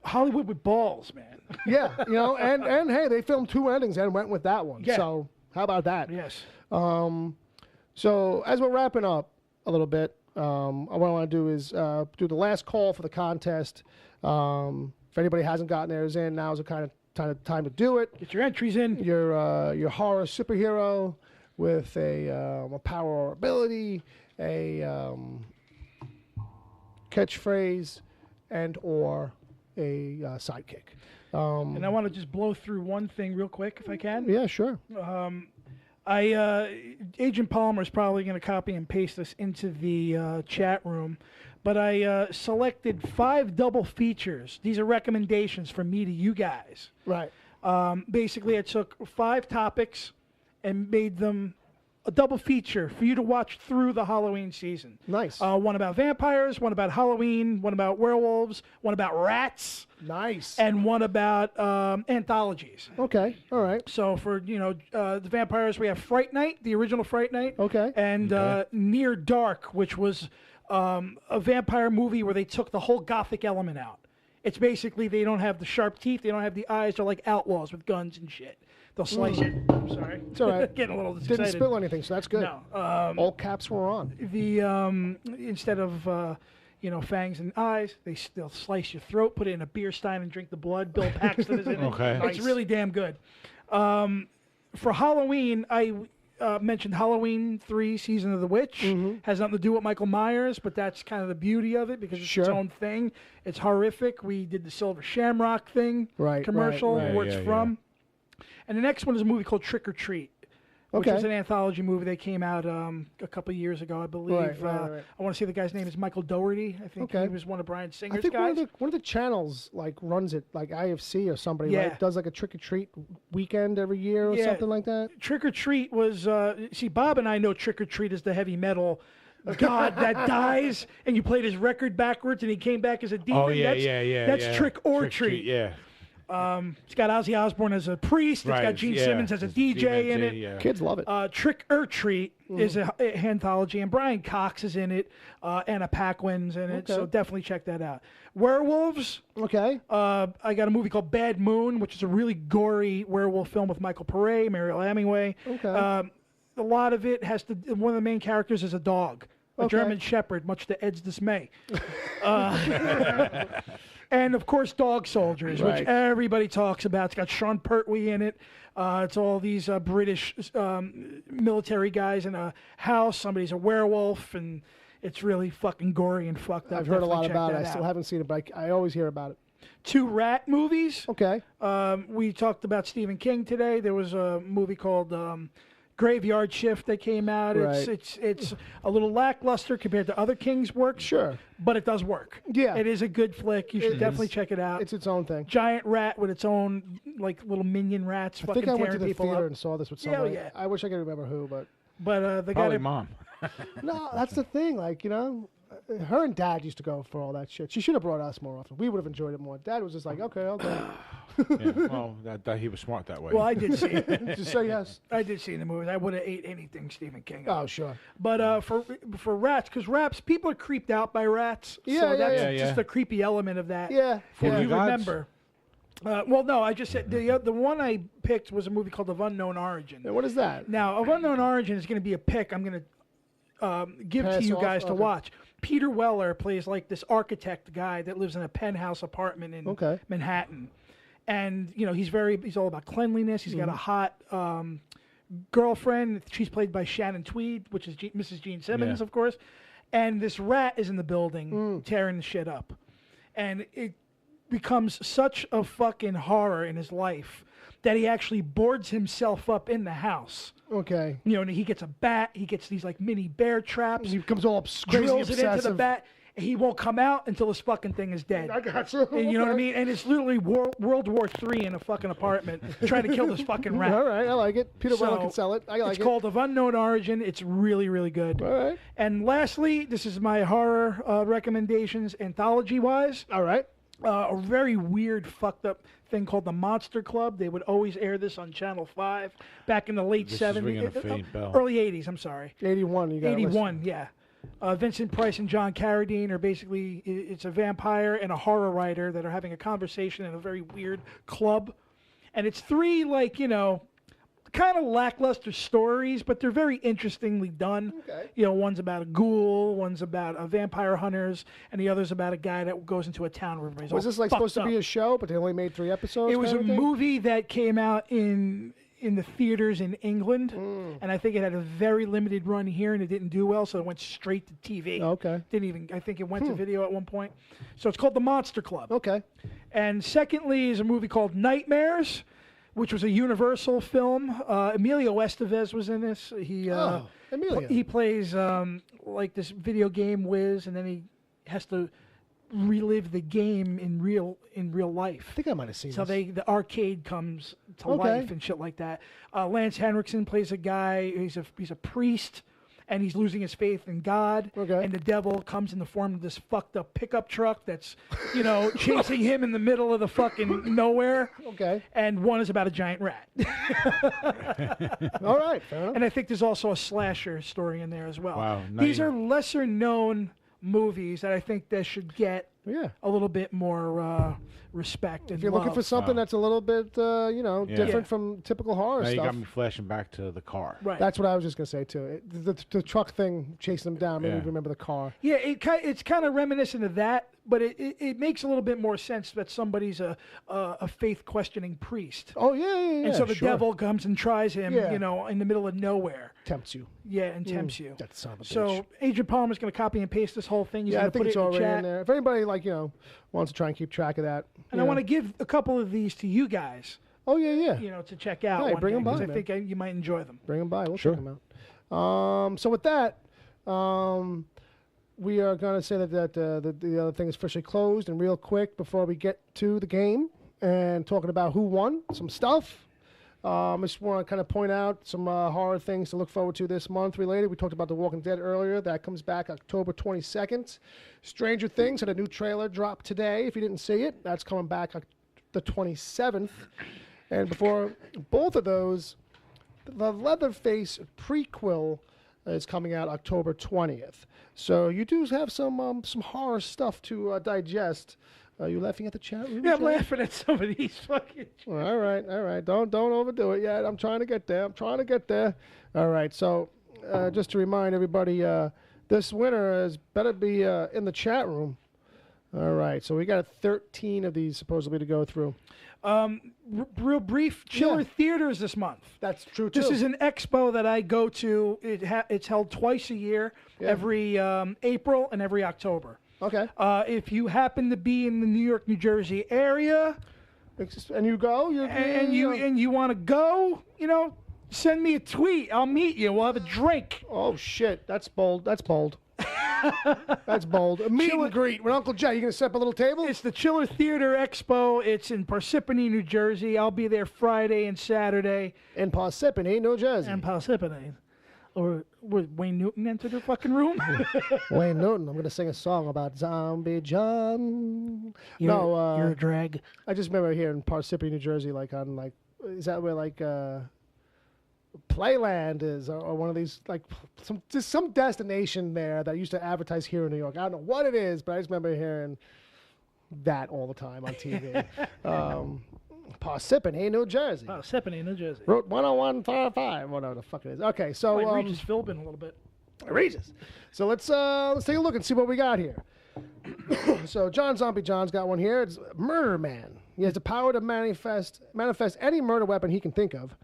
Hollywood with balls, man. Yeah, and hey, they filmed 2 endings and went with that one. Yeah. So how about that? Yes. So as we're wrapping up a little bit, what I want to do is do the last call for the contest. If anybody hasn't gotten theirs in, now's the kind of time to do it. Get your entries in. Your horror superhero with a power or ability, a catchphrase, and or a sidekick. And I want to just blow through one thing real quick, if I can. Yeah, sure. Agent Palmer is probably going to copy and paste this into the chat room, but I selected 5 double features. These are recommendations from me to you guys. Right. Basically, I took 5 topics and made them a double feature for you to watch through the Halloween season. Nice. One about vampires, one about Halloween, one about werewolves, one about rats. Nice. And one about anthologies. Okay. All right. So for, the vampires, we have Fright Night, the original Fright Night. Okay. And Near Dark, which was a vampire movie where they took the whole gothic element out. It's basically they don't have the sharp teeth, they don't have the eyes, they're like outlaws with guns and shit. They'll slice you. I'm sorry. It's all right. Getting a little excited. Didn't spill anything, so that's good. No. All caps were on. The instead of fangs and eyes, they'll slice your throat, put it in a beer stein, and drink the blood. Bill Paxton is in it. Okay. It's really damn good. For Halloween, I mentioned Halloween 3: Season of the Witch. Has nothing to do with Michael Myers, but that's kind of the beauty of it because it's its own thing. It's horrific. We did the Silver Shamrock thing commercial where it's from. And the next one is a movie called Trick or Treat, which is an anthology movie that came out a couple of years ago, I believe. I want to say the guy's name is Michael Dougherty. I think he was one of Bryan Singer's guys. I think one of the channels runs it, like IFC or somebody, right? Does like a Trick or Treat weekend every year or something like that. Trick or Treat was Bob and I know Trick or Treat is the heavy metal god that dies, and you played his record backwards, and he came back as a demon. Oh yeah, That's Trick or Treat. Yeah. It's got Ozzy Osbourne as a priest. It's got Gene Simmons as a DJ in it. Yeah. Kids love it. Trick or Treat is an anthology, and Brian Cox is in it. Anna Paquin's in it, so definitely check that out. Werewolves. Okay. I got a movie called Bad Moon, which is a really gory werewolf film with Michael Pare, Mariel Hemingway. Okay. A lot of it has to. One of the main characters is a dog, a German Shepherd, much to Ed's dismay. And, of course, Dog Soldiers, which everybody talks about. It's got Sean Pertwee in it. It's all these British military guys in a house. Somebody's a werewolf, and it's really fucking gory and fucked up. I've heard a lot about it. I still haven't seen it, but I always hear about it. 2 rat movies. Okay. We talked about Stephen King today. There was a movie called Graveyard Shift that came out. Right. It's a little lackluster compared to other King's work. Sure. But it does work. Yeah. It is a good flick. You should definitely check it out. It's its own thing. Giant rat with its own, like, little minion rats. I think I went to the theater up. and saw this with somebody. Yeah. I wish I could remember who, but... But the Probably guy... mom. No, that's the thing. Like, you know, her and Dad used to go for all that shit. She should have brought us more often. We would have enjoyed it more. Dad was just like, okay, I'll go. Yeah, well, that he was smart that way. Well, I did see it. Just say yes. I did see the movies. I would have ate anything Stephen King. Oh, sure. But for rats, because rats, people are creeped out by rats. Yeah, so that's yeah. just a creepy element of that. Yeah. For If the you gods? remember. Well, no, I just said the one I picked was a movie called Of Unknown Origin. And what is that? Now, Of Unknown Origin is going to be a pick I'm going to give Pass to you off? guys to Okay. watch. Peter Weller plays like this architect guy that lives in a penthouse apartment in Manhattan. And, you know, he's all about cleanliness. He's got a hot girlfriend. She's played by Shannon Tweed, which is Mrs. Gene Simmons, of course. And this rat is in the building tearing the shit up. And it becomes such a fucking horror in his life that he actually boards himself up in the house. Okay. You know, and he gets a bat. He gets these like mini bear traps. He becomes all crazy Drills it into the obsessive. bat. He won't come out until this fucking thing is dead. I got you. And you know what I mean? And it's literally World War III in a fucking apartment trying to kill this fucking rat. All right, I like it. Peter Weller So, can sell it. I like it's it. called Of Unknown Origin. It's really, really good. All right. And lastly, this is my horror recommendations anthology-wise. All right. A very weird, fucked up thing called the Monster Club. They would always air this on Channel 5 back in the late This is 70s. ringing a faint bell. Early 80s, I'm sorry. 81. You got 81, yeah. Vincent Price and John Carradine are basically, it's a vampire and a horror writer that are having a conversation in a very weird club. And it's three, like, you know, kind of lackluster stories, but they're very interestingly done. Okay. You know, one's about a ghoul, one's about vampire hunters, and the other's about a guy that goes into a town where everybody's Was all this like fucked supposed to be up. a show, but they only made 3 episodes? It was a kind of thing? movie that came out in the theaters in England, and I think it had a very limited run here, and it didn't do well, so it went straight to TV. Okay. Didn't even, I think it went to video at one point. So it's called The Monster Club. Okay. And secondly is a movie called Nightmares, which was a Universal film. Emilio Estevez was in this. Emilio. He plays like this video game whiz, and then he has to relive the game in real life. I think I might have seen So this. the arcade comes to Okay. life and shit like that. Lance Henriksen plays a guy. He's a priest, and he's losing his faith in God. Okay. And the devil comes in the form of this fucked up pickup truck that's, you know, chasing him in the middle of the fucking nowhere. Okay. And one is about a giant rat. All right. Fair enough. And I think there's also a slasher story in there as well. Wow, These nice. are lesser known movies that I think that should get Yeah. a little bit more respect and If you're looking for love. something that's a little bit, you know, Yeah. different Yeah. from typical horror Now you stuff. got me flashing back to the car. Right. That's what I was just gonna say too. The truck thing chasing them down made me Yeah. remember the car. Yeah, it's kind of reminiscent of that, but it makes a little bit more sense that somebody's a faith questioning priest, Oh yeah. and so the sure. devil comes and tries him, Yeah. you know, in the middle of nowhere. tempts you. Yeah, and tempts you. That son of a bitch. So Agent Palmer's going to copy and paste this whole thing. He's Yeah, I going to think put it's it in already chat. in there. If anybody wants to try and keep track of that, And I want to give a couple of these to you guys, Oh yeah. you know, to check out. Hey, one bring day, 'em by, 'cause I man. think you might enjoy them. Bring them by. We'll Sure. check them out. So with that, we are going to say that the other thing is officially closed. And real quick, before we get to the game and talking about who won some stuff, I just want to kind of point out some horror things to look forward to this month related. We talked about The Walking Dead earlier. That comes back October 22nd. Stranger Things had a new trailer drop today. If you didn't see it, that's coming back the 27th. And before both of those, the Leatherface prequel is coming out October 20th. So you do have some horror stuff to digest. Are you laughing at the chat room? Yeah, I'm Jay? laughing at some of these fucking. All right. Don't overdo it yet. I'm trying to get there. All right. So just to remind everybody, this winner is better be in the chat room. All right. So we got 13 of these supposedly to go through. Real brief, Chiller Theaters this month. That's true too. This is an expo that I go to. It's held twice a year, every April and every October. Okay. If you happen to be in the New York, New Jersey area, And you go? and you want to go, you know, Send me a tweet. I'll meet you. We'll have a drink. Oh, shit. That's bold. That's bold. That's bold. A meet and greet with Uncle Jay. You going to set up a little table? It's the Chiller Theater Expo. It's in Parsippany, New Jersey. I'll be there Friday and Saturday. In Parsippany, New Jersey. In Parsippany. Or would Wayne Newton enter the fucking room? Wayne Newton. I'm going to sing a song about Zombie John. You're a drag. I just remember here in Parsippany, New Jersey, like on like, is that where like Playland is, or one of these like some destination there that used to advertise here in New York. I don't know what it is, but I just remember hearing that all the time on TV. Parsippany, New Jersey. Parsippany, New Jersey. Route 10155, whatever the fuck it is. Okay, so Regis Philbin a little bit. Regis. So let's take a look and see what we got here. So Zombie John's got one here. It's Murder Man. He has the power to manifest any murder weapon he can think of.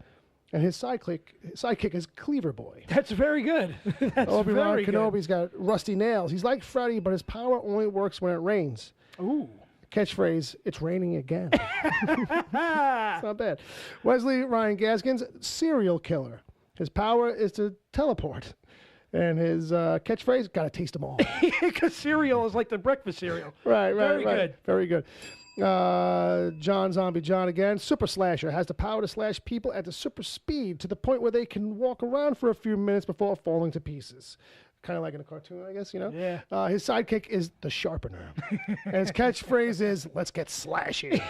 And his sidekick is Cleaver Boy. That's very good. That's Obi-Wan very Kenobi's good. got rusty nails. He's like Freddy, but his power only works when it rains. Ooh. Catchphrase, it's raining again. It's not bad. Wesley Ryan Gaskins, serial killer. His power is to teleport. And his catchphrase, gotta taste them all. Because cereal is like the breakfast cereal. Right. Very good. Very good. Zombie John again. Super Slasher has the power to slash people at the super speed to the point where they can walk around for a few minutes before falling to pieces. Kind of like in a cartoon, I guess, you know? Yeah. His sidekick is the Sharpener. And his catchphrase is, let's get slashy.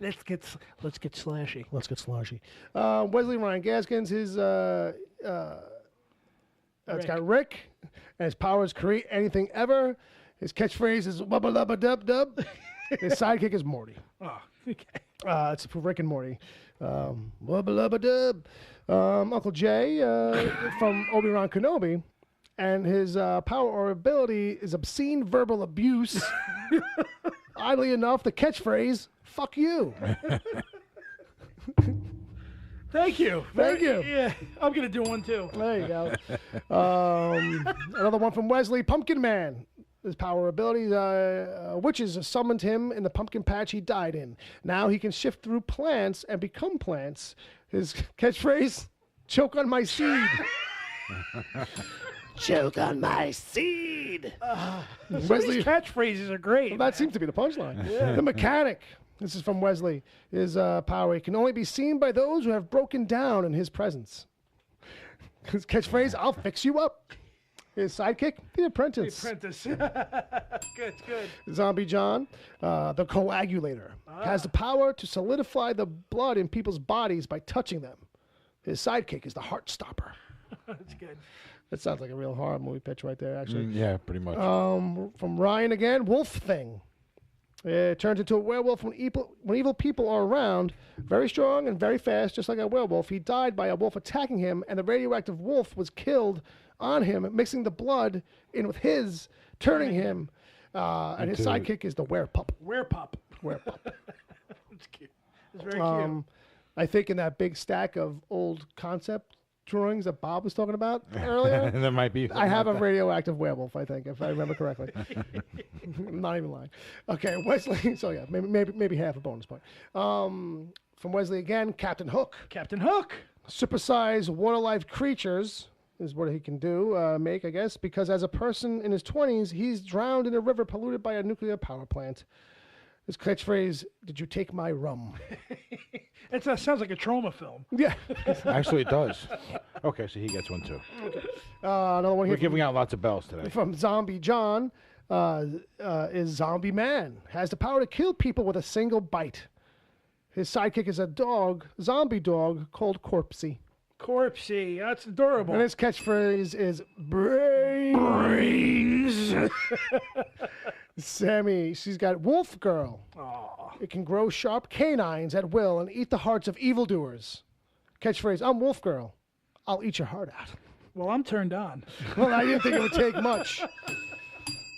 Let's get slashy. Let's get slashy. Wesley Ryan Gaskins, his... it's got Rick, and his powers create anything ever. His catchphrase is wubba lubba dub dub. His sidekick is Morty. Oh, okay. It's for Rick and Morty. Wubba lubba dub. Uncle Jay from Obi-Wan Kenobi, and his power or ability is obscene verbal abuse. Oddly enough, the catchphrase, fuck you. Thank you. Thank you. Yeah, I'm going to do one too. There you go. Another one from Wesley, Pumpkin Man. His power abilities, witches summoned him in the pumpkin patch he died in. Now he can shift through plants and become plants. His catchphrase, choke on my seed. Choke on my seed. Wesley's catchphrases are great. Well, that seems to be the punchline. Yeah. The mechanic. This is from Wesley. His power can only be seen by those who have broken down in his presence. His catchphrase, I'll fix you up. His sidekick, the apprentice. Good. Zombie John, the coagulator, has the power to solidify the blood in people's bodies by touching them. His sidekick is the heart stopper. That's good. That sounds like a real horror movie pitch right there, actually. Yeah, pretty much. From Ryan again, Wolf Thing. It turns into a werewolf when evil people are around. Very strong and very fast, just like a werewolf. He died by a wolf attacking him, and the radioactive wolf was killed on him, mixing the blood in with his, turning him. And his sidekick is the werepup. Werepup. It's cute. It's very cute. I think in that big stack of old concept drawings that Bob was talking about earlier, there might be. I have a radioactive werewolf, I think, if I remember correctly. I'm not even lying. Okay, Wesley. So yeah, maybe half a bonus point. From Wesley again, Captain Hook. Captain Hook. Supersize water life creatures is what he can do, make, I guess, because as a person in his 20s, he's drowned in a river polluted by a nuclear power plant. His catchphrase, did you take my rum? It sounds like a trauma film. Yeah. Actually, it does. Okay, so he gets one too. Okay. Another one here. We're giving out lots of bells today. From Zombie John is Zombie Man. Has the power to kill people with a single bite. His sidekick is a dog, zombie dog, called Corpsey. Corpsey. That's adorable. And his catchphrase is brains. Sammy, she's got Wolf Girl. Aww. It can grow sharp canines at will and eat the hearts of evildoers. Catchphrase, I'm Wolf Girl. I'll eat your heart out. Well, I'm turned on. Well, I didn't think it would take much.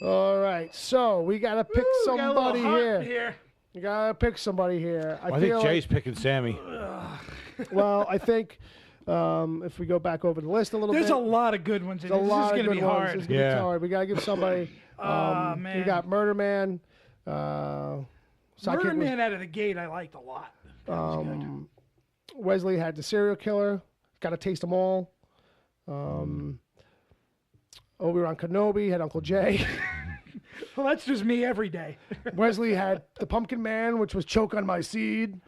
All right, so we got to pick somebody here. You got to pick somebody here. I think Jay's picking Sammy. Well, I think if we go back over the list a little bit. There's a lot of good ones. This is going to be hard. It's going to be hard. We got to give somebody. Man. You got Murder Man. Murder Man out of the gate I liked a lot. Wesley had the serial killer. Got to taste them all. Obi-Wan Kenobi had Uncle Jay. Well, that's just me every day. Wesley had the Pumpkin Man, which was Choke on My Seed.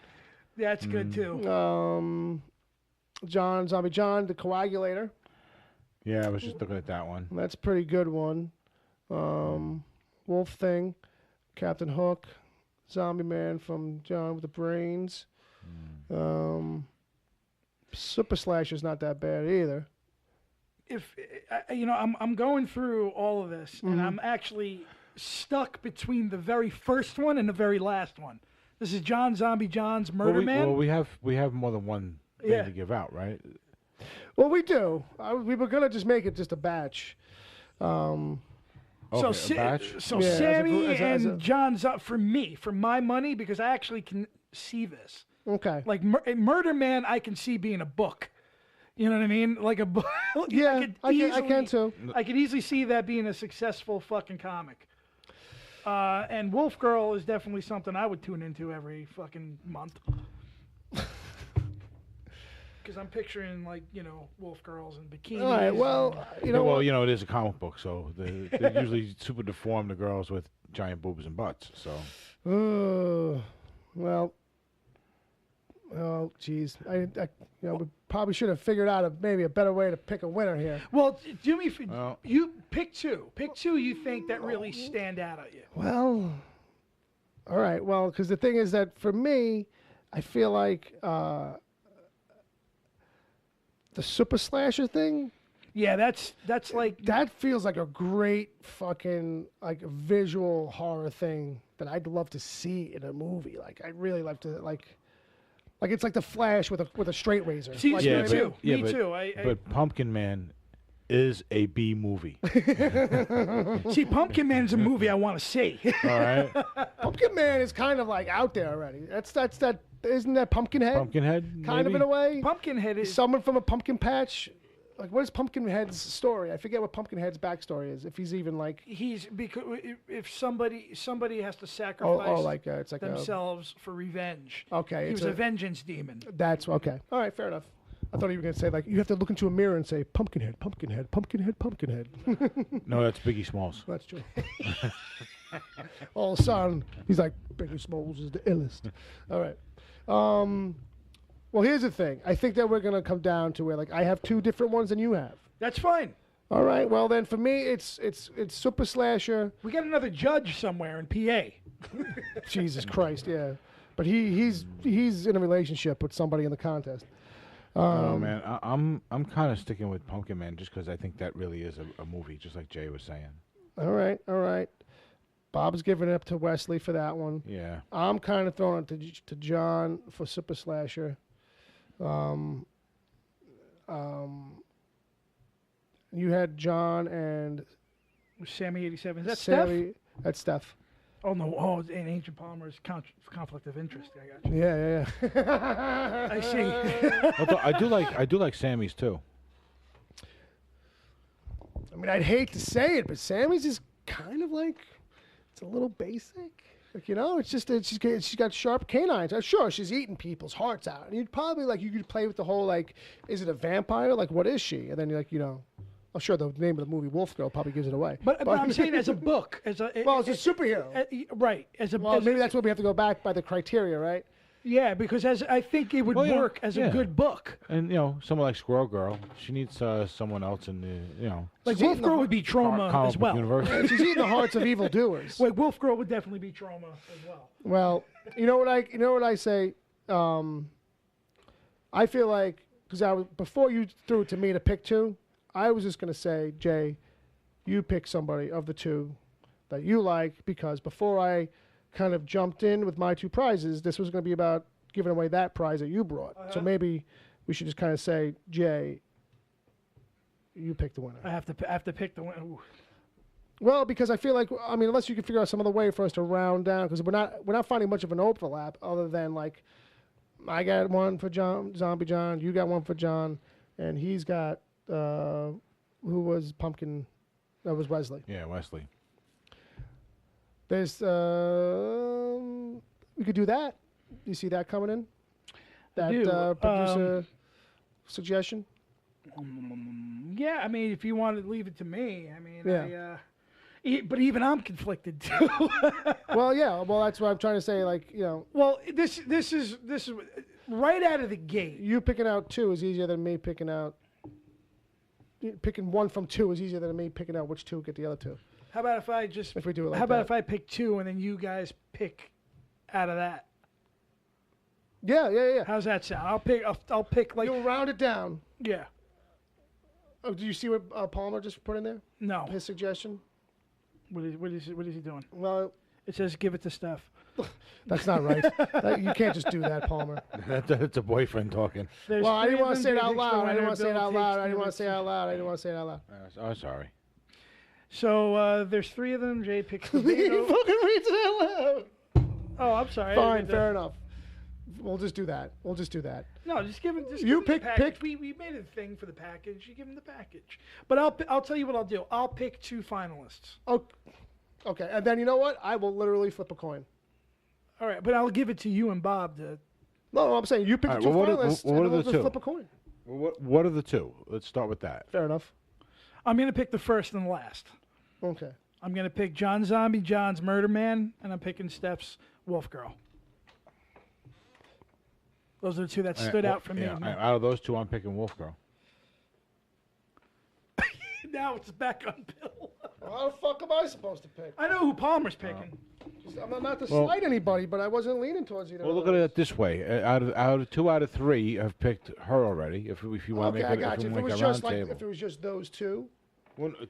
That's good too. Zombie John, the Coagulator. Yeah, I was just looking at that one. That's a pretty good one. Wolf Thing, Captain Hook, Zombie Man from John with the Brains. Super Slasher's not that bad either. If I'm going through all of this, and I'm actually stuck between the very first one and the very last one. This is Zombie John's Murder Man. Well, we have more than one thing to give out, right? Well, we do. We were gonna just make it just a batch. Okay, So Yeah, Sammy as a- and John's up for me, for my money, because I actually can see this. Okay. Like Murder Man, I can see being a book. You know what I mean? Like a book. Yeah, I can too. I could easily see that being a successful fucking comic. And Wolf Girl is definitely something I would tune into every fucking month. Because I'm picturing wolf girls and bikinis. All right. Well, it is a comic book, so they're usually super deformed, the girls with giant boobs and butts. So. Oh, geez. We probably should have figured out maybe a better way to pick a winner here. Well, Jimmy, you pick two. Pick two you think that really stand out at you. Well, all right. Well, because the thing is that for me, I feel like the Super Slasher thing. Yeah, that's like that feels like a great fucking like visual horror thing that I'd love to see in a movie. Like I'd really like to like it's like the Flash with a straight razor. See, like, me too. Me too. But Pumpkin Man is a B movie. See, Pumpkin Man is a movie I want to see. All right. Pumpkin Man is kind of like out there already. That's that. Isn't that Pumpkinhead? Pumpkinhead, kind of in a way. Pumpkinhead is someone from a pumpkin patch. Like, what is Pumpkinhead's story? I forget what Pumpkinhead's backstory is. If he's even like because if somebody has to sacrifice it's like themselves for revenge. Okay, he was a vengeance demon. That's okay. All right, fair enough. I thought you were gonna say like you have to look into a mirror and say Pumpkinhead, Pumpkinhead, Pumpkinhead, Pumpkinhead. No, that's Biggie Smalls. That's true. All of a sudden, he's like Biggie Smalls is the illest. All right. Well, here's the thing. I think that we're gonna come down to where like I have two different ones than you have. That's fine. All right. Well, then for me, it's Super Slasher. We got another judge somewhere in PA. Jesus Christ, yeah. But he's in a relationship with somebody in the contest. Oh man, I'm kind of sticking with Pumpkin Man just because I think that really is a movie, just like Jay was saying. All right. Bob's giving it up to Wesley for that one. Yeah. I'm kind of throwing it to John for Super Slasher. You had John and Sammy 87. Is that Sammy, Steph? That's Steph. Oh no! Oh, and Agent Palmer's conflict of interest. I got you. Yeah. I see. Although I do like Sammy's too. I mean, I'd hate to say it, but Sammy's is kind of like it's a little basic. Like, it's just she's got sharp canines. Sure, she's eating people's hearts out, and you'd probably you could play with the whole is it a vampire? Like, what is she? And then you're like, I'm sure the name of the movie Wolf Girl probably gives it away. But I'm saying as a book, as a superhero, right? Maybe that's what we have to go back by the criteria, right? Yeah, because I think it would work as a good book. And someone like Squirrel Girl, she needs someone else in the like Wolf Girl would be Trauma as well. She's eating the hearts of evildoers. Like Wolf Girl would definitely be Trauma as well. Well, you know what I say. I feel like because before you threw it to me to pick two, I was just gonna say, Jay, you pick somebody of the two that you like, because before I kind of jumped in with my two prizes, this was going to be about giving away that prize that you brought. So maybe we should just kind of say, Jay, you pick the winner. I have to pick the winner. Ooh. Well, because I feel like, unless you can figure out some other way for us to round down, because we're not finding much of an overlap other than I got one for Zombie John, you got one for John, and he's got who was Pumpkin? That was Wesley. Yeah, Wesley. There's we could do that. You see that coming in? that producer suggestion? Yeah, I mean, if you want to leave it to me, I mean, but even I'm conflicted too. Well, yeah. Well, that's what I'm trying to say. Like, you know. Well, this is right out of the gate. You picking out two is easier than me picking out. Picking one from two is easier than me picking out which two get the other two. How about if I just? If we do it like how about that. if I pick two and then you guys pick out of that? Yeah. How's that sound? I'll pick like. You'll round it down. Yeah. Oh, do you see what Palmer just put in there? No. His suggestion. What is he doing? Well, it says give it to Steph. That's not right. You can't just do that, Palmer. That's a boyfriend talking. There's well, I didn't want to say it out Jay loud. I didn't want to say it Bill out loud. takes I didn't want to the say it out loud. I didn't want to say it out loud. Oh, sorry. So there's three of them. Jay picks the He tomato. fucking reads it out loud. Oh, I'm sorry. Fine, fair enough. We'll just do that. No, just give him. Just You give him pick- the package. pick- We made a thing for the package. You give him the package. But I'll tell you what I'll do. I'll pick two finalists. Oh, okay. And then you know what? I will literally flip a coin. All right, but I'll give it to you and Bob to. No, I'm saying you pick All the right, two well, finalists, what and are we'll the just two? flip a coin. Well, what are the two? Let's start with that. Fair enough. I'm gonna pick the first and last. Okay. I'm gonna pick John Zombie, John's Murder Man, and I'm picking Steph's Wolf Girl. Those are the two that stood out for me. Yeah, out of those two, I'm picking Wolf Girl. Now it's back on Bill. Well, how the fuck am I supposed to pick? I know who Palmer's picking. I'm not to slight anybody, but I wasn't leaning towards either. Well, look at it this way: out of 2 out of 3 have picked her already. If you want Okay, to I make got it, you. if If we it make was a round just like, table, if it was just those two.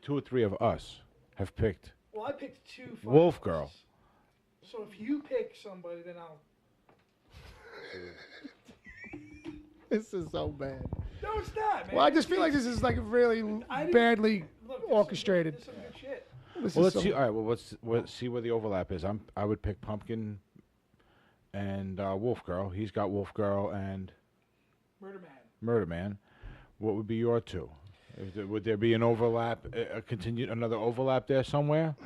2 or 3 of us have picked Well, I picked two. Wolf finalists. Girl. So if you pick somebody, then I'll. This is so bad. No, it's not, man. Well, I just feel like this is like really badly Look, orchestrated. This is some good shit. This Well, is let's see. All right. Well, let's see where the overlap is. I would pick Pumpkin and Wolf Girl. He's got Wolf Girl and Murder Man. What would be your two? Would there be an overlap? Another overlap there somewhere?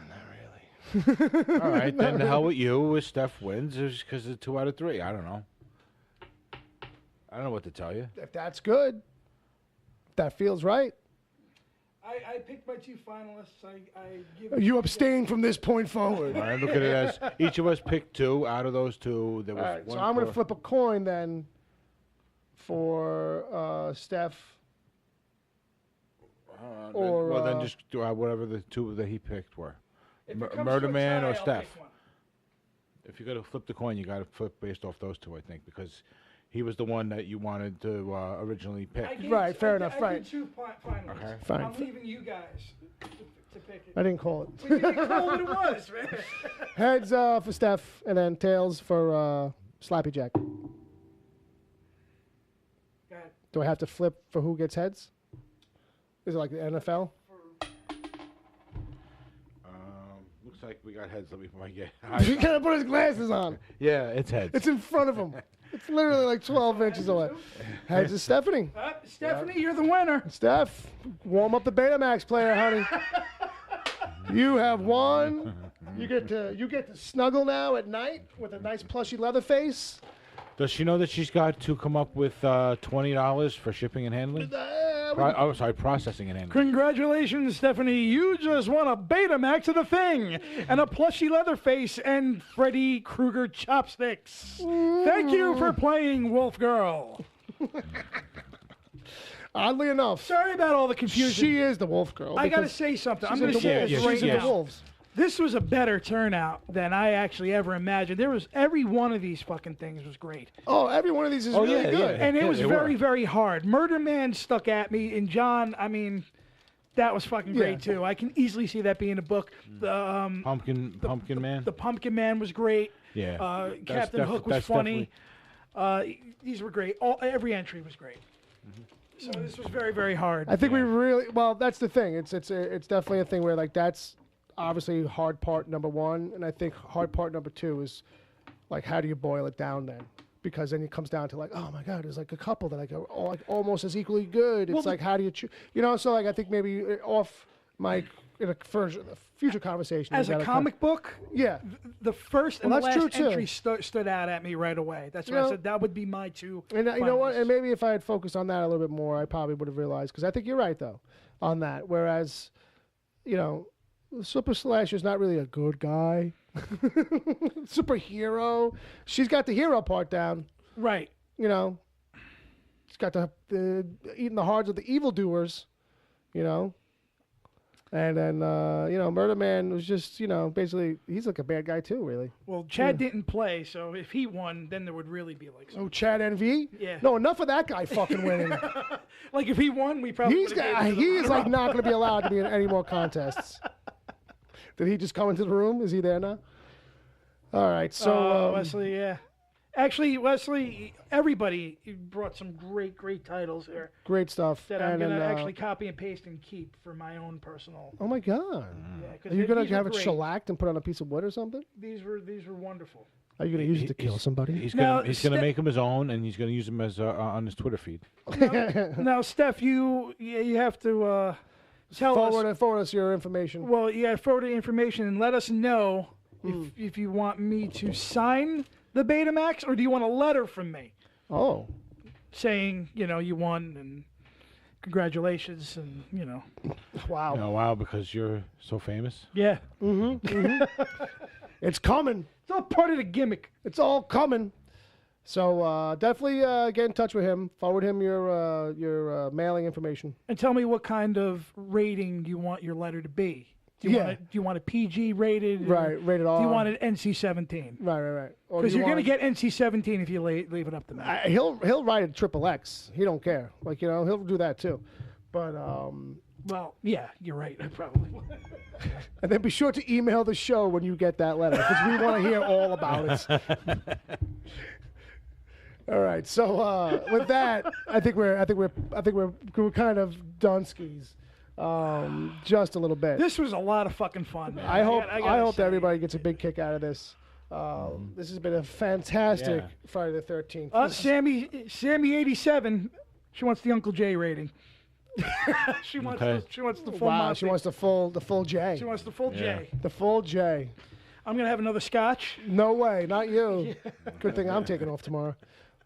Not really. All right, then the hell with you. If Steph wins, because it's 2 out of 3. I don't know. I don't know what to tell you. If that's good, if that feels right. I picked my two finalists. I give You abstain from this point forward. All right, look at it as each of us picked 2. Out of those 2, there was All right, one. so I'm going to flip a coin then for Steph. Well, then just do whatever the 2 that he picked were. If it comes to Murder a Man tie, or I'll Steph. pick one. If you're going to flip the coin, you got to flip based off those 2, I think, because he was the one that you wanted to originally pick. Right, fair enough, I right. did two finalists. Okay. Fine. I'm leaving you guys to pick it. I didn't call it. You didn't call what it was, man. Heads for Steph, and then tails for Slappy Jack. Go ahead. Do I have to flip for who gets heads? Is it like the NFL? Looks like we got heads. Let me put my He gotta put his glasses on. Yeah, it's heads. It's in front of him. It's literally like 12 inches away. Heads is Stephanie. Stephanie, you're the winner. Steph, warm up the Betamax player, honey. You have won. You get to snuggle now at night with a nice plushy leather face. Does she know that she's got to come up with $20 for shipping and handling? Processing and handling. Congratulations, Stephanie. You just won a Betamax of the Thing and a plushy leather face and Freddy Krueger chopsticks. Thank you for playing Wolf Girl. Oddly enough, Sorry about all the confusion. she is the wolf girl. I got to because say something. I'm she's going to into say wolves. this yeah, right She's into now. wolves. This was a better turnout than I actually ever imagined. Every one of these fucking things was great. Oh, every one of these is really good. yeah. And it was they very, were. very hard. Murder Man stuck at me, and John, I mean, that was fucking great too. I can easily see that being a book. The Pumpkin Man. The Pumpkin Man was great. Yeah. Captain Hook was that's funny. These were great. Every entry was great. So this was very, very hard. I think we really that's the thing. It's definitely a thing where like that's obviously hard part number 1, and I think hard part number 2 is like how do you boil it down then? Because then it comes down to like, oh my God, there's like a couple that like are like almost as equally good. It's like how do you choose? You know, so like I think maybe off mic future conversation. As a comic book, yeah, the first and the last entry stood out at me right away. That's why I said that would be my two. And you know what? And maybe if I had focused on that a little bit more, I probably would have realized. Because I think you're right though on that. Whereas, Super Slasher's not really a good guy. Superhero. She's got the hero part down. Right. She's got the eating the hearts of the evildoers. And then, Murder Man was just, basically, he's like a bad guy too, really. Well, Chad didn't play, so if he won, then there would really be like... Oh, Chad NV? Yeah. No, enough of that guy fucking winning. Like, if he won, we probably he is, like, not going to be allowed to be in any more contests. Did he just come into the room? Is he there now? All right, so... Wesley, yeah. Actually, Wesley, everybody brought some great titles here. Great stuff. That I'm going to actually copy and paste and keep for my own personal. Oh, my God. Yeah, are you going to have it shellacked and put on a piece of wood or something? These were wonderful. Are you going to use it to kill somebody? He's going to make them his own, and he's going to use them as on his Twitter feed. Now, Steph, you have to forward us your information. Well, forward the information and let us know if you want me to sign the Betamax, or do you want a letter from me? Oh. Saying, you won and congratulations and, Wow. Wow, because you're so famous? Yeah. It's coming. It's all part of the gimmick. It's all coming. So definitely get in touch with him. Forward him your mailing information. And tell me what kind of rating you want your letter to be. Do you want a PG rated? Right, rated R. Do you want an NC-17? Right. Because you're going to get NC-17 if you leave it up to me. He'll write it XXX. He don't care. He'll do that too. But well, yeah, you're right. I probably will. And then be sure to email the show when you get that letter because we want to hear all about it. All right. So with that, I think we're kind of done skis. Just a little bit. This was a lot of fucking fun, man. I hope that everybody gets a big kick out of this. This has been a fantastic Friday the 13th. Sammy 87. She wants the Uncle J rating. she wants the full. Wow, Monty. she wants the full J. She wants the full J. The full J. I'm gonna have another scotch. No way, not you. Good thing I'm taking off tomorrow.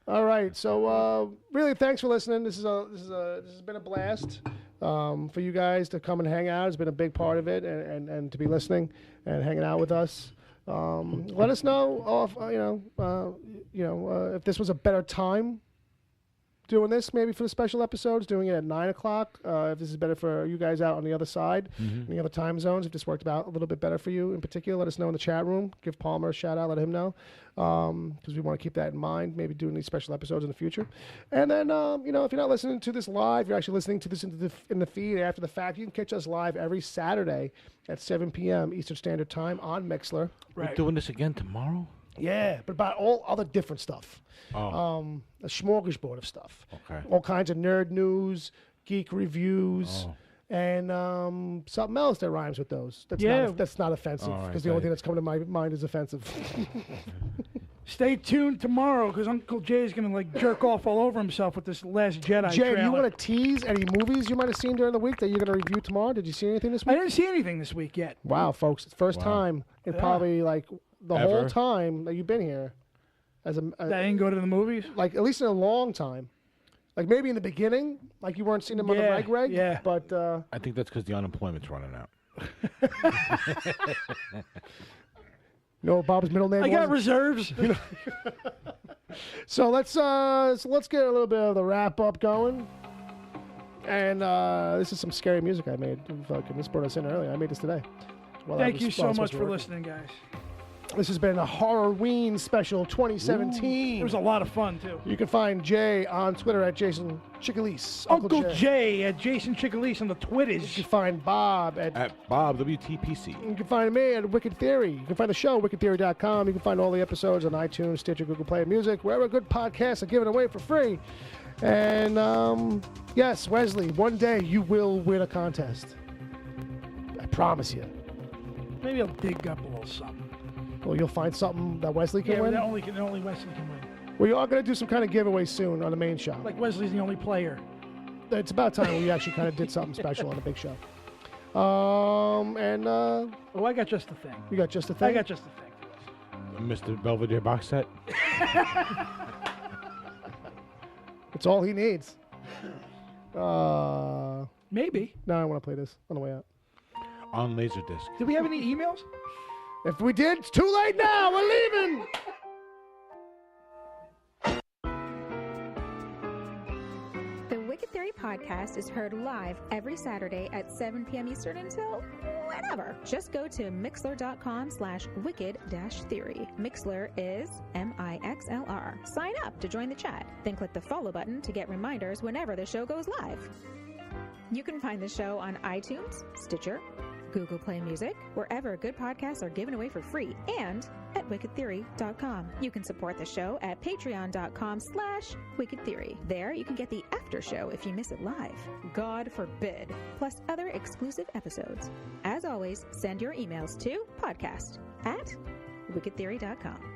All right, so really, thanks for listening. This has been a blast. For you guys to come and hang out. It's been a big part of it, and to be listening and hanging out with us. Let us know, if this was a better time doing this, maybe for the special episodes, doing it at 9 o'clock. If this is better for you guys out on the other side, in the other time zones, if this worked out a little bit better for you in particular, let us know in the chat room. Give Palmer a shout out, let him know, because we want to keep that in mind, maybe doing these special episodes in the future. And then, if you're not listening to this live, you're actually listening to this in the feed after the fact. You can catch us live every Saturday at 7 p.m. Eastern Standard Time on Mixlr. Right. We're doing this again tomorrow? Yeah, but about all other different stuff. Oh. A smorgasbord of stuff. Okay. All kinds of nerd news, geek reviews, and something else that rhymes with those. That's not offensive, because the only thing that's coming to my mind is offensive. Stay tuned tomorrow, because Uncle Jay's going to jerk off all over himself with this Last Jedi Jay, trailer. do you want to tease any movies you might have seen during the week that you're going to review tomorrow? Did you see anything this week? I didn't see anything this week yet. Wow, folks. It's first time in probably the whole time that you've been here. That I didn't go to the movies? Like, at least in a long time. Like, maybe in the beginning, like you weren't seeing them on the reg. Yeah. But I think that's because the unemployment's running out. Bob's middle name. I got reserves. So let's get a little bit of the wrap up going. And this is some scary music I made. This brought us in earlier. I made this today. Thank you so much for listening, guys. This has been a Horror-Ween special 2017. It was a lot of fun, too. You can find Jay on Twitter at Jason Chickalese. Uncle Jay at Jason Chickalese on the Twitters. You can find Bob at Bob WTPC. You can find me at Wicked Theory. You can find the show, wickedtheory.com. You can find all the episodes on iTunes, Stitcher, Google Play Music, wherever good podcasts are given away for free. And, yes, Wesley, one day you will win a contest. I promise you. Maybe I'll dig up a little something. Well, you'll find something that Wesley can win? Yeah, only Wesley can win. We are going to do some kind of giveaway soon on the main show. Like Wesley's the only player. It's about time we actually kind of did something special on the big show. I got just the thing. You got just the thing? I got just the thing. Mr. Belvedere box set. It's all he needs. Maybe. Now I want to play this on the way out. On Laserdisc. Did we have any emails? If we did, it's too late now. We're leaving. The Wicked Theory podcast is heard live every Saturday at 7 p.m. Eastern until whenever. Just go to mixler.com/wicked-theory. Mixler is MIXLR. Sign up to join the chat. Then click the follow button to get reminders whenever the show goes live. You can find the show on iTunes, Stitcher, Google Play Music, wherever good podcasts are given away for free, and at wickedtheory.com. You can support the show at patreon.com/wickedtheory. There you can get the after show if you miss it live. God forbid. Plus other exclusive episodes. As always, send your emails to podcast@wickedtheory.com.